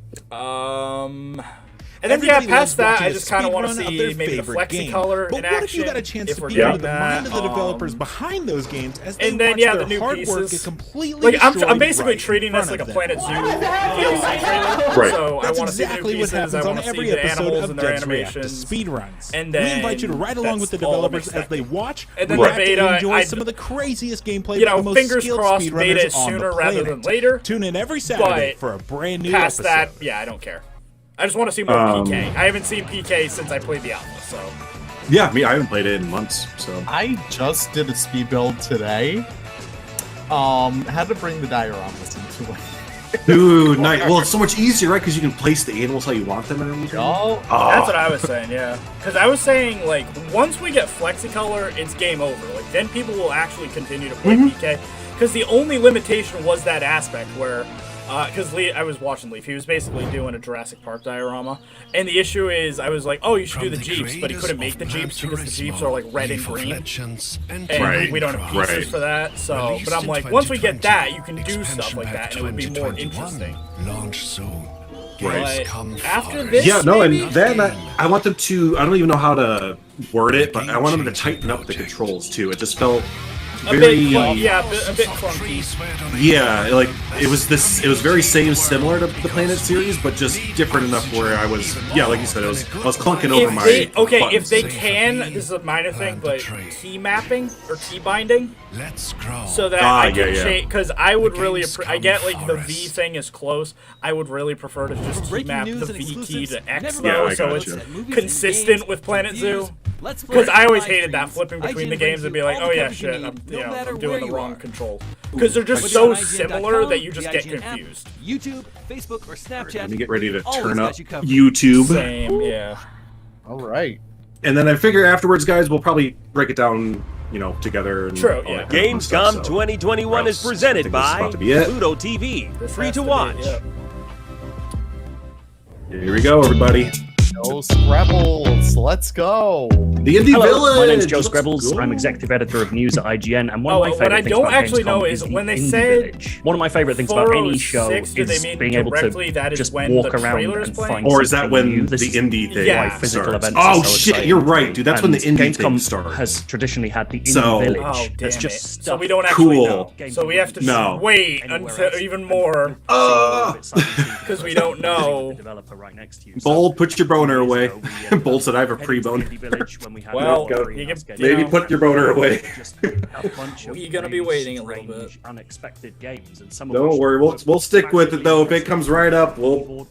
And then past that, I just kind of want to see maybe the FlexiColor in action. But what if you got a chance to be in the mind of the developers behind those games as they watch their hard work get completely destroyed? I'm basically treating this like a Planet Zoo DLC trailer. Right. So I want to see new pieces. I want to see the animals and their animations. Speedruns. And then we invite you to ride along with the developers as they watch, and then the beta, and enjoy some of the craziest gameplay. Fingers crossed, beta is sooner rather than later. Tune in every Saturday for a brand new episode. Past that, I don't care. I just want to see more PK. I haven't seen PK since I played the alpha, so. Yeah, I haven't played it in months, so. I just did a speed build today. Had to bring the dioramas into it. Dude, nice. Well, it's so much easier, right? Because you can place the animals how you want them and everything. That's what I was saying, yeah. Because I was saying, like, once we get FlexiColor, it's game over. Like, then people will actually continue to play PK. Because the only limitation was that aspect where... Because I was watching Leaf, he was basically doing a Jurassic Park diorama, and the issue is, I was like, oh, you should do the Jeeps, but he couldn't make the Jeeps because the Jeeps are like red and green, and we don't have pieces for that, so, but I'm like, once we get that, you can do stuff like that, and it would be more interesting. Right. But after this, and then I want them to, I don't even know how to word it, but I want them to tighten up the controls too. It just felt a bit clunky. Yeah, like it was very similar to the Planet series, but just different enough where I was, like you said, I was clunking over my buttons. If they can, this is a minor thing, but key mapping or key binding, so that I can change, because I would really, I get like the V thing is close, I would really prefer to just key map the V key to X though, so it's consistent with Planet Zoo. Because I always hated that, flipping between the games and be like, oh yeah, shit, I'm doing the wrong control. Because they're just so similar that you just get confused. YouTube, Facebook, or Snapchat. Let me get ready to turn up YouTube. Same, yeah. All right. And then I figure afterwards, guys, we'll probably break it down, together. And true, yeah. Gamescom 2021 is presented by Pluto TV. Free to watch. Here we go, everybody. No Scrabbles, let's go. The Indie Village. My name's Joe Scrabbles. I'm executive editor of news at IGN, and one of my favorite things about Gamescom is when they the said Village. One of my favorite things about any show is being able to just walk around and find. Or is that when the indie thing starts? Oh shit, you're right, dude. That's when the indie thing starts. Has traditionally had the Indie Village. That's just stuff. So we don't actually know. So we have to wait until even more. Because we don't know. Bold, put your boner away. Bold said I have a pre-boner. Well, maybe put your boner away. You're gonna be waiting a little bit. Unexpected games, and some don't worry, we'll stick with it though. If it comes right up, we'll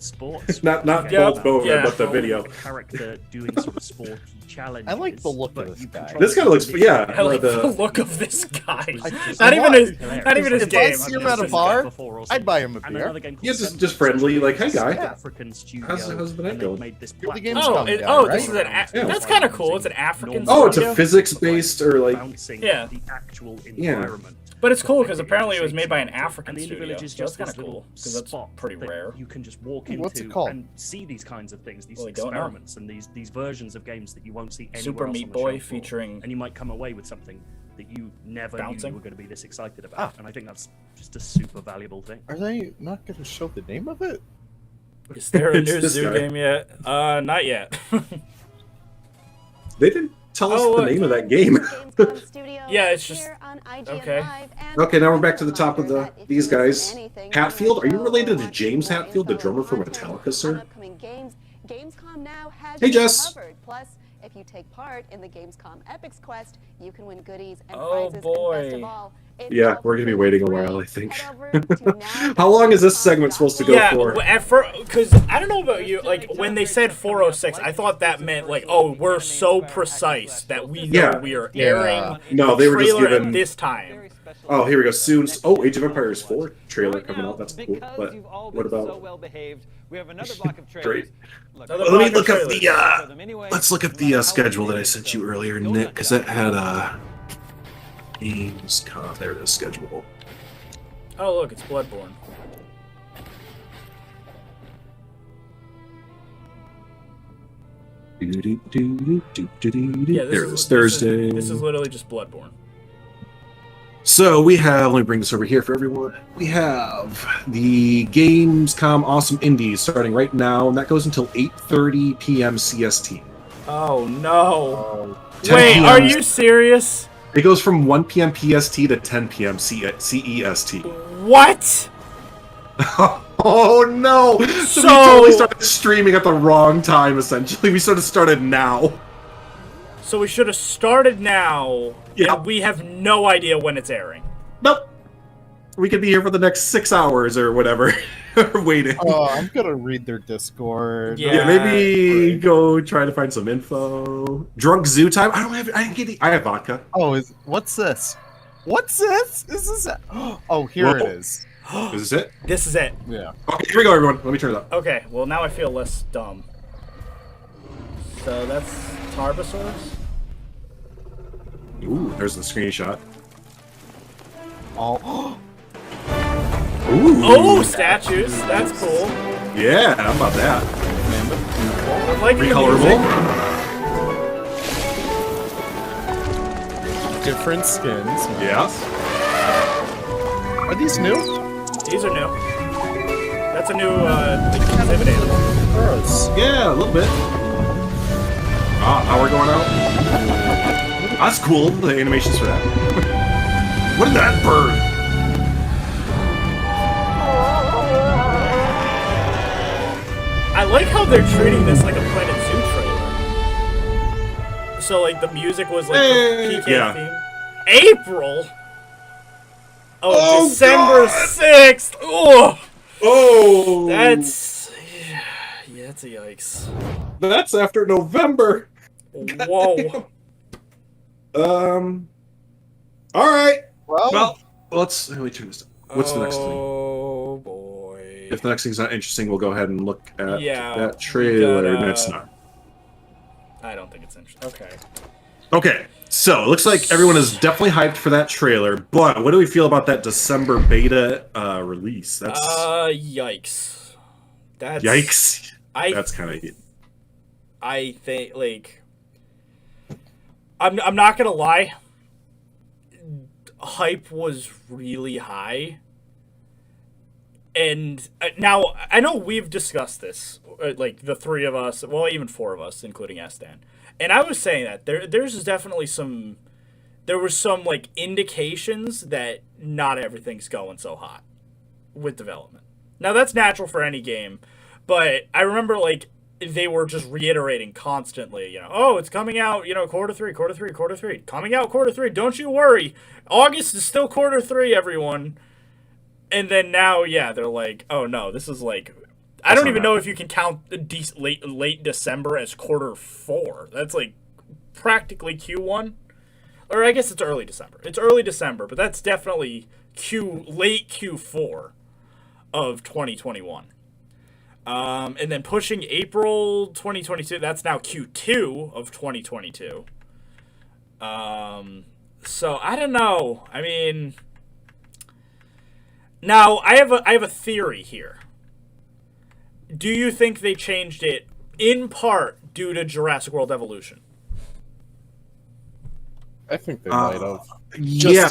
not Bold's boner, but the video. Character doing sort of sporty challenges. I like the look of this guy. This kind of looks, I like the look of this guy. Not even his game. If I see him at a bar, I'd buy him a beer. Yeah, just friendly, like, hey guy. How's the night going? You're the Gamescom guy, right? This is that's kind of cool. It's an African. Oh, it's a physics-based or like the actual environment. But it's cool because apparently it was made by an African studio. So that's kind of cool because that's pretty rare. You can just walk into and see these kinds of things, these experiments, and these versions of games that you won't see anywhere Super else Meat on the Boy shelf floor. featuring, and you might come away with something that you never knew you were going to be this excited about. And I think that's just a super valuable thing. Are they not going to show the name of it? Is there a new zoo game yet? Not yet. They didn't tell us the name of that game. Yeah, it's just okay. Okay, now we're back to the top of these guys. Hatfield, are you related to James Hatfield, the drummer for Metallica, sir? Gamescom now has hey, Jess. covered. Plus, if you take part in the Gamescom Epics Quest, you can win goodies and prizes. And best of all, yeah, we're gonna be waiting a while, I think. How long is this segment supposed to go for? Because I don't know about you, like when they said 406, I thought that meant like, oh, we're so precise that we know we are airing no, they were just given at this time. Oh, here we go. Soon. Oh, Age of Empires 4 trailer coming out. That's cool. But what about? So well behaved, we have another block of Great. Let me look up the. Let's look up the schedule that I sent you earlier, Nick, because that had Gamescom. There it is. Schedule. Oh, look, it's Bloodborne. Yeah, there it is. Thursday. This is literally just Bloodborne. So we have, let me bring this over here for everyone. We have the Gamescom Awesome Indies starting right now, and that goes until 8:30 p.m. CST. Oh no! Wait, are you serious? It goes from 1 p.m. PST to 10 p.m. CEST. What? Oh no! So we totally started streaming at the wrong time. Essentially, we sort of started now. So we should have started now. Yeah. And we have no idea when it's airing. Nope. We could be here for the next 6 hours or whatever. Waiting. Oh, I'm gonna read their Discord. Yeah, maybe go try to find some info. Drunk Zoo time. I didn't get it. I have vodka. Oh, what's this? What's this? Is this? Oh, here it is. Is this it? This is it. Yeah. Okay, here we go, everyone. Let me turn it up. Okay. Well, now I feel less dumb. So that's Tarbosaurus. Ooh, there's the screenshot. Oh. Ooh. Oh, statues. That's cool. Yeah, how about that? I like recolorable. Different skins. Yeah. Are these new? These are new. That's a new exhibit animal. Gross. Yeah, a little bit. Ah, power going out. That's cool. The animations for that. What is that bird? I like how they're treating this like a Planet Zoo trailer. So like the music was like the PK theme. April. Oh, December 6th. Oh, that's that's a yikes. That's after November. Whoa. All right. Well, let's. Let me turn this. What's the next thing? Oh boy. If the next thing's not interesting, we'll go ahead and look at that we trailer. gotta- No, it's not. I don't think it's interesting. Okay. Okay, so it looks like everyone is definitely hyped for that trailer. But what do we feel about that December beta release? That's yikes. That's yikes. That's kind of. I think like I'm not gonna lie. Hype was really high, and now I know we've discussed this, like the three of us, well, even four of us, including Estan, and I was saying that there's definitely there was some like indications that not everything's going so hot with development. Now that's natural for any game, but I remember like they were just reiterating constantly, oh, it's coming out, quarter three, coming out quarter three. Don't you worry. August is still quarter three, everyone. And then now, yeah, they're like, oh no, this is like, I don't even know if you can count late December as quarter four. That's like practically Q1. Or I guess it's early December. It's early December, but that's definitely late Q4 of 2021. And then pushing April 2022, that's now Q2 of 2022. So I don't know. I mean, now I have a theory here. Do you think they changed it in part due to Jurassic World Evolution? I think they might have. Yeah.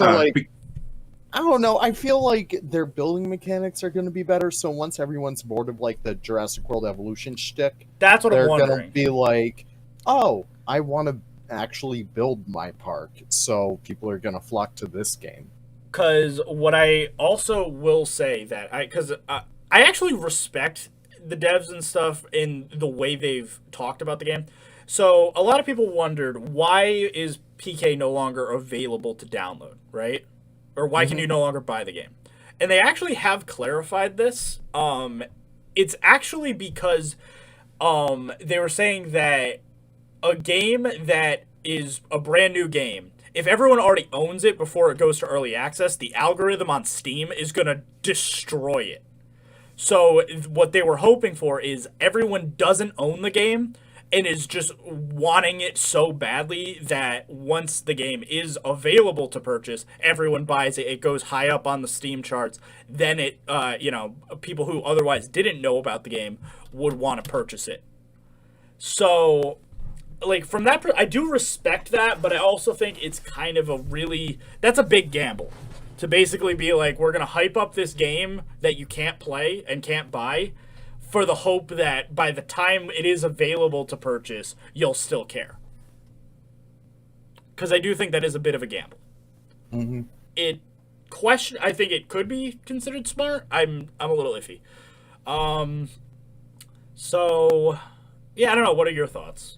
I don't know. I feel like their building mechanics are going to be better. So once everyone's bored of like the Jurassic World Evolution shtick, that's what I'm wondering. They're going to be like, "Oh, I want to actually build my park." So people are going to flock to this game. Because what I also will say that I actually respect the devs and stuff in the way they've talked about the game. So a lot of people wondered, why is PK no longer available to download, right? Or why can you no longer buy the game? And they actually have clarified this. It's actually because they were saying that a game that is a brand new game, if everyone already owns it before it goes to early access, the algorithm on Steam is going to destroy it. So what they were hoping for is everyone doesn't own the game and is just wanting it so badly that once the game is available to purchase, everyone buys it. It goes high up on the Steam charts. Then it, people who otherwise didn't know about the game would want to purchase it. So, like, from that, I do respect that, but I also think it's kind of that's a big gamble. To basically be like, we're going to hype up this game that you can't play and can't buy for the hope that by the time it is available to purchase, you'll still care. Because I do think that is a bit of a gamble. Mm-hmm. I think it could be considered smart. I'm a little iffy. So, yeah, I don't know. What are your thoughts?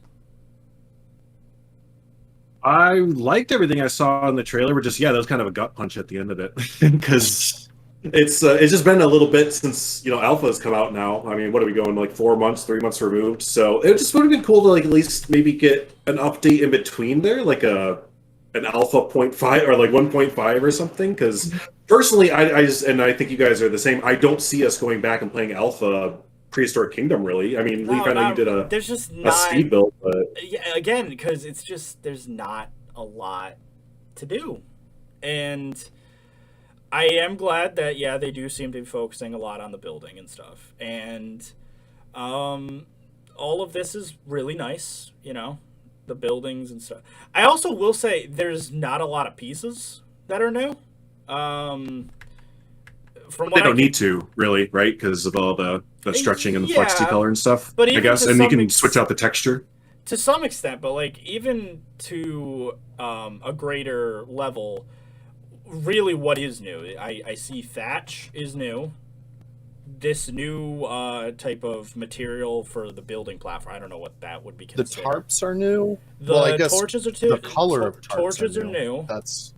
I liked everything I saw in the trailer, but just, that was kind of a gut punch at the end of it. Because it's just been a little bit since, Alpha has come out now. I mean, what are we going, like 4 months, 3 months removed? So it just would have been cool to, like, at least maybe get an update in between there, like an Alpha 0.5 or like 1.5 or something. Because personally, I think you guys are the same. I don't see us going back and playing Alpha Prehistoric Kingdom, really. I mean, Leaf, I know you did a speed build, but yeah, again, because it's just there's not a lot to do, and I am glad that they do seem to be focusing a lot on the building and stuff, and all of this is really nice, the buildings and stuff. I also will say there's not a lot of pieces that are new. They don't need to, really, right? Because of all the stretching and the flexi color and stuff, but I guess. And you can switch out the texture. To some extent, but like even to a greater level, really, what is new? I see thatch is new. This new type of material for the building platform. I don't know what that would be considered. The tarps are new. The well, I guess torches are too. The color of tarps torches are new. That's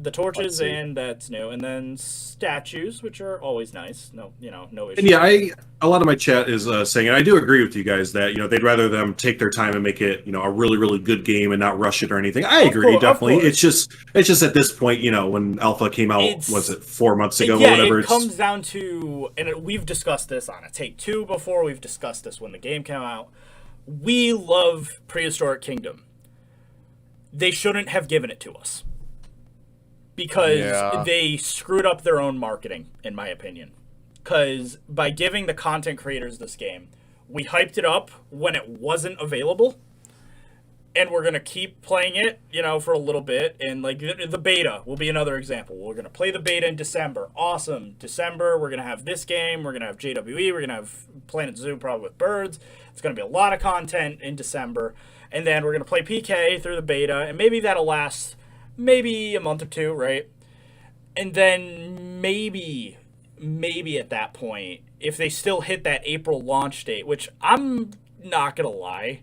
the torches, and that's new. And then statues, which are always nice. No, no issue. And yeah, a lot of my chat is saying, and I do agree with you guys that they'd rather them take their time and make it a really, really good game and not rush it or anything. I agree, definitely. It's just at this point, when Alpha came out, was it 4 months ago or whatever? It comes down to, and we've discussed this on a Take Two before. We've discussed this when the game came out. We love Prehistoric Kingdom. They shouldn't have given it to us. Because they screwed up their own marketing, in my opinion. Because by giving the content creators this game, we hyped it up when it wasn't available. And we're going to keep playing it, for a little bit. And, the beta will be another example. We're going to play the beta in December. Awesome. December, we're going to have this game. We're going to have JWE. We're going to have Planet Zoo, probably with birds. It's going to be a lot of content in December. And then we're going to play PK through the beta. And maybe that'll last maybe a month or two, right? And then maybe at that point, if they still hit that April launch date, which I'm not gonna lie,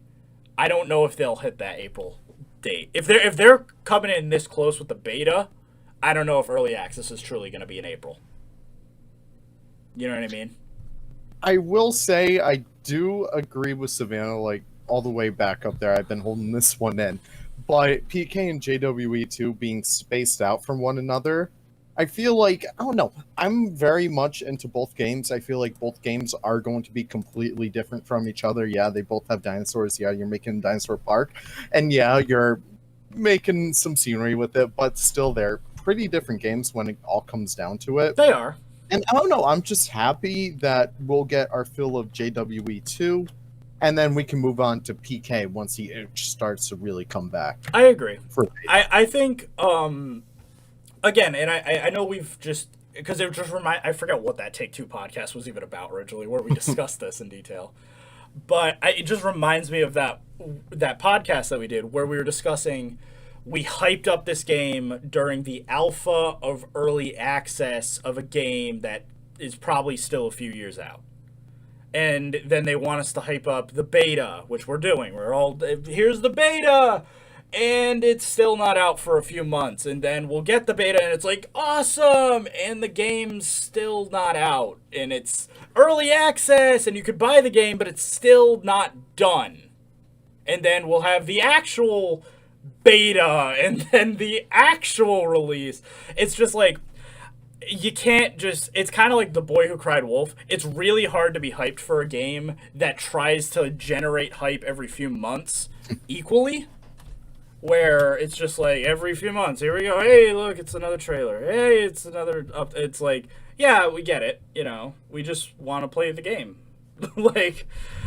I don't know if they'll hit that April date. If they're coming in this close with the beta, I don't know if early access is truly gonna be in April. You know what I mean? I will say I do agree with Savannah, all the way back up there. I've been holding this one in. But PK and JWE2 being spaced out from one another, I feel I don't know. I'm very much into both games. I feel like both games are going to be completely different from each other. Yeah, they both have dinosaurs. Yeah, you're making a dinosaur park. And yeah, you're making some scenery with it. But still, they're pretty different games when it all comes down to it. They are. And I don't know. I'm just happy that we'll get our fill of JWE2. And then we can move on to PK once the itch starts to really come back. I agree. I think, again, and I know we've just, because it just I forget what that Take Two podcast was even about originally, where we discussed this in detail. But it just reminds me of that podcast that we did, where we were discussing, we hyped up this game during the alpha of early access of a game that is probably still a few years out. And then they want us to hype up the beta, which we're doing. Here's the beta! And it's still not out for a few months. And then we'll get the beta, and it's awesome! And the game's still not out. And it's early access, and you could buy the game, but it's still not done. And then we'll have the actual beta, and then the actual release. It's just you can't just... It's kind of like The Boy Who Cried Wolf. It's really hard to be hyped for a game that tries to generate hype every few months equally. Where it's just every few months, here we go. Hey, look, it's another trailer. Hey, it's another... It's yeah, we get it. We just want to play the game.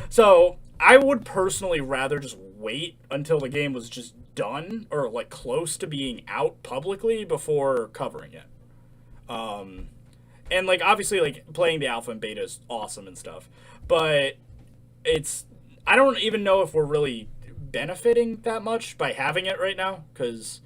So I would personally rather just wait until the game was just done or close to being out publicly before covering it. And obviously playing the alpha and beta is awesome and stuff, but I don't even know if we're really benefiting that much by having it right now, because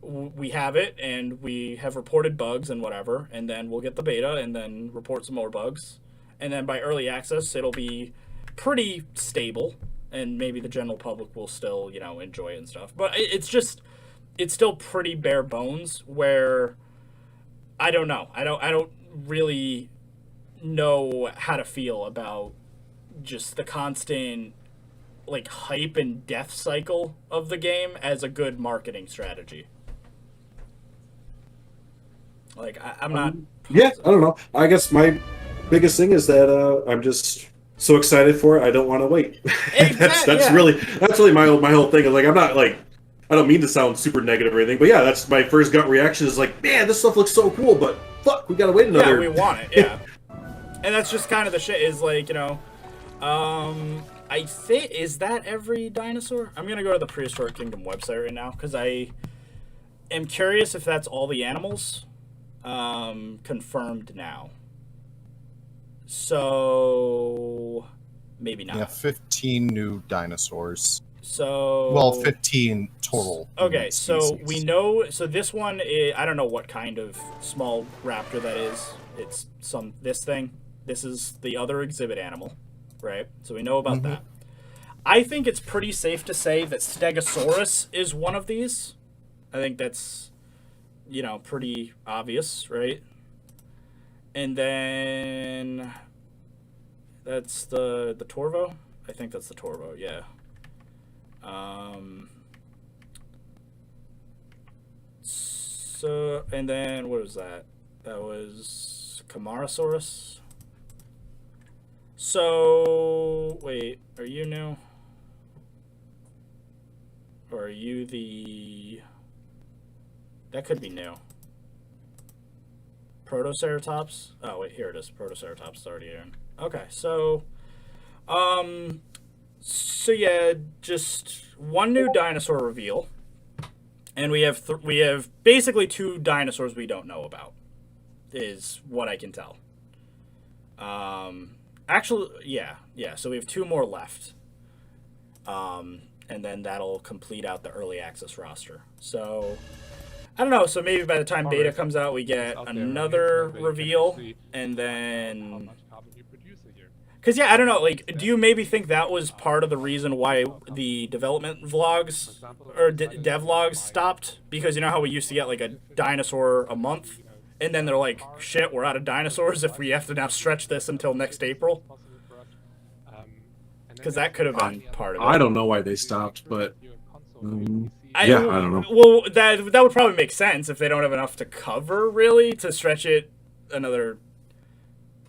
we have it and we have reported bugs and whatever, and then we'll get the beta and then report some more bugs, and then by early access it'll be pretty stable and maybe the general public will still enjoy it and stuff, but it's still pretty bare bones, where I don't know. I don't really know how to feel about just the constant hype and death cycle of the game as a good marketing strategy. I'm not. Yeah, I don't know. I guess my biggest thing is that I'm just so excited for it. I don't want to wait. Exactly, that's really my whole thing. Is I'm not I don't mean to sound super negative or anything, but yeah, that's my first gut reaction is man, this stuff looks so cool, but fuck, we gotta wait another... Yeah, we want it, yeah. And that's just kind of the shit, is I think, is that every dinosaur? I'm gonna go to the Prehistoric Kingdom website right now, because I am curious if that's all the animals confirmed now. So, maybe not. Yeah, 15 new dinosaurs. So... Well, 15 total. Okay, so species. we know. So this one, is, I don't know what kind of small raptor that is. It's this thing. This is the other exhibit animal, right? So we know about that. I think it's pretty safe to say that Stegosaurus is one of these. I think that's, you know, pretty obvious, right? And then that's the Torvo. I think that's the Torvo. Yeah. So, and then what was that? That was Camarasaurus. So, wait, are you new? Or are you the... That could be new. Protoceratops? Oh, wait, here it is. Protoceratops is already in. Okay, so... So yeah, just one new dinosaur reveal. And we have basically 2 dinosaurs we don't know about, is what I can tell. Actually, yeah. So we have 2 more left, and then that'll complete out the early access roster. So I don't know. So maybe by the time beta comes out, we get another reveal, and then. Because, yeah, I don't know, like, do you maybe think that was part of the reason why the development vlogs, or devlogs stopped? Because you know how we used to get, like, a dinosaur a month? And then they're like, shit, we're out of dinosaurs if we have to now stretch this until next April? Because that could have been part of it. I don't know why they stopped, but... I don't know. Well, that would probably make sense if they don't have enough to cover, really, to stretch it another...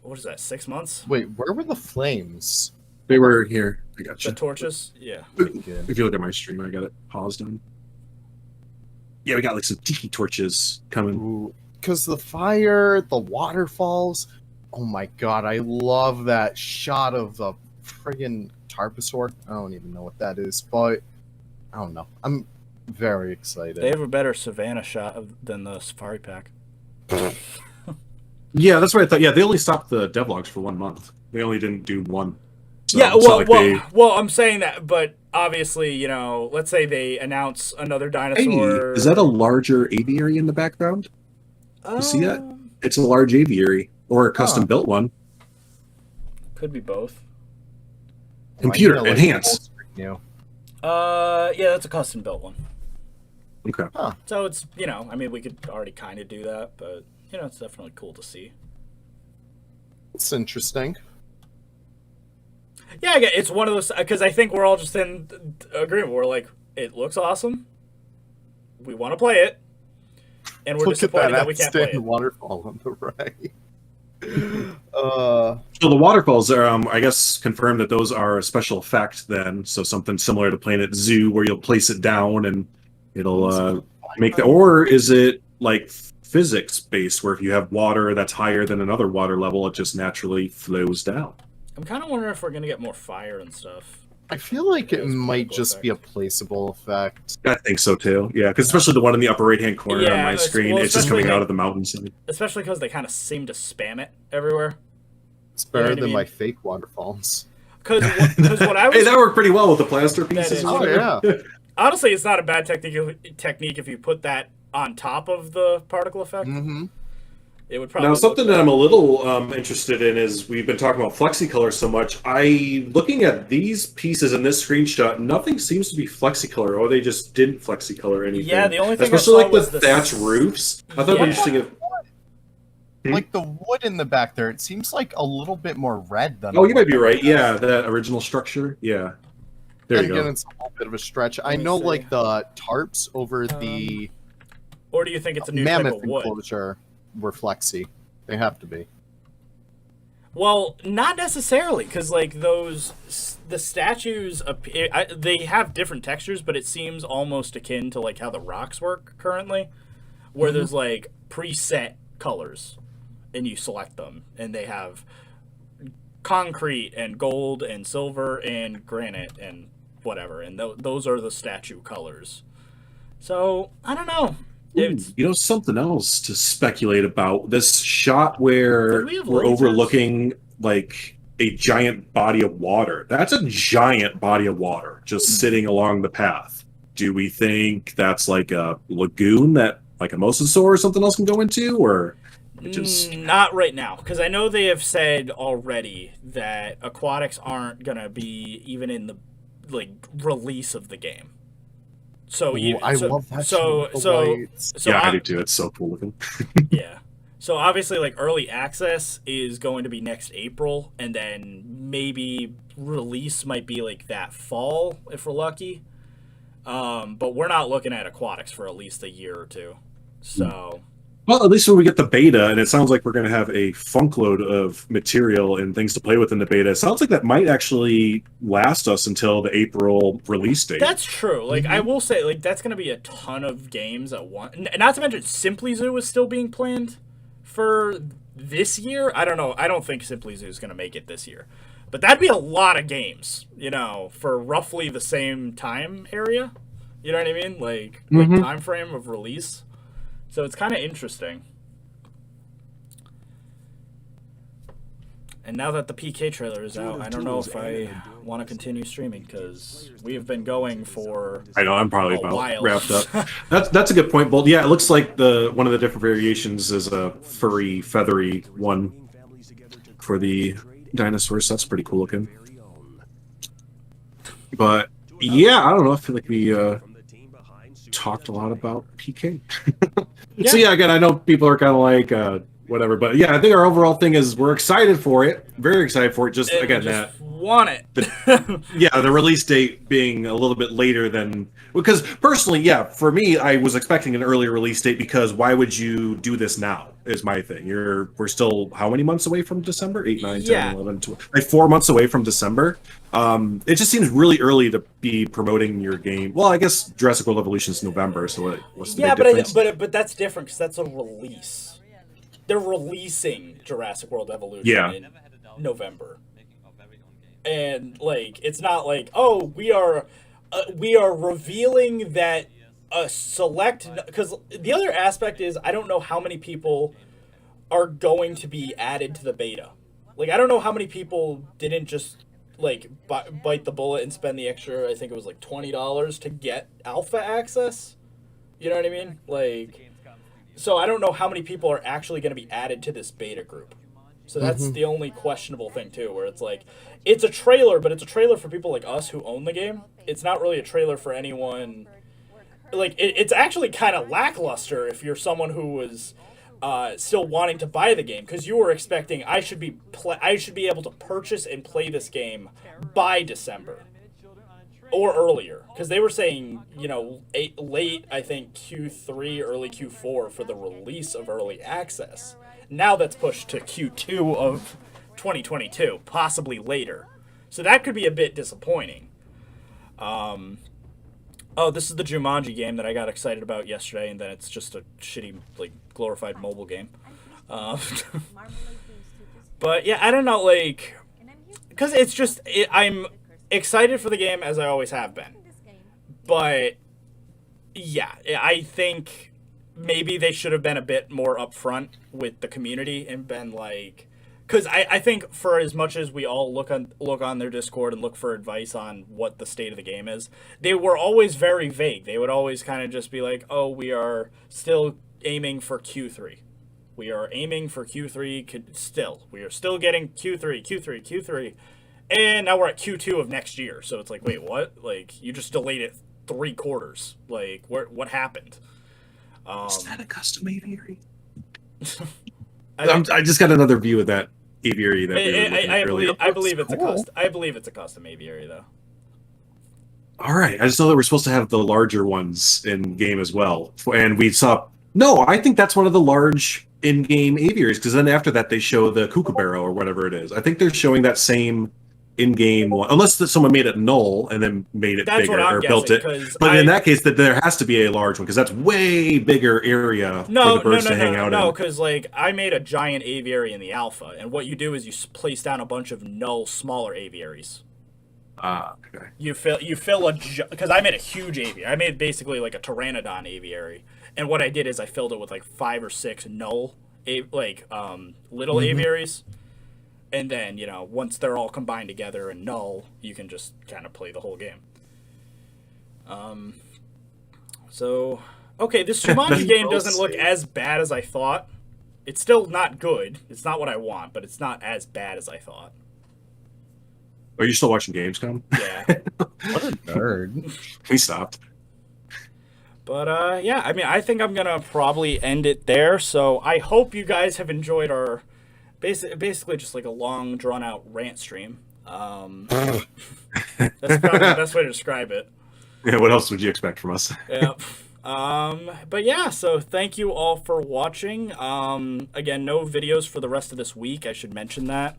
What is that, 6 months? Wait, where were the flames? They were here. I got you. The torches? Yeah. If you look at my stream, I got it paused on. Yeah, we got like some tiki torches coming. Because the fire, the waterfalls. Oh my god, I love that shot of the friggin' Tarposaur. I don't even know what that is, but I don't know. I'm very excited. They have a better Savannah shot than the Safari Pack. Yeah, that's what I thought. Yeah, they only stopped the devlogs for 1 month. They only didn't do one. So yeah, like well, I'm saying that, but obviously, you know, let's say they announce another dinosaur. Hey, is that a larger aviary in the background? You see that? It's a large aviary, or a custom-built one. Could be both. Computer enhanced. Yeah, that's a custom-built one. Okay. So it's, you know, I mean, we could already kind of do that, but, you know, it's definitely cool to see. It's interesting. Yeah, it's one of those, because I think we're all just in agreement. We're like, it looks awesome. We want to play it. And we're disappointed that we can't play it. Waterfall on the right. So the waterfalls are, I guess, confirmed that those are a special effect then. So something similar to Planet Zoo where you'll place it down and it'll make the... Or is it like physics-based where if you have water that's higher than another water level, it just naturally flows down? I'm kind of wondering if we're going to get more fire and stuff. I feel like it might just be a placeable effect. I think so too. Yeah, because especially the one in the upper right-hand corner on my screen, it's just coming out of the mountainside. Especially because they kind of seem to spam it everywhere. It's better than my fake waterfalls. Because what I was... Hey, that worked pretty well with the plaster pieces. Oh, yeah. Honestly, it's not a bad technique if you put that on top of the particle effect. Mm-hmm. It would probably... Now, something that I'm a little interested in is we've been talking about FlexiColor so much. Looking at these pieces in this screenshot, nothing seems to be FlexiColor, or they just didn't FlexiColor anything. Yeah, the only thing especially I saw like was the thatch roofs. I thought it'd be interesting if... Like the wood in the back there, it seems like a little bit more red than... Oh, you might be right. Yeah, that original structure. Yeah. There you go. Again, it's a little bit of a stretch. I know, like, the tarps over the... Or do you think it's a new mammoth type of wood? enclosure were flexy. They have to be. Well, not necessarily, because, like, the statues, they have different textures, but it seems almost akin to, like, how the rocks work currently, where there's, like, preset colors, and you select them, and they have concrete and gold and silver and granite and whatever, and those are the statue colors. So, I don't know. Ooh, you know, something else to speculate about. This shot where we're overlooking, like, a giant body of water. That's a giant body of water just sitting along the path. do we think that's like a lagoon that like a mosasaur or something else can go into, or just not right now? Because I know they have said already that aquatics aren't gonna be even in the like release of the game. So I love that. Yeah, I do too. It's so cool looking. Yeah. So obviously, like, early access is going to be next April, and then maybe release might be like that fall if we're lucky. But we're not looking at aquatics for at least a year or two. So. Well, at least when we get the beta, and it sounds like we're going to have a funkload of material and things to play with in the beta. It sounds like that might actually last us until the April release date. That's true. Like, I will say, like, that's going to be a ton of games at once. Not to mention, Simply Zoo is still being planned for this year. I don't know. I don't think Simply Zoo is going to make it this year. But that'd be a lot of games, you know, for roughly the same time area. You know what I mean? Like time frame of release. So it's kind of interesting. And now that the PK trailer is out, I don't know if I want to continue streaming because we have been going for I know, I'm probably about while. wrapped up. That's a good point, Bolt. Yeah, it looks like one of the different variations is a furry, feathery one for the dinosaurs. That's pretty cool looking. But yeah, I don't know. I feel like we talked a lot about PK. So yeah, again, I know people are kind of like whatever, but yeah, I think our overall thing is we're excited for it, very excited for it. Just again, that want it. The release date being a little bit later than, because personally, yeah, for me, I was expecting an earlier release date because why would you do this now? Is my thing. We're still how many months away from December? 8, 9, 10, 11, 12, like 4 months away from December. It just seems really early to be promoting your game. Well, I guess Jurassic World Evolution is November, so what's the big difference? but that's different because that's a release. They're releasing Jurassic World Evolution in November, and like it's not like, oh, we are revealing that a select, because the other aspect is I don't know how many people are going to be added to the beta. Like I don't know how many people didn't just like bite the bullet and spend the extra, I think it was like $20 to get alpha access. You know what I mean? Like. So I don't know how many people are actually going to be added to this beta group. So that's the only questionable thing too, where it's like, it's a trailer, but it's a trailer for people like us who own the game. It's not really a trailer for anyone. Like it's actually kind of lackluster if you're someone who was still wanting to buy the game, because you were expecting I should be able to purchase and play this game by December. Or earlier, because they were saying, you know, late, I think, Q3, early Q4 for the release of early access. Now that's pushed to Q2 of 2022, possibly later. So that could be a bit disappointing. Oh, this is the Jumanji game that I got excited about yesterday, and then it's just a shitty, like, glorified mobile game. But yeah, I don't know, like, because it's just, I'm excited for the game as I always have been, but yeah, I think maybe they should have been a bit more upfront with the community and been like, because I think for as much as we all look on their Discord and look for advice on what the state of the game is, they were always very vague. They would always kind of just be like, oh, we are still aiming for Q3. We are aiming for Q3 still. We are still getting Q3. And now we're at Q2 of next year, so it's like, wait, what? Like, you just delayed it 3 quarters. Like, what happened? Is that a custom aviary? I just got another view of that aviary that we were looking at earlier. I believe it's cool. I believe it's a custom aviary, though. All right, I just know that we're supposed to have the larger ones in game as well, and we saw. No, I think that's one of the large in-game aviaries, because then after that they show the kookaburra or whatever it is. I think they're showing that same in-game one, unless someone made it null and then made it bigger or built it. But in that case, that there has to be a large one, because that's way bigger area for the birds to hang out in. No, because like I made a giant aviary in the alpha, and what you do is you place down a bunch of null smaller aviaries. Okay. You fill because I made a huge aviary. I made basically like a pteranodon aviary, and what I did is I filled it with like 5 or 6 null little aviaries. And then, you know, once they're all combined together and null, you can just kind of play the whole game. So, okay, this Jumanji game doesn't look as bad as I thought. It's still not good. It's not what I want, but it's not as bad as I thought. Are you still watching Gamescom? Yeah. What a nerd. We stopped. But, yeah, I mean, I think I'm going to probably end it there. So I hope you guys have enjoyed our basically just like a long, drawn-out rant stream. That's probably the best way to describe it. Yeah, what else would you expect from us? Yeah. But yeah, so thank you all for watching. Again, no videos for the rest of this week. I should mention that.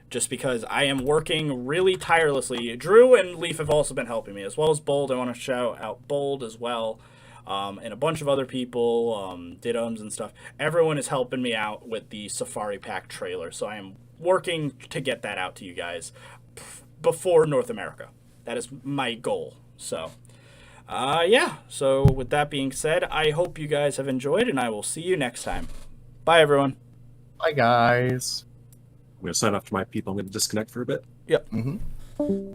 Just because I am working really tirelessly. Drew and Leaf have also been helping me, as well as Bold. I want to shout out Bold as well. And a bunch of other people, Didums and stuff. Everyone is helping me out with the Safari Pack trailer. So I am working to get that out to you guys before North America. That is my goal. So, yeah. So with that being said, I hope you guys have enjoyed, and I will see you next time. Bye, everyone. Bye, guys. I'm going to sign off to my people. I'm going to disconnect for a bit. Yep. Mm-hmm.